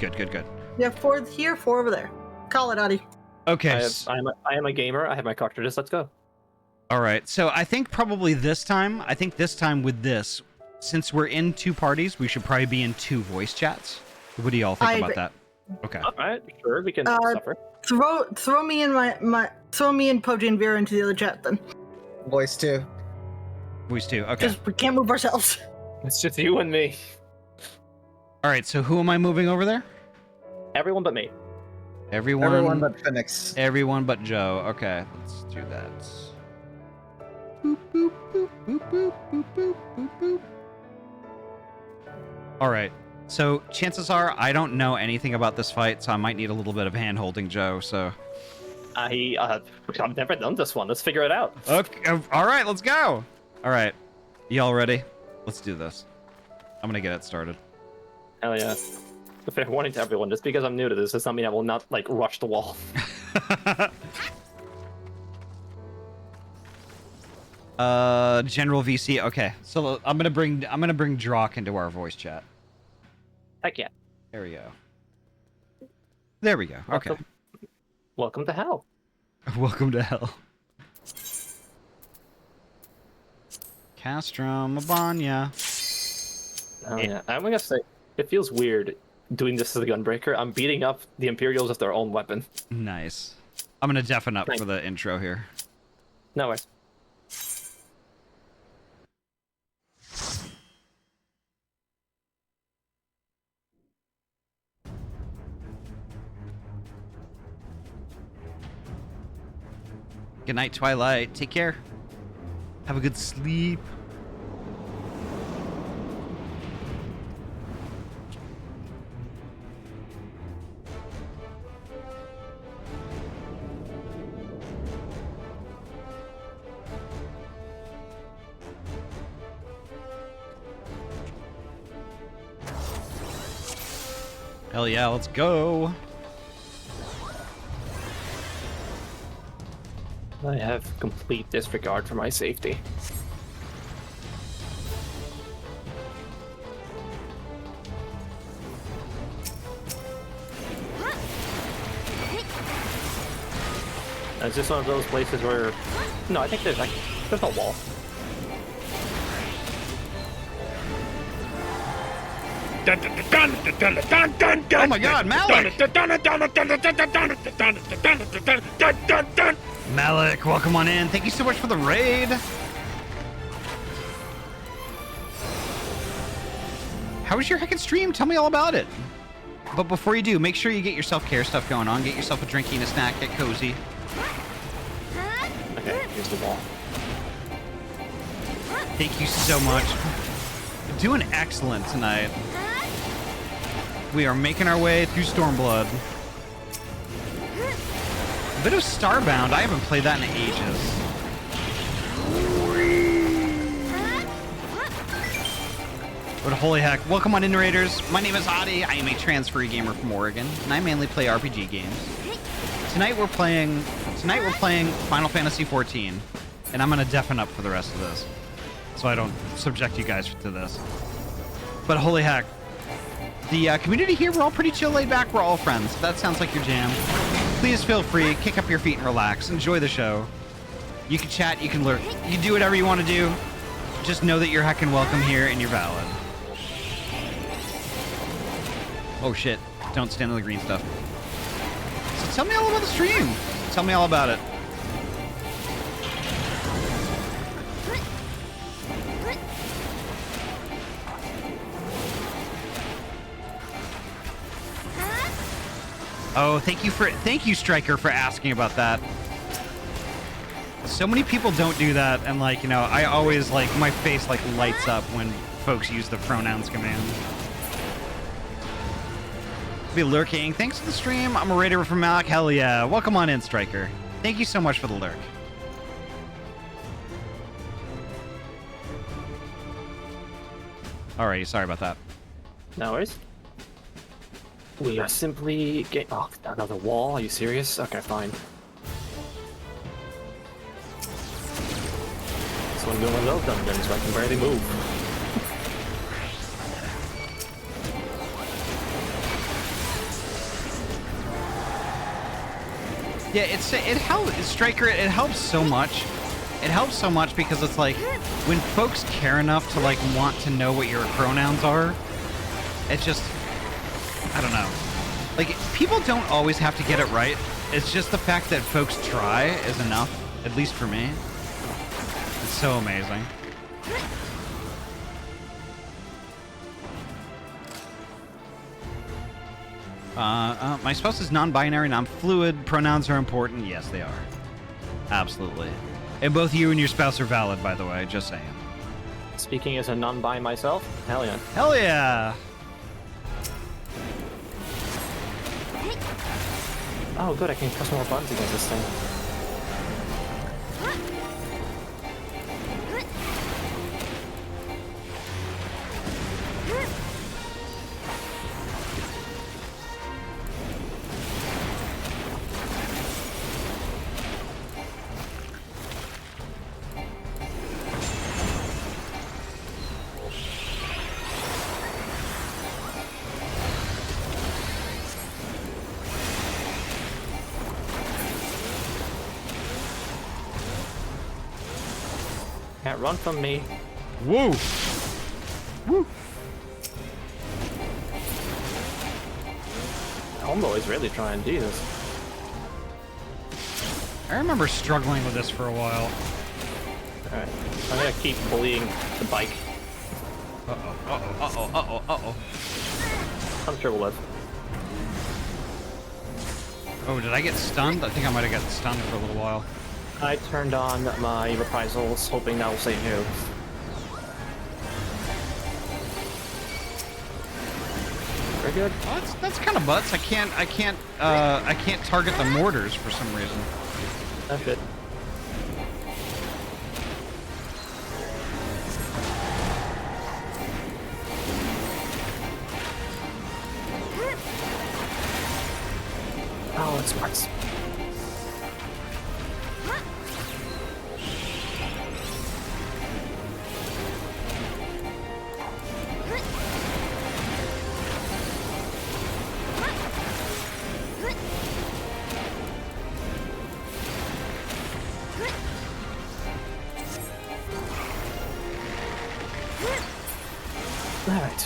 We have 4 here, 4 over there. Call it, Ahty.
Okay.
I am a gamer. I have my cartridges. Let's go.
All right. So I think probably this time with this, since we're in 2 parties, we should probably be in 2 voice chats. What do you all think about that? Okay.
All right. Sure, we can suffer.
Throw me and Poji and Vera into the other chat then.
Voice 2.
Okay.
Because we can't move ourselves.
It's just you and me.
All right. So who am I moving over there?
Everyone but me.
Everyone but Phoenix.
Everyone but Joe. Okay, let's do that. Boop, boop, boop, boop, boop, boop, boop, boop, boop. All right. So chances are I don't know anything about this fight, so I might need a little bit of hand-holding Joe. So
I've never done this one. Let's figure it out.
okay. All right, let's go. All right, y'all ready? Let's do this. I'm gonna get it started.
Hell yeah. A fair warning to everyone, just because I'm new to this does not mean I will not, like, rush the wall.
General VC. Okay, so I'm gonna bring Drock into our voice chat.
Heck yeah.
There we go. There we go. Okay.
Welcome to hell.
Welcome to hell. Castrum Abanya.
Oh yeah. I'm gonna say it feels weird doing this as a gunbreaker. I'm beating up the Imperials with their own weapon.
Nice. I'm gonna deafen up for the intro here.
No worries.
Good night, Twilight. Take care. Have a good sleep. Hell yeah, let's go.
I have complete disregard for my safety. Is this one of those places where... No, I think there's no wall.
Oh my god, Malik! Malik, welcome on in. Thank you so much for the raid. How was your heckin' stream? Tell me all about it. But before you do, make sure you get your self-care stuff going on. Get yourself a drinky and a snack. Get cozy.
Okay, here's the wall.
Thank you so much. You're doing excellent tonight. We are making our way through Stormblood. A bit of Starbound. I haven't played that in ages. But holy heck. Welcome on in, Raiders. My name is Ahty. I am a transfer gamer from Oregon, and I mainly play RPG games. Tonight we're playing Final Fantasy XIV, and I'm gonna deafen up for the rest of this, so I don't subject you guys to this. But holy heck. The community here, we're all pretty chill, laid back. We're all friends. If that sounds like your jam, please feel free. Kick up your feet and relax. Enjoy the show. You can chat. You can lurk. You can do whatever you want to do. Just know that you're heckin' welcome here and you're valid. Oh, shit. Don't stand on the green stuff. So tell me all about the stream. Tell me all about it. Oh, thank you, Striker, for asking about that. So many people don't do that, and like, you know, I always like my face like lights up when folks use the pronouns command. Be lurking. Thanks for the stream. I'm a raider from Malik. Hell yeah. Welcome on in, Striker. Thank you so much for the lurk. Alrighty, sorry about that.
No worries. We are simply getting... Oh, another wall? Are you serious? Okay, fine. This one going well done then, so I can barely move.
Yeah, it helps, Striker. It helps so much. It helps so much because it's like when folks care enough to like want to know what your pronouns are. It's just, I don't know. Like, people don't always have to get it right. It's just the fact that folks try is enough, at least for me. It's so amazing. My spouse is non-binary, non-fluid. Pronouns are important. Yes, they are. Absolutely. And both you and your spouse are valid, by the way. Just saying.
Speaking as a non-bi myself, hell yeah.
Hell yeah!
Oh, good. I can press more buttons against this thing. Can't run from me.
Woo! Woo!
Homeboy's really trying, Jesus.
I remember struggling with this for a while.
Alright. I'm gonna keep bullying the bike.
Uh-oh.
I'm sure we'll live.
Oh, did I get stunned? I think I might have gotten stunned for a little while.
I turned on my reprisals, hoping that will save you. Very good.
Well, that's kind of butts. I can't target the mortars for some reason.
That's good. Oh, it's smarts. Alright.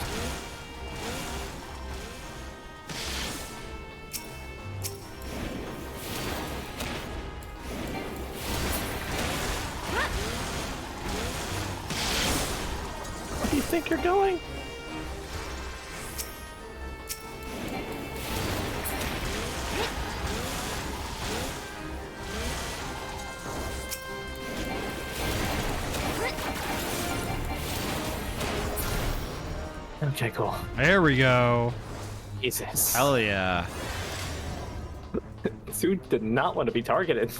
Where do you think you're going? Okay, cool.
There we go.
Jesus.
Hell yeah.
Dude did not want to be targeted.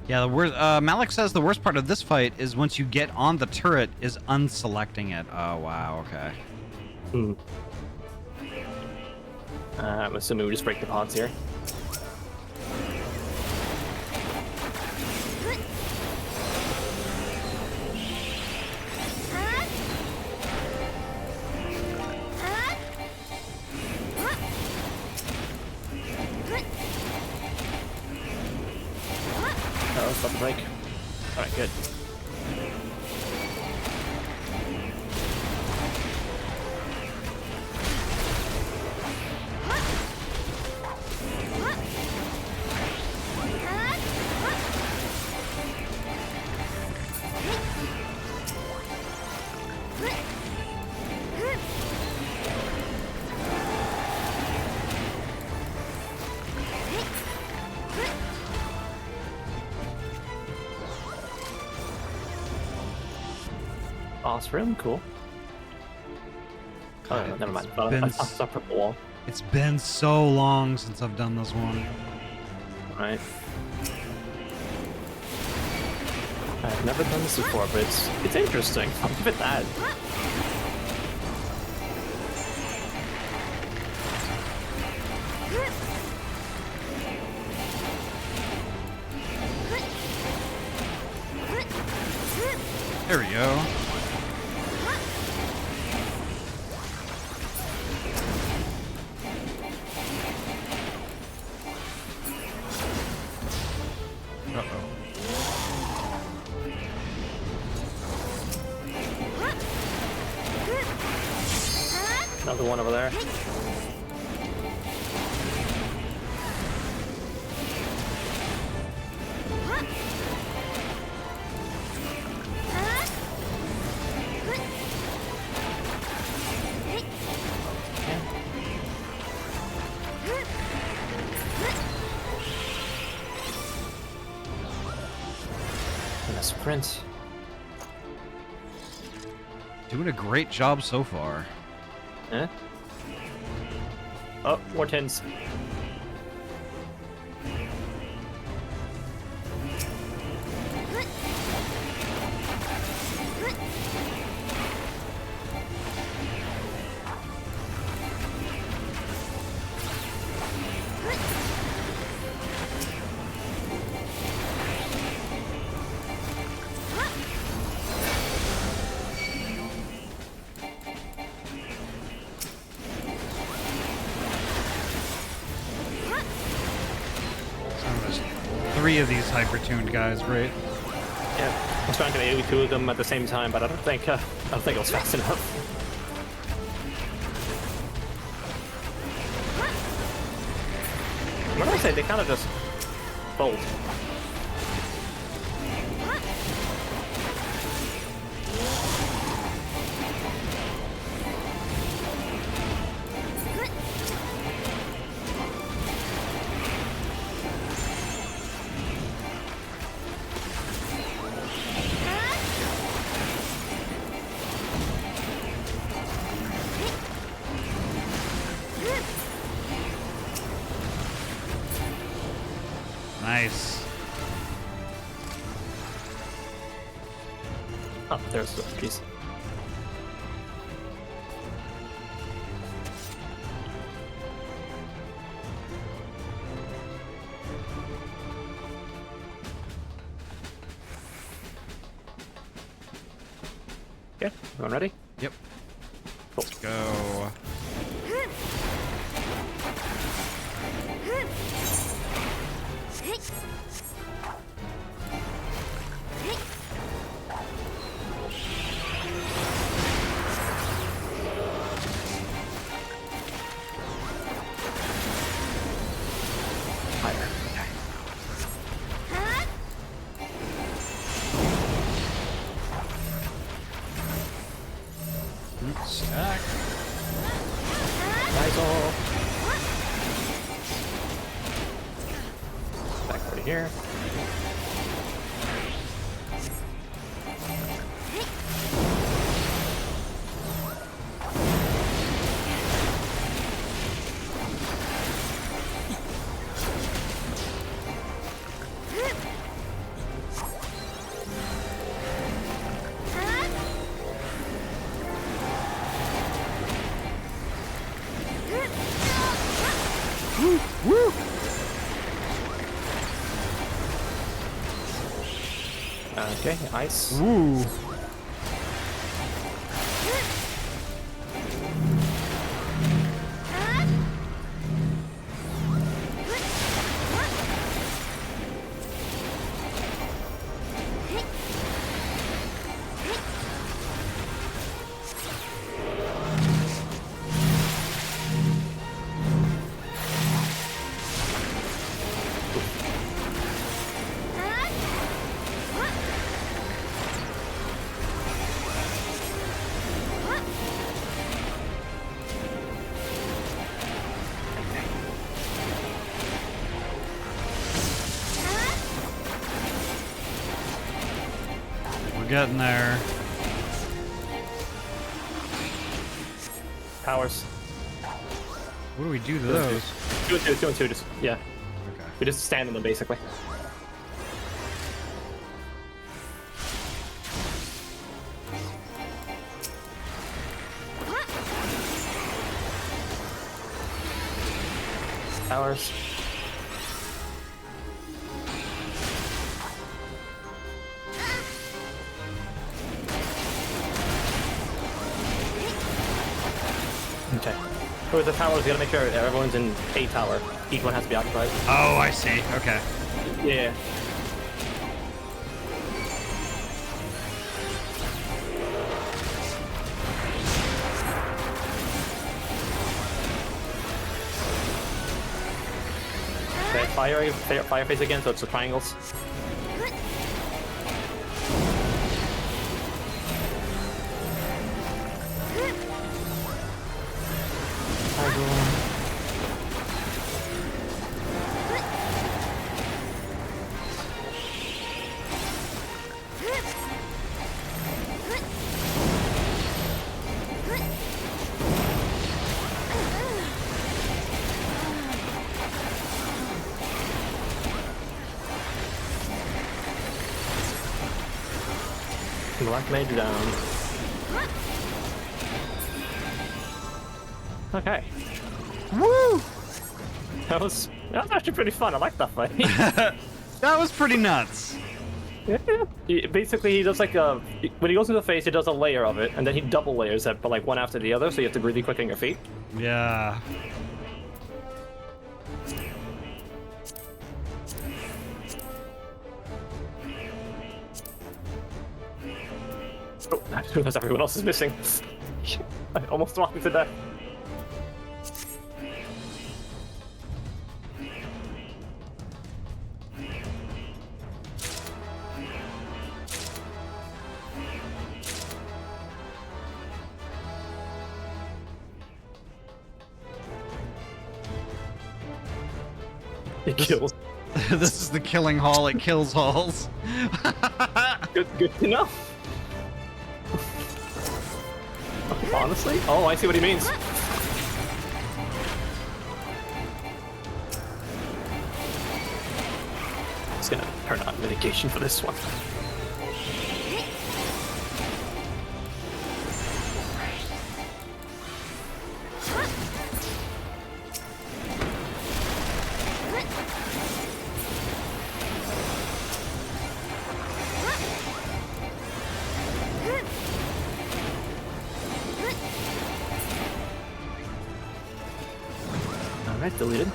Yeah, the worst. Malik says the worst part of this fight is once you get on the turret is unselecting it. Oh wow. Okay.
Hmm. I'm assuming we just break the pods here. About to break. Alright, good. Boss room, cool. Oh, never mind. I thought up purple wall.
It's been so long since I've done this one.
Alright. I've never done this before, but it's interesting. I'll give it that.
There we go.
Another one over there. Prince.
Doing a great job so far.
Eh? Oh, more tins.
Three of these hyper-tuned guys, right?
Yeah, I was trying to AoE two of them at the same time, but I don't think it was fast enough. What did I say? They kind of just fold.
Nice.
Oh, there's the piece. Okay, everyone ready?
Yep.
Cool.
Let's go.
Stack. Nice all. Back over here.
Woo!
Okay, ice.
Woo! Getting there.
Powers.
What do we do to those?
2 and 2, 2 and 2, just, yeah.
Okay.
We just stand on them, basically. Powers. Okay. With the towers, you gotta make sure everyone's in a tower. Each one has to be occupied.
Oh, I see. Okay.
Yeah. Okay, fire phase again, so it's the triangles. Black Mage down. Okay.
Woo!
That was actually pretty fun. I like that fight.
That was pretty nuts.
Yeah. Basically, he does like when he goes into the face, he does a layer of it, and then he double layers it, but like one after the other, so you have to really quick on your feet.
Yeah.
Oh, I just realized everyone else is missing. I almost walked into death. It kills.
This is the killing hall. It kills halls.
Good to know. Honestly? Oh, I see what he means. Just gonna turn on mitigation for this one. Alright, deleted.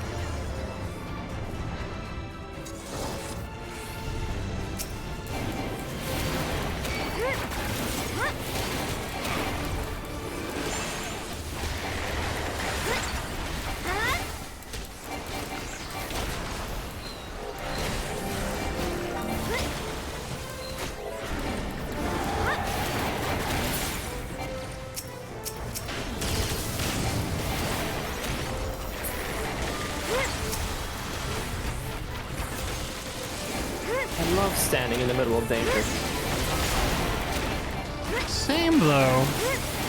I love standing in the middle of danger.
Same though.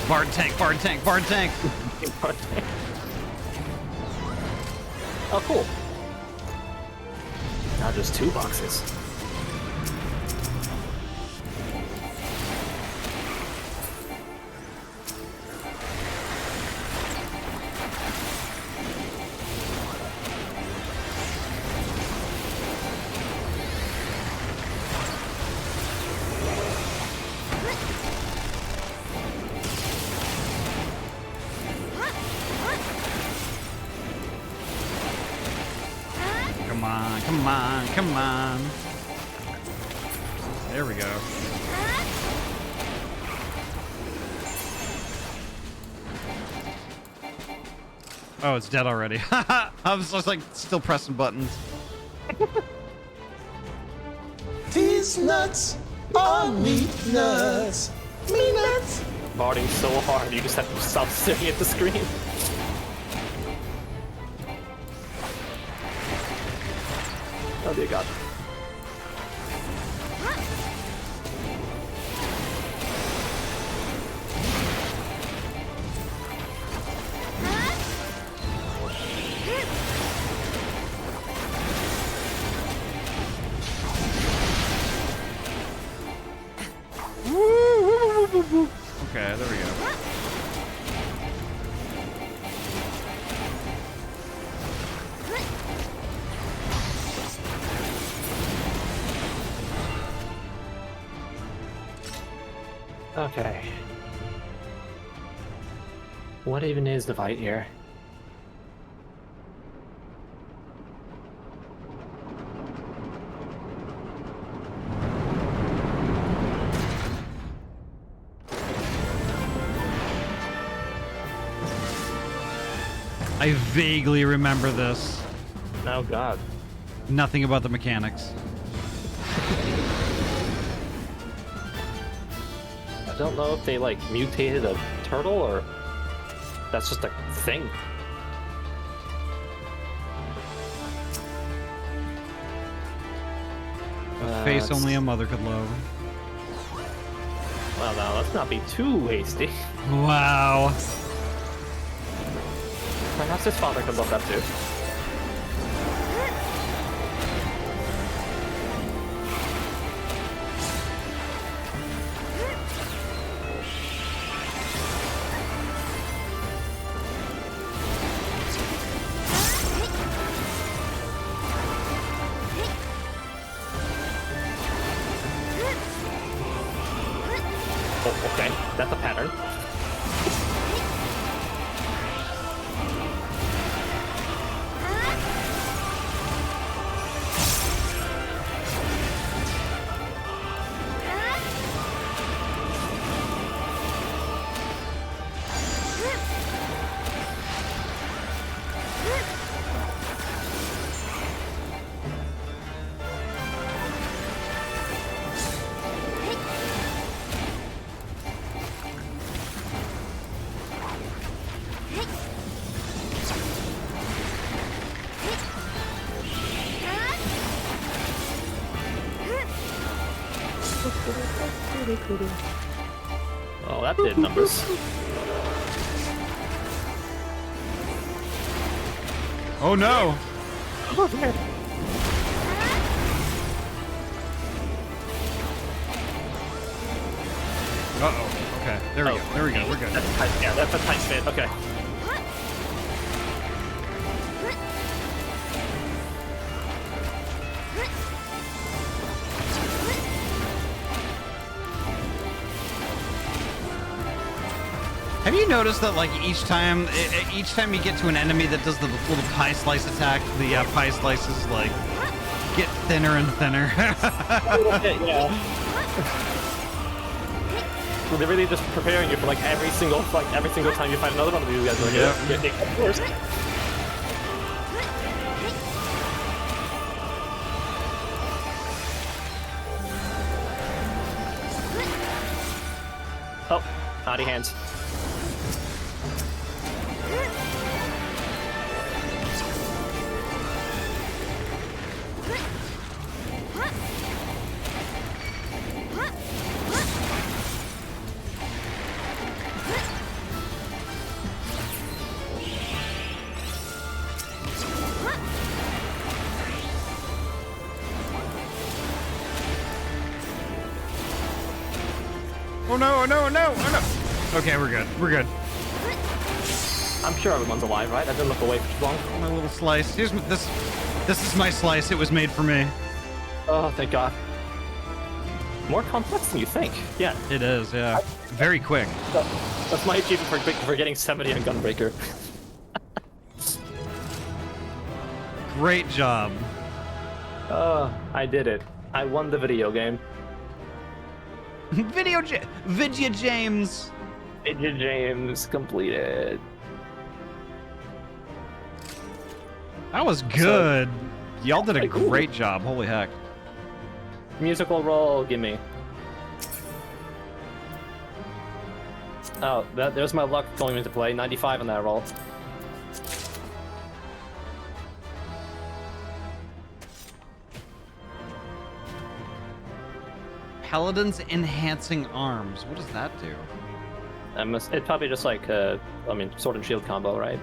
Bard tank, bard tank, bard tank.
Bard tank. Oh, cool. Now just 2 boxes.
Come on, come on, come on. There we go. Oh, it's dead already. I was just like still pressing buttons.
These nuts are meat nuts. Meat nuts.
Barding so hard, you just have to stop staring at the screen. Oh dear God.
Okay, there we go.
Okay. What even is the fight here?
I vaguely remember this.
Oh God.
Nothing about the mechanics.
I don't know if they like mutated a turtle or that's just a thing.
A face only a mother could love.
Well, now let's not be too hasty.
Wow.
Perhaps his father could love that too. Okay, that's a pattern. Oh, that did numbers.
Oh no!
Oh, man.
Uh-oh. Okay, there we go. There we go. We're good.
That's tight, yeah, that's a tight fit. Okay.
Have you noticed that like each time you get to an enemy that does the little pie slice attack, the pie slices like get thinner and thinner?
A little bit, yeah. So they're really just preparing you for like every single time you fight another one of these guys. Like, yeah, of course. Oh, Ahty hands.
Oh no! Oh no! Oh no! Oh no! Okay, we're good. We're good.
I'm sure everyone's alive, right? I didn't look away for too long.
My little slice. Here's this. This is my slice. It was made for me.
Oh, thank God. More complex than you think. Yeah.
It is. Yeah. Very quick.
That's my achievement for getting 70 on Gunbreaker.
Great job.
I did it. I won the video game.
Vidya James.
Vidya James completed.
That was good. Y'all did a great job. Holy heck.
Musical roll, gimme. Oh, there's my luck going into play. 95 on that roll.
Paladin's enhancing arms. What does that do?
It's probably just like, I mean, sword and shield combo, right?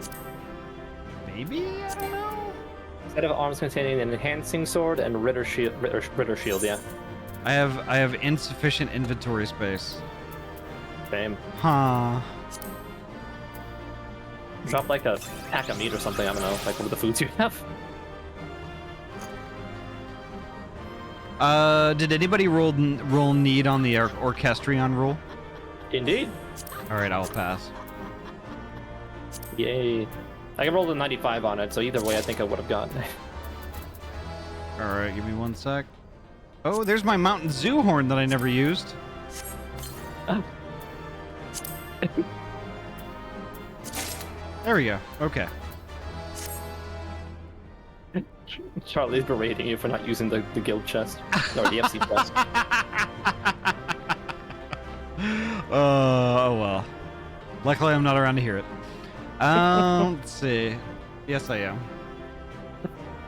Maybe? I don't know.
Set of arms containing an enhancing sword and Ritter shield, yeah.
I have insufficient inventory space.
Same.
Huh.
Drop like a pack of meat or something, I don't know, like one of the foods you have.
Did anybody roll need on the Orchestrion rule?
Indeed.
Alright, I'll pass.
Yay. I rolled a 95 on it, so either way I think I would have gotten it.
Alright, give me one sec. Oh, there's my Mountain Zoo horn that I never used.
Oh.
There we go. Okay.
Charlie's berating you for not using the guild chest. Or the FC chest.
Oh well. Luckily I'm not around to hear it. Let's see. Yes, I am.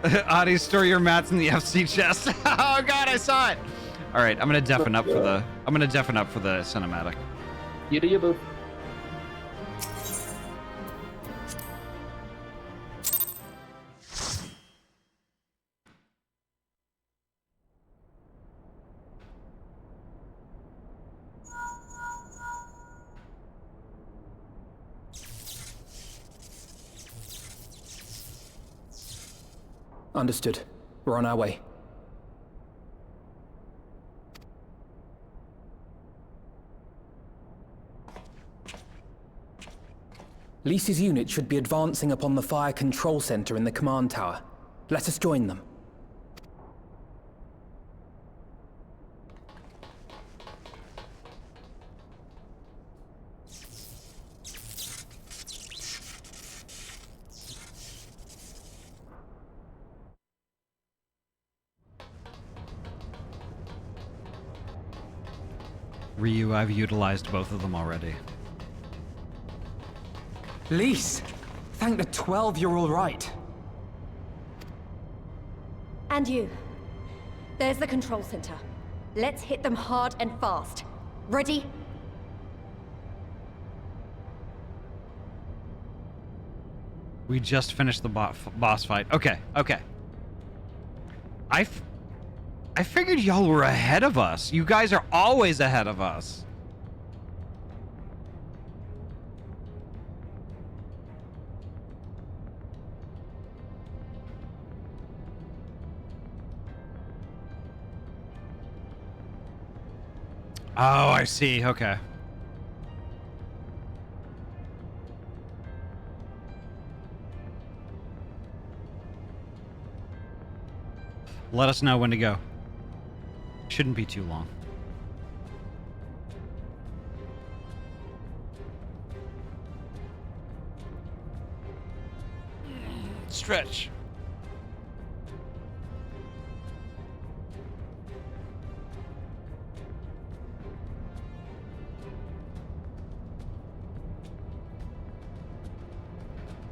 Ahty, store your mats in the FC chest. Oh god, I saw it. All right, I'm gonna deafen up for the cinematic.
You do your boo.
Understood. We're on our way. Lys's unit should be advancing upon the fire control center in the command tower. Let us join them.
Ryu, I've utilized both of them already.
Lys! Thank the 12 you're all right.
And you. There's the control center. Let's hit them hard and fast. Ready?
We just finished the boss fight. Okay, okay. I figured y'all were ahead of us. You guys are always ahead of us. Oh, I see. Okay. Let us know when to go. Shouldn't be too long. Stretch.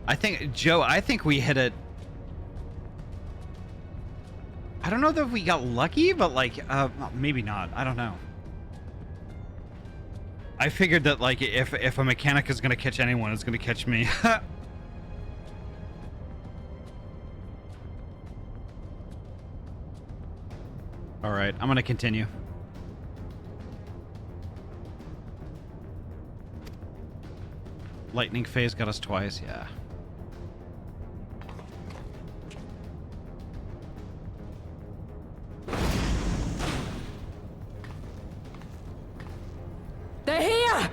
I think, Joe, I think we hit it. I don't know that we got lucky, but like, maybe not. I don't know. I figured that like, if a mechanic is gonna catch anyone, it's gonna catch me. All right, I'm gonna continue. Lightning phase got us twice, yeah.
They're here!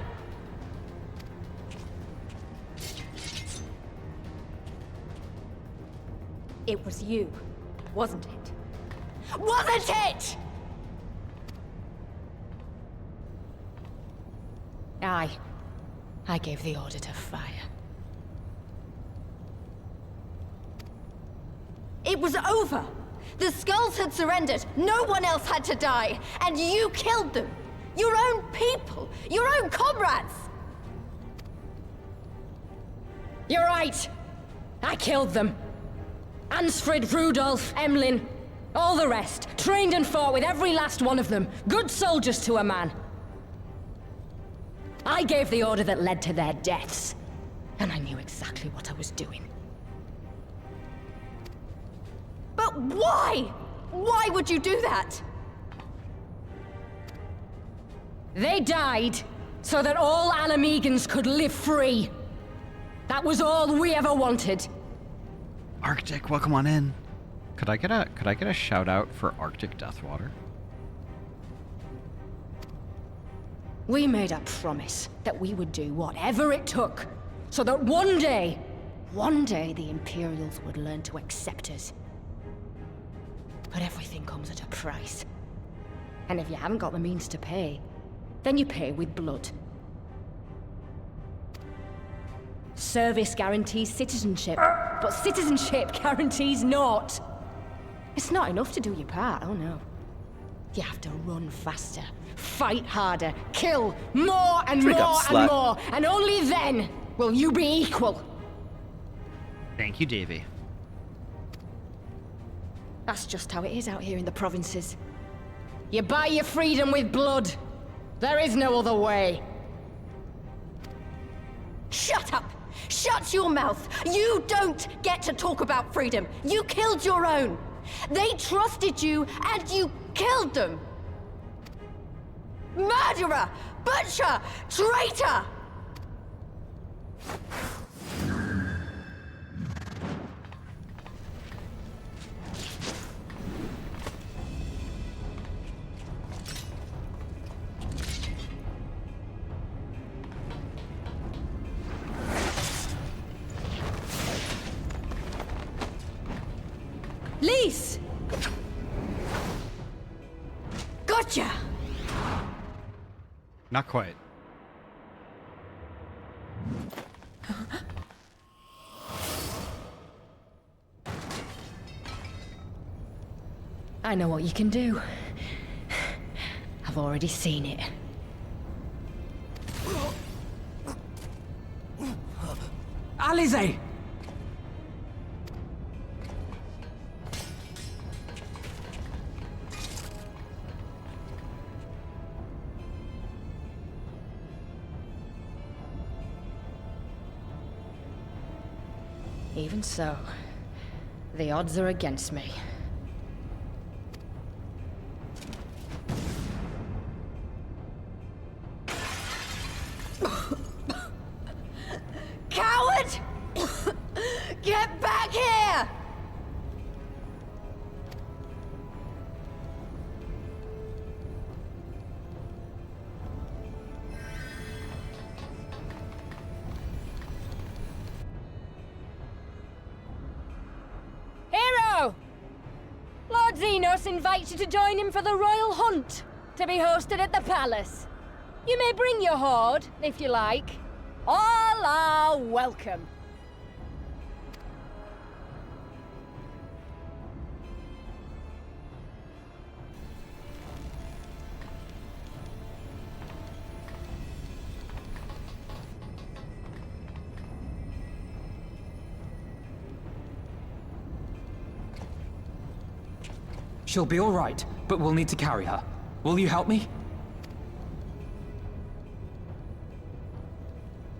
It was you, wasn't it? Wasn't it?
I gave the order to fire.
It was over! The Skulls had surrendered, no one else had to die, and you killed them! Your own people! Your own comrades!
You're right! I killed them. Ansfrid, Rudolph, Emlyn, all the rest. Trained and fought with every last one of them. Good soldiers to a man. I gave the order that led to their deaths. And I knew exactly what I was doing.
But why? Why would you do that?
They died so that all Alamegans could live free. That was all we ever wanted.
Arctic, welcome on in. Could I get a shout out for Arctic Deathwater?
We made a promise that we would do whatever it took, so that one day the Imperials would learn to accept us. But everything comes at a price. And if you haven't got the means to pay, then you pay with blood. Service guarantees citizenship, but citizenship guarantees naught. It's not enough to do your part, oh no. You have to run faster, fight harder, kill more and
Drink
more
up,
and
slut.
more, and only then will you be equal.
Thank you, Davey.
That's just how it is out here in the provinces. You buy your freedom with blood. There is no other way.
Shut up! Shut your mouth! You don't get to talk about freedom! You killed your own! They trusted you, and you killed them! Murderer! Butcher! Traitor! Lise! Gotcha!
Not quite.
I know what you can do. I've already seen it.
Alize!
Even so, the odds are against me.
Coward! Get back here!
Hero! Lord Xenos invites you to join him for the royal hunt, to be hosted at the palace. You may bring your horde, if you like. All are welcome.
She'll be all right, but we'll need to carry her. Will you help me?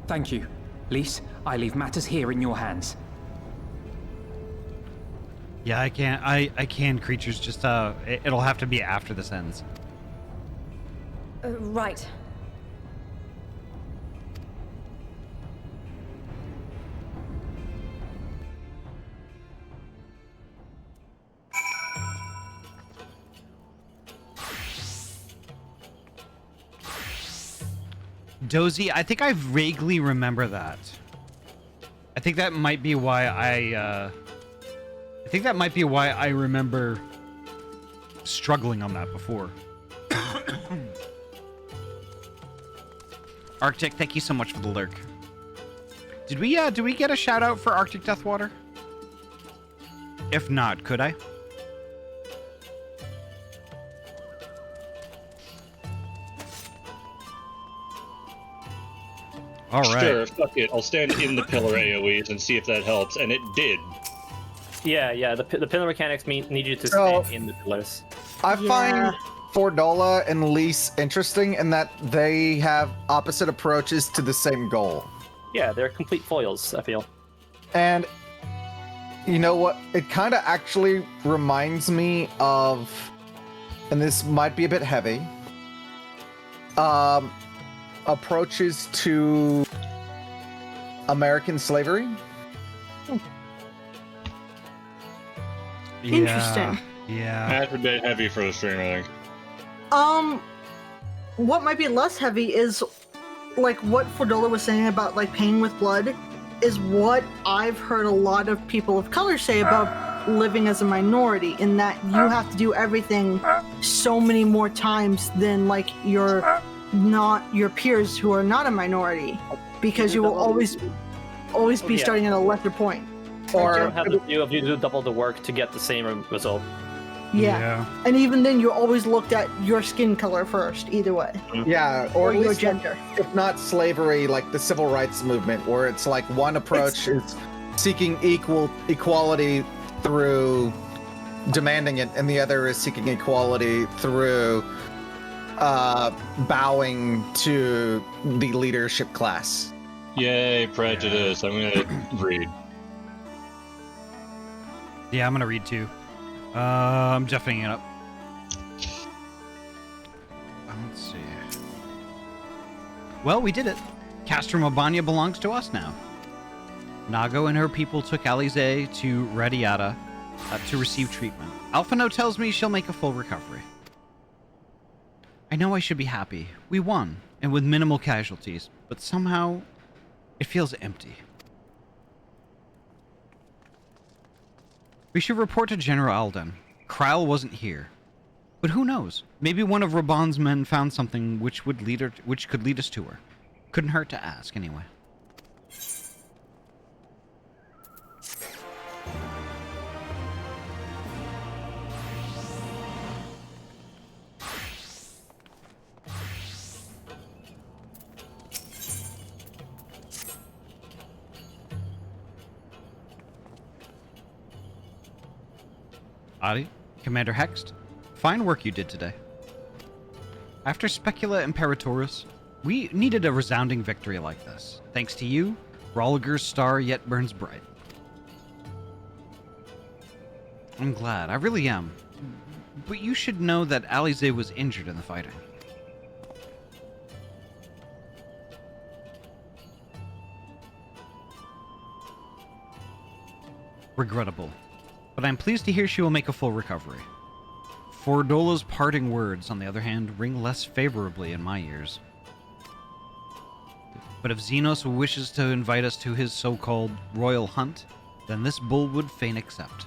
Thank you. Lise, I leave matters here in your hands.
Yeah, I can't. I can. Creatures just it'll have to be after this ends.
Right.
Dozy, I think I vaguely remember that. I think that might be why I think that might be why I remember struggling on that before. Arctic, thank you so much for the lurk. Did we get a shout out for Arctic Deathwater? If not, could I? All right.
Sure, fuck it. I'll stand in the pillar AoEs and see if that helps, and it did.
Yeah. The pillar mechanics need you to stand in the pillars.
I find Fordola and Lise interesting in that they have opposite approaches to the same goal.
Yeah, they're complete foils, I feel.
And you know what? It kind of actually reminds me of, and this might be a bit heavy, approaches to American slavery.
Interesting.
Yeah.
That's a bit heavy for the stream, I think.
What might be less heavy is like what Fordola was saying about like paying with blood is what I've heard a lot of people of color say about living as a minority, in that you have to do everything so many more times than like your peers who are not a minority, because you will always be starting at a lesser point.
Or you have to do double the work to get the same result.
Yeah. And even then, you're always looked at your skin color first, either way.
Yeah, or at
your
least
gender.
If not slavery, like the civil rights movement, where it's like one approach is seeking equality through demanding it, and the other is seeking equality through bowing to the leadership class.
Yay, prejudice. I'm gonna read.
Yeah, I'm gonna read too. I'm jeffing it up. Let's see. Well, we did it. Castor Mabanya belongs to us now. Nago and her people took Alize to Radiata to receive treatment. Alphino tells me she'll make a full recovery. I know I should be happy. We won, and with minimal casualties, but somehow it feels empty. We should report to General Alden. Kryle wasn't here. But who knows? Maybe one of Raban's men found something which could lead us to her. Couldn't hurt to ask, anyway. Ahty, Commander Hext, fine work you did today. After Specula Imperatoris, we needed a resounding victory like this. Thanks to you, Rolliger's star yet burns bright. I'm glad, I really am. But you should know that Alize was injured in the fighting. Regrettable. But I'm pleased to hear she will make a full recovery. Fordola's parting words, on the other hand, ring less favorably in my ears. But if Xenos wishes to invite us to his so-called royal hunt, then this bull would fain accept.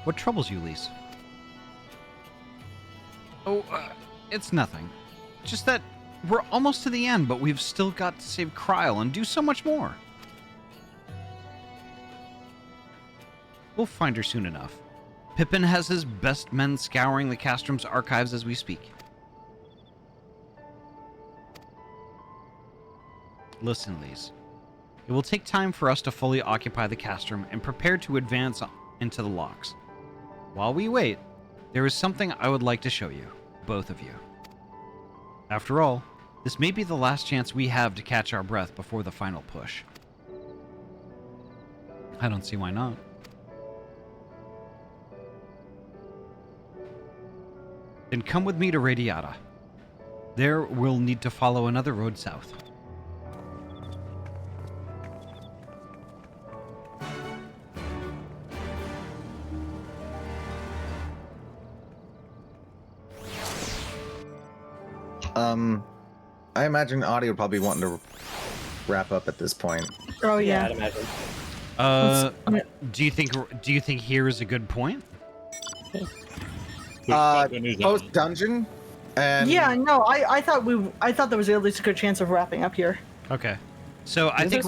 What troubles you, Lise? Oh, it's nothing. Just that we're almost to the end, but we've still got to save Kryle and do so much more. We'll find her soon enough. Pippin has his best men scouring the Castrum's archives as we speak. Listen, Lise. It will take time for us to fully occupy the Castrum and prepare to advance into the locks. While we wait, there is something I would like to show you, both of you. After all, this may be the last chance we have to catch our breath before the final push. I don't see why not. Then come with me to Radiata. There we'll need to follow another road south.
I imagine Ahty would probably want to wrap up at this point.
Oh yeah.
I'd imagine.
Do you think here is a good point?
Post dungeon, and
yeah, no, I thought there was at least a good chance of wrapping up here.
Okay, so I think.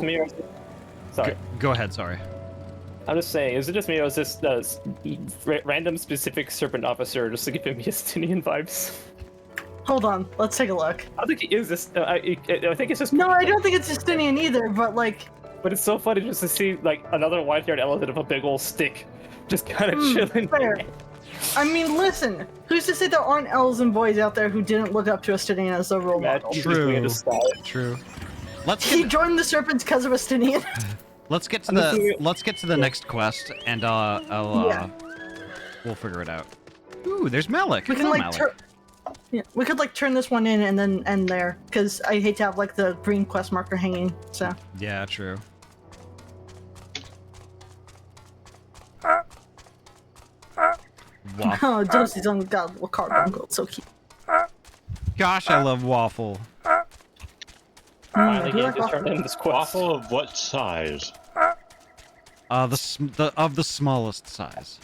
Sorry.
Go ahead. Sorry.
I'm just saying, is it just me or is this random specific serpent officer just like giving me Estinian vibes?
Hold on, let's take a look.
I think it is this. I think it's just.
No, I don't think it's Estinian either, but like.
But it's so funny just to see like another white-haired elephant of a big old stick, just kind of chilling.
Fair. I mean, listen, who's to say there aren't elves and boys out there who didn't look up to Estinian as a role model?
True. True.
He joined the serpents because of Estinian.
Let's get to the next quest, and we'll figure it out. Ooh, there's Malik.
We can we could like turn this one in and then end there, because I hate to have like the green quest marker hanging. So.
Yeah, true.
Oh, Dosey's on got a little cardboard gold, so cute.
Gosh, I love Waffle.
Finally getting to turn in this quest. Waffle of what size?
Of the smallest size.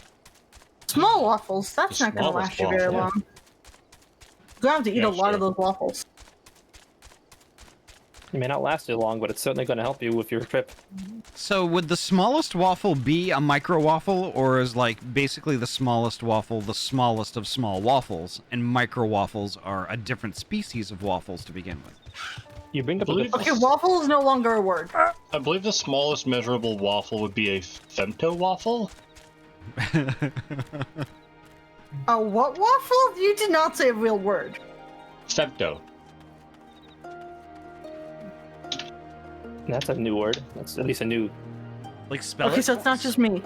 Small waffles. That's not gonna last you very long. You're gonna have to eat a lot of those waffles.
It may not last you long, but it's certainly going to help you with your trip.
So would the smallest waffle be a micro waffle, or is like basically the smallest waffle the smallest of small waffles, and micro waffles are a different species of waffles to begin with?
You bring up
okay, waffle is no longer a word.
I believe the smallest measurable waffle would be a femto waffle.
A what waffle? You did not say a real word.
Femto.
That's a new word. That's at least a new.
Like spell
Okay, so it's not just me.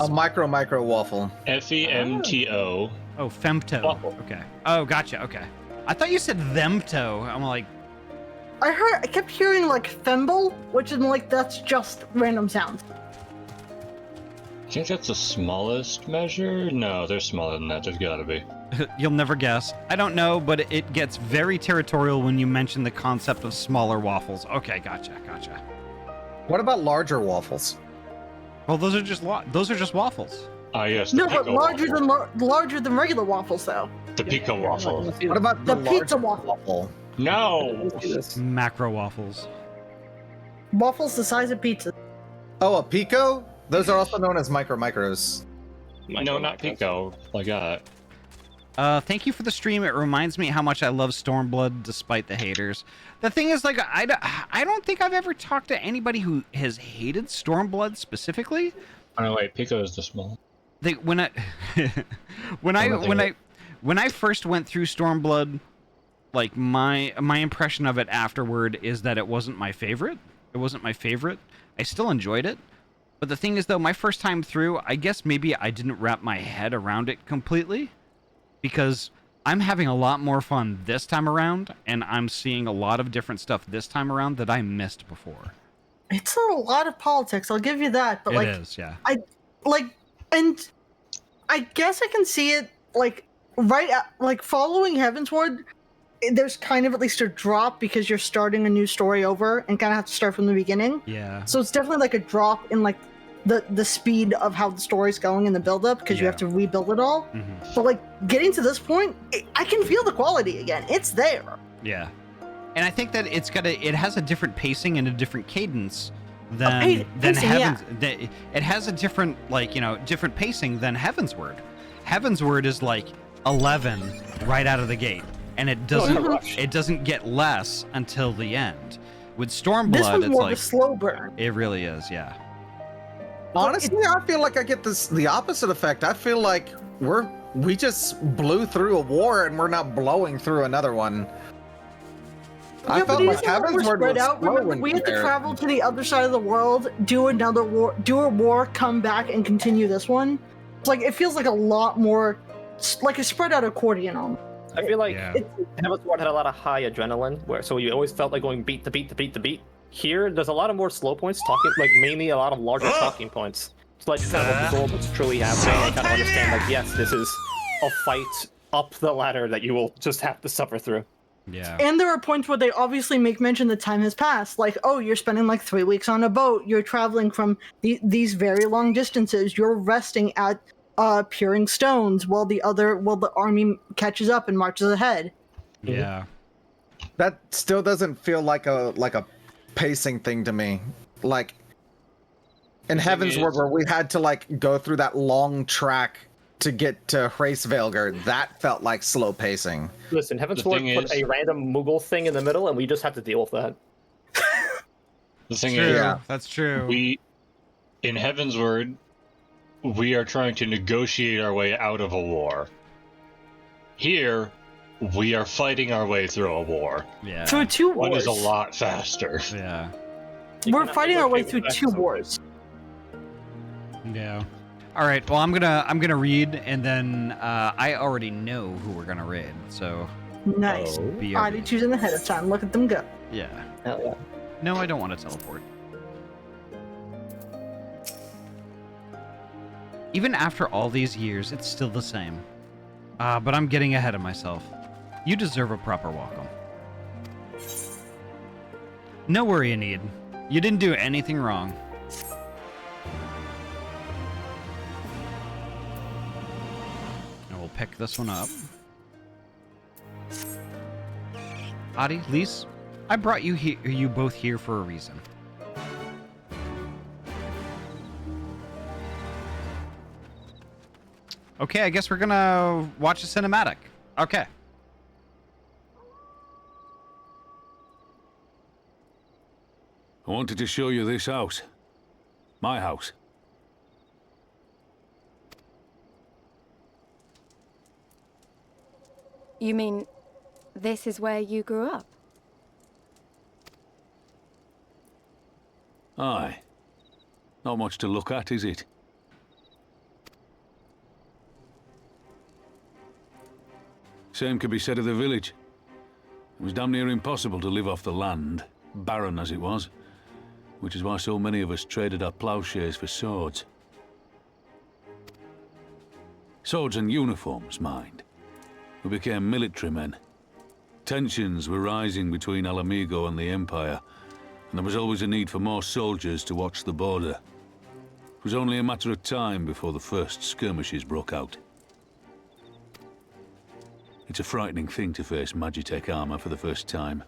A micro waffle.
Femto.
Oh, femto.
Waffle.
Okay. Oh, gotcha. Okay. I thought you said themto. I'm like.
I kept hearing like femble, which is like that's just random sounds.
I think that's the smallest measure? No, they're smaller than that. There's gotta be.
You'll never guess. I don't know, but it gets very territorial when you mention the concept of smaller waffles. Okay, gotcha.
What about larger waffles?
Well, those are just waffles.
Ah, yes.
No, but larger than regular waffles, though.
The pico waffle.
What about
the
the
pizza
large
waffle?
No.
Macro waffles.
Waffles the size of pizza.
Oh, a pico? Those are also known as micros.
No, not pico. Like that.
Thank you for the stream. It reminds me how much I love Stormblood, despite the haters. The thing is, like, I don't think I've ever talked to anybody who has hated Stormblood specifically.
Oh no, wait, pico is the small.
When I first went through Stormblood, like my impression of it afterward is that it wasn't my favorite. It wasn't my favorite. I still enjoyed it. But the thing is, though, my first time through, I guess maybe I didn't wrap my head around it completely. Because I'm having a lot more fun this time around, and I'm seeing a lot of different stuff this time around that I missed before.
It's a lot of politics, I'll give you that. But
It
like,
is, yeah.
And I guess I can see it, like, following Heavensward, there's kind of at least a drop because you're starting a new story over and kind of have to start from the beginning.
Yeah.
So it's definitely like a drop in like the speed of how the story's going in the build-up because you have to rebuild it all. But like getting to this point, I can feel the quality again. It's there.
Yeah. And I think that it has a different pacing and a different cadence than Heavens. It has a different, like, different pacing than Heavensward. Heavensward is like 11 right out of the gate, and it doesn't get less until the end. With Stormblood,
This one's
it's
more
like
of a slow burn.
It really is, yeah.
Honestly, I feel like I get the opposite effect. I feel like we just blew through a war and we're not blowing through another one.
Yeah,
I felt like Heavensward was slow
Remember, we had to travel to the other side of the world, do another war, come back, and continue this one. It's like it feels like a lot more, like a spread out accordion on.
I feel like Heavensward had a lot of high adrenaline, so you always felt like going beat to beat to beat to beat. Here, there's a lot of more slow points, like mainly a lot of larger talking points. It's like kind of absorb what's truly happening and kind of understand, like, yes, this is a fight up the ladder that you will just have to suffer through.
Yeah.
And there are points where they obviously make mention that time has passed. Like, oh, you're spending like 3 weeks on a boat. You're traveling from these very long distances. You're resting at Peering Stones while the army catches up and marches ahead.
Yeah.
That still doesn't feel like a pacing thing to me. Like in Heavensward, where we had to like go through that long track to get to Hraesvelgr, that felt like slow pacing.
Listen, Heavensward put a random Moogle thing in the middle, and we just have to deal with that.
The thing is,
that's true.
In Heavensward, we are trying to negotiate our way out of a war. Here, we are fighting our way through a war.
Yeah.
Through 2 wars.
One is a lot faster.
Yeah.
We're fighting our way through 2 wars.
Yeah. All right. Well, I'm gonna read, and then I already know who we're gonna raid. So.
Nice. Already choosing ahead of time. Look at them go.
Yeah.
Hell yeah.
No, I don't want to teleport. Even after all these years, it's still the same. But I'm getting ahead of myself. You deserve a proper welcome. No worry, you need. You didn't do anything wrong. And we'll pick this one up. Ahty, Lise, I brought you both here for a reason. Okay, I guess we're gonna watch a cinematic. Okay.
I wanted to show you this house. My house.
You mean this is where you grew up?
Aye. Not much to look at, is it? Same could be said of the village. It was damn near impossible to live off the land, barren as it was, which is why so many of us traded our plowshares for swords. Swords and uniforms, mind. We became military men. Tensions were rising between Alamigo and the Empire, and there was always a need for more soldiers to watch the border. It was only a matter of time before the first skirmishes broke out. It's a frightening thing to face Magitech armor for the first time.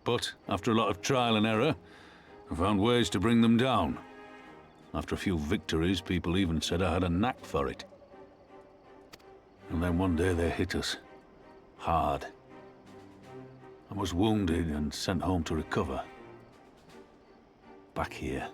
But after a lot of trial and error, I found ways to bring them down. After a few victories, people even said I had a knack for it. And then one day they hit us. Hard. I was wounded and sent home to recover. Back here.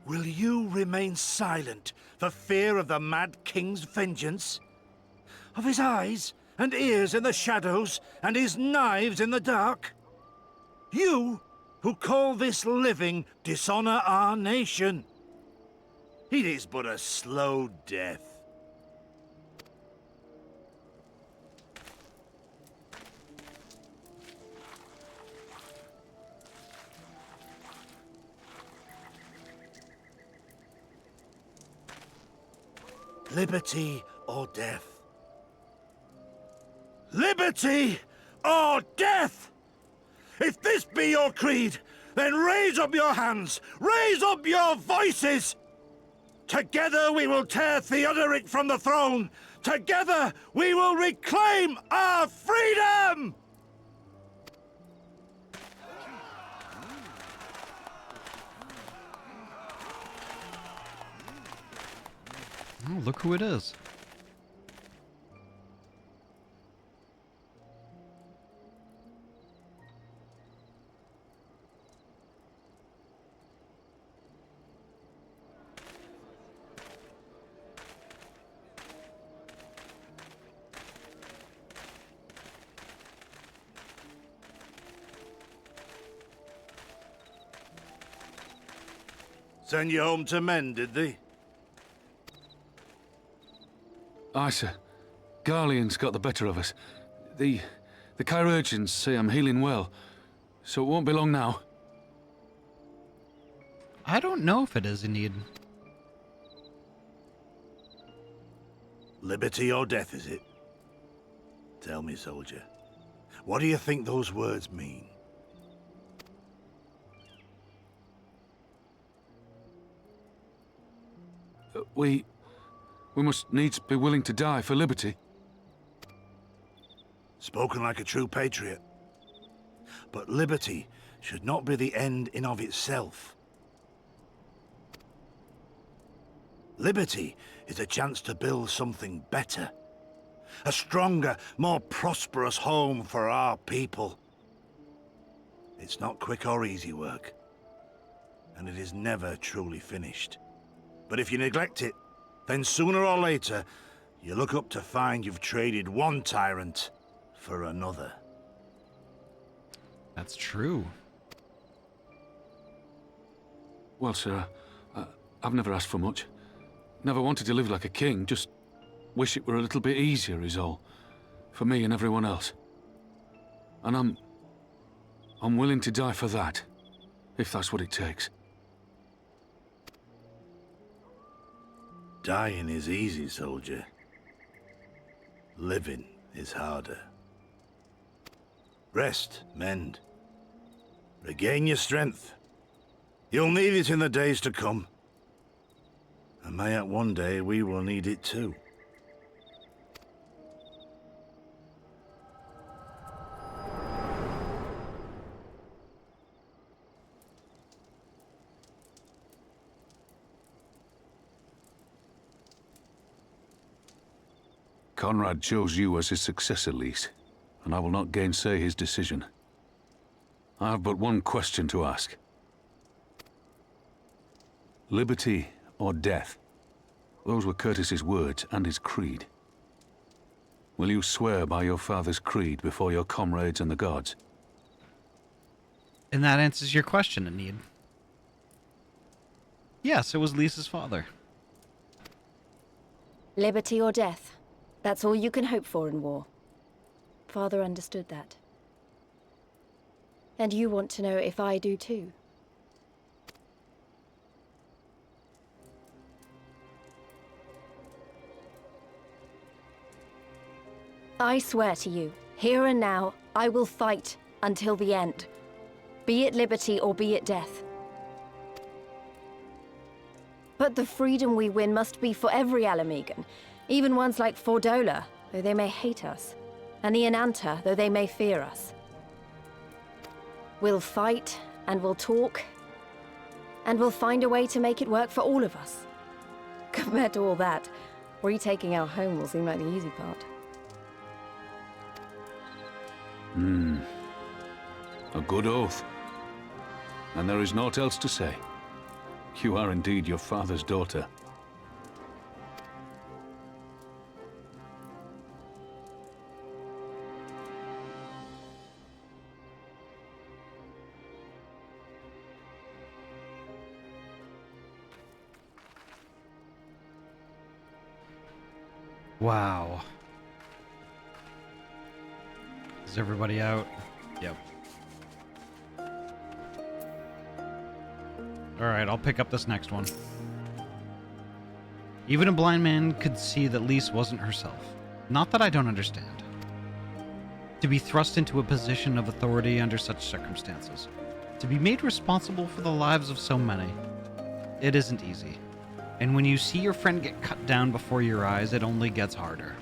Will you remain silent for fear of the Mad King's vengeance? Of his eyes and ears in the shadows and his knives in the dark? You, who call this living dishonor our nation. It is but a slow death. Liberty or death? Liberty or death! If this be your creed, then raise up your hands, raise up your voices! Together we will tear Theodoric from the throne! Together we will reclaim our freedom!
Oh, look who it is.
Send you home to men, did they?
Aye, sir. Garlean's got the better of us. The chirurgeons say I'm healing well, so it won't be long now.
I don't know if it is indeed.
Liberty or death, is it? Tell me, soldier. What do you think those words mean?
We must needs be willing to die for liberty.
Spoken like a true patriot. But liberty should not be the end in of itself. Liberty is a chance to build something better. A stronger, more prosperous home for our people. It's not quick or easy work. And it is never truly finished. But if you neglect it, then sooner or later, you look up to find you've traded one tyrant for another.
That's true.
Well, sir, I've never asked for much. Never wanted to live like a king, just wish it were a little bit easier is all. For me and everyone else. And I'm willing to die for that, if that's what it takes.
Dying is easy, soldier. Living is harder. Rest, mend. Regain your strength. You'll need it in the days to come. And mayhap one day we will need it too.
Conrad chose you as his successor, Lys, and I will not gainsay his decision. I have but one question to ask. Liberty or death? Those were Curtis's words and his creed. Will you swear by your father's creed before your comrades and the gods?
And that answers your question, Anid. Yes, it was Lisa's father.
Liberty or death. That's all you can hope for in war. Father understood that. And you want to know if I do too? I swear to you, here and now, I will fight until the end. Be it liberty or be it death. But the freedom we win must be for every Alamegan, even ones like Fordola, though they may hate us, and the Ananta, though they may fear us. We'll fight, and we'll talk, and we'll find a way to make it work for all of us. Compared to all that, retaking our home will seem like the easy part.
A good oath. And there is naught else to say. You are indeed your father's daughter.
Wow. Is everybody out? Yep. Alright, I'll pick up this next one. Even a blind man could see that Lise wasn't herself. Not that I don't understand. To be thrust into a position of authority under such circumstances. To be made responsible for the lives of so many. It isn't easy. And when you see your friend get cut down before your eyes, it only gets harder.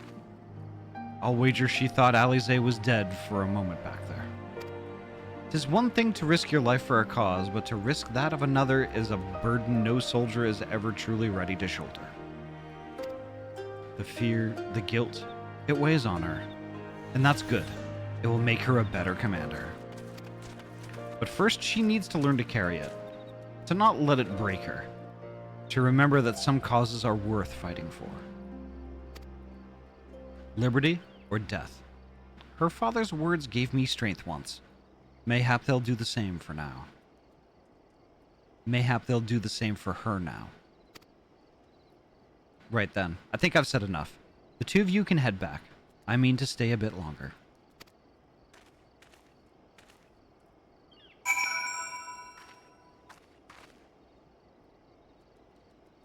I'll wager she thought Alize was dead for a moment back there. 'Tis one thing to risk your life for a cause, but to risk that of another is a burden no soldier is ever truly ready to shoulder. The fear, the guilt, it weighs on her. And that's good. It will make her a better commander. But first she needs to learn to carry it. To not let it break her. To remember that some causes are worth fighting for. Liberty or death. Her father's words gave me strength once. Mayhap they'll do the same for now. Mayhap they'll do the same for her now. Right then. I think I've said enough. The two of you can head back. I mean to stay a bit longer.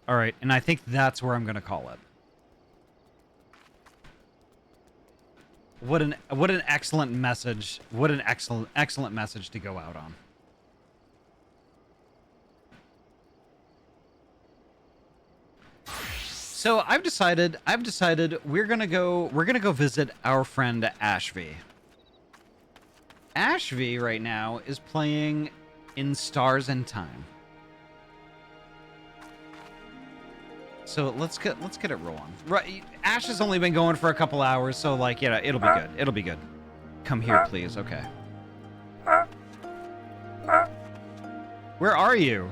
Alright, and I think that's where I'm going to call it. What an excellent message. What an excellent message to go out on. So I've decided we're gonna go visit our friend Ashby. Ashby right now is playing in Stars and Time. So let's get it rolling. Right, Ash has only been going for a couple hours, so like, yeah, it'll be good. It'll be good. Come here, please. Okay. Where are you?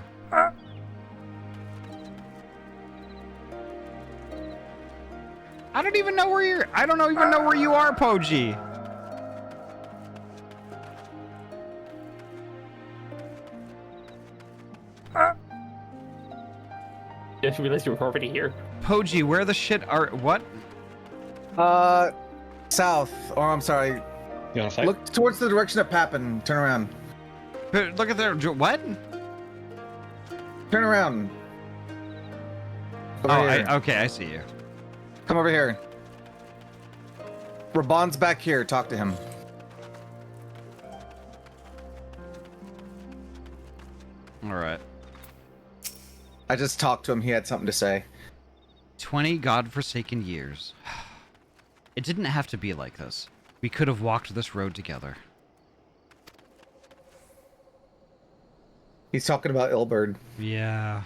I don't even know where you're. I don't even know where you are, Poji.
I just realized you were already here.
Poji, where the shit are... What?
South. Or I'm sorry.
You wanna fight?
Look towards the direction of Papin. Turn around.
Look at there. What?
Turn around.
Okay, I see you.
Come over here. Raban's back here. Talk to him.
All right.
I just talked to him. He had something to say.
20 godforsaken years. It didn't have to be like this. We could have walked this road together.
He's talking about Ilberd.
Yeah.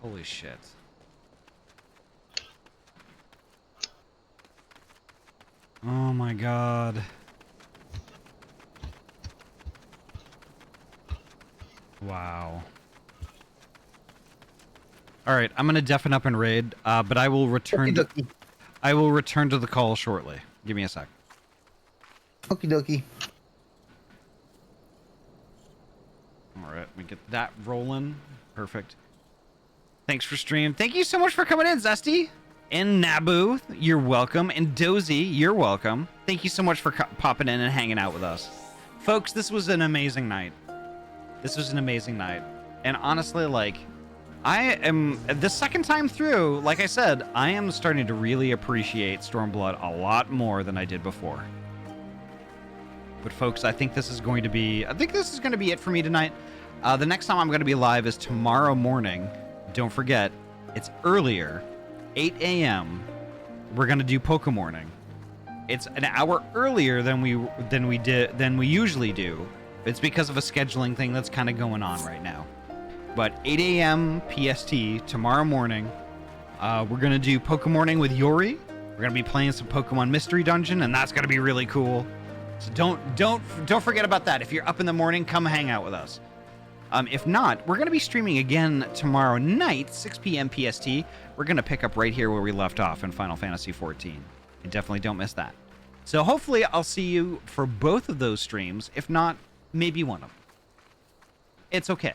Holy shit. Oh my god. Wow. Alright, I'm gonna deafen up and raid, but I will return I will return to the call shortly. Give me a sec.
Okie dokie.
Alright, we get that rolling. Perfect. Thanks for stream. Thank you so much for coming in, Zesty. And Naboo, you're welcome. And Dozy, you're welcome. Thank you so much for popping in and hanging out with us. Folks, this was an amazing night. This was an amazing night. And honestly, like, I am, the second time through, like I said, I am starting to really appreciate Stormblood a lot more than I did before. But folks, I think this is going to be it for me tonight. The next time I'm going to be live is tomorrow morning. Don't forget, it's earlier, 8 a.m. We're going to do Poke Morning. It's an hour earlier than we usually do. It's because of a scheduling thing that's kind of going on right now. But 8 a.m. PST tomorrow morning, we're going to do Poke Morning with Yori. We're going to be playing some Pokemon Mystery Dungeon, and that's going to be really cool. So don't forget about that. If you're up in the morning, come hang out with us. If not, we're going to be streaming again tomorrow night, 6 p.m. PST. We're going to pick up right here where we left off in Final Fantasy XIV. And definitely don't miss that. So hopefully I'll see you for both of those streams. If not, maybe one of them. It's okay.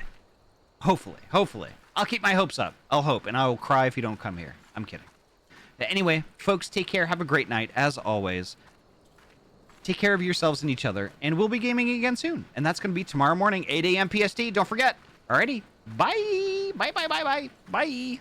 Hopefully. I'll keep my hopes up. I'll hope, and I will cry if you don't come here. I'm kidding. But anyway, folks, take care. Have a great night, as always. Take care of yourselves and each other, and we'll be gaming again soon. And that's going to be tomorrow morning, 8 a.m. PST. Don't forget. Alrighty. Bye. Bye.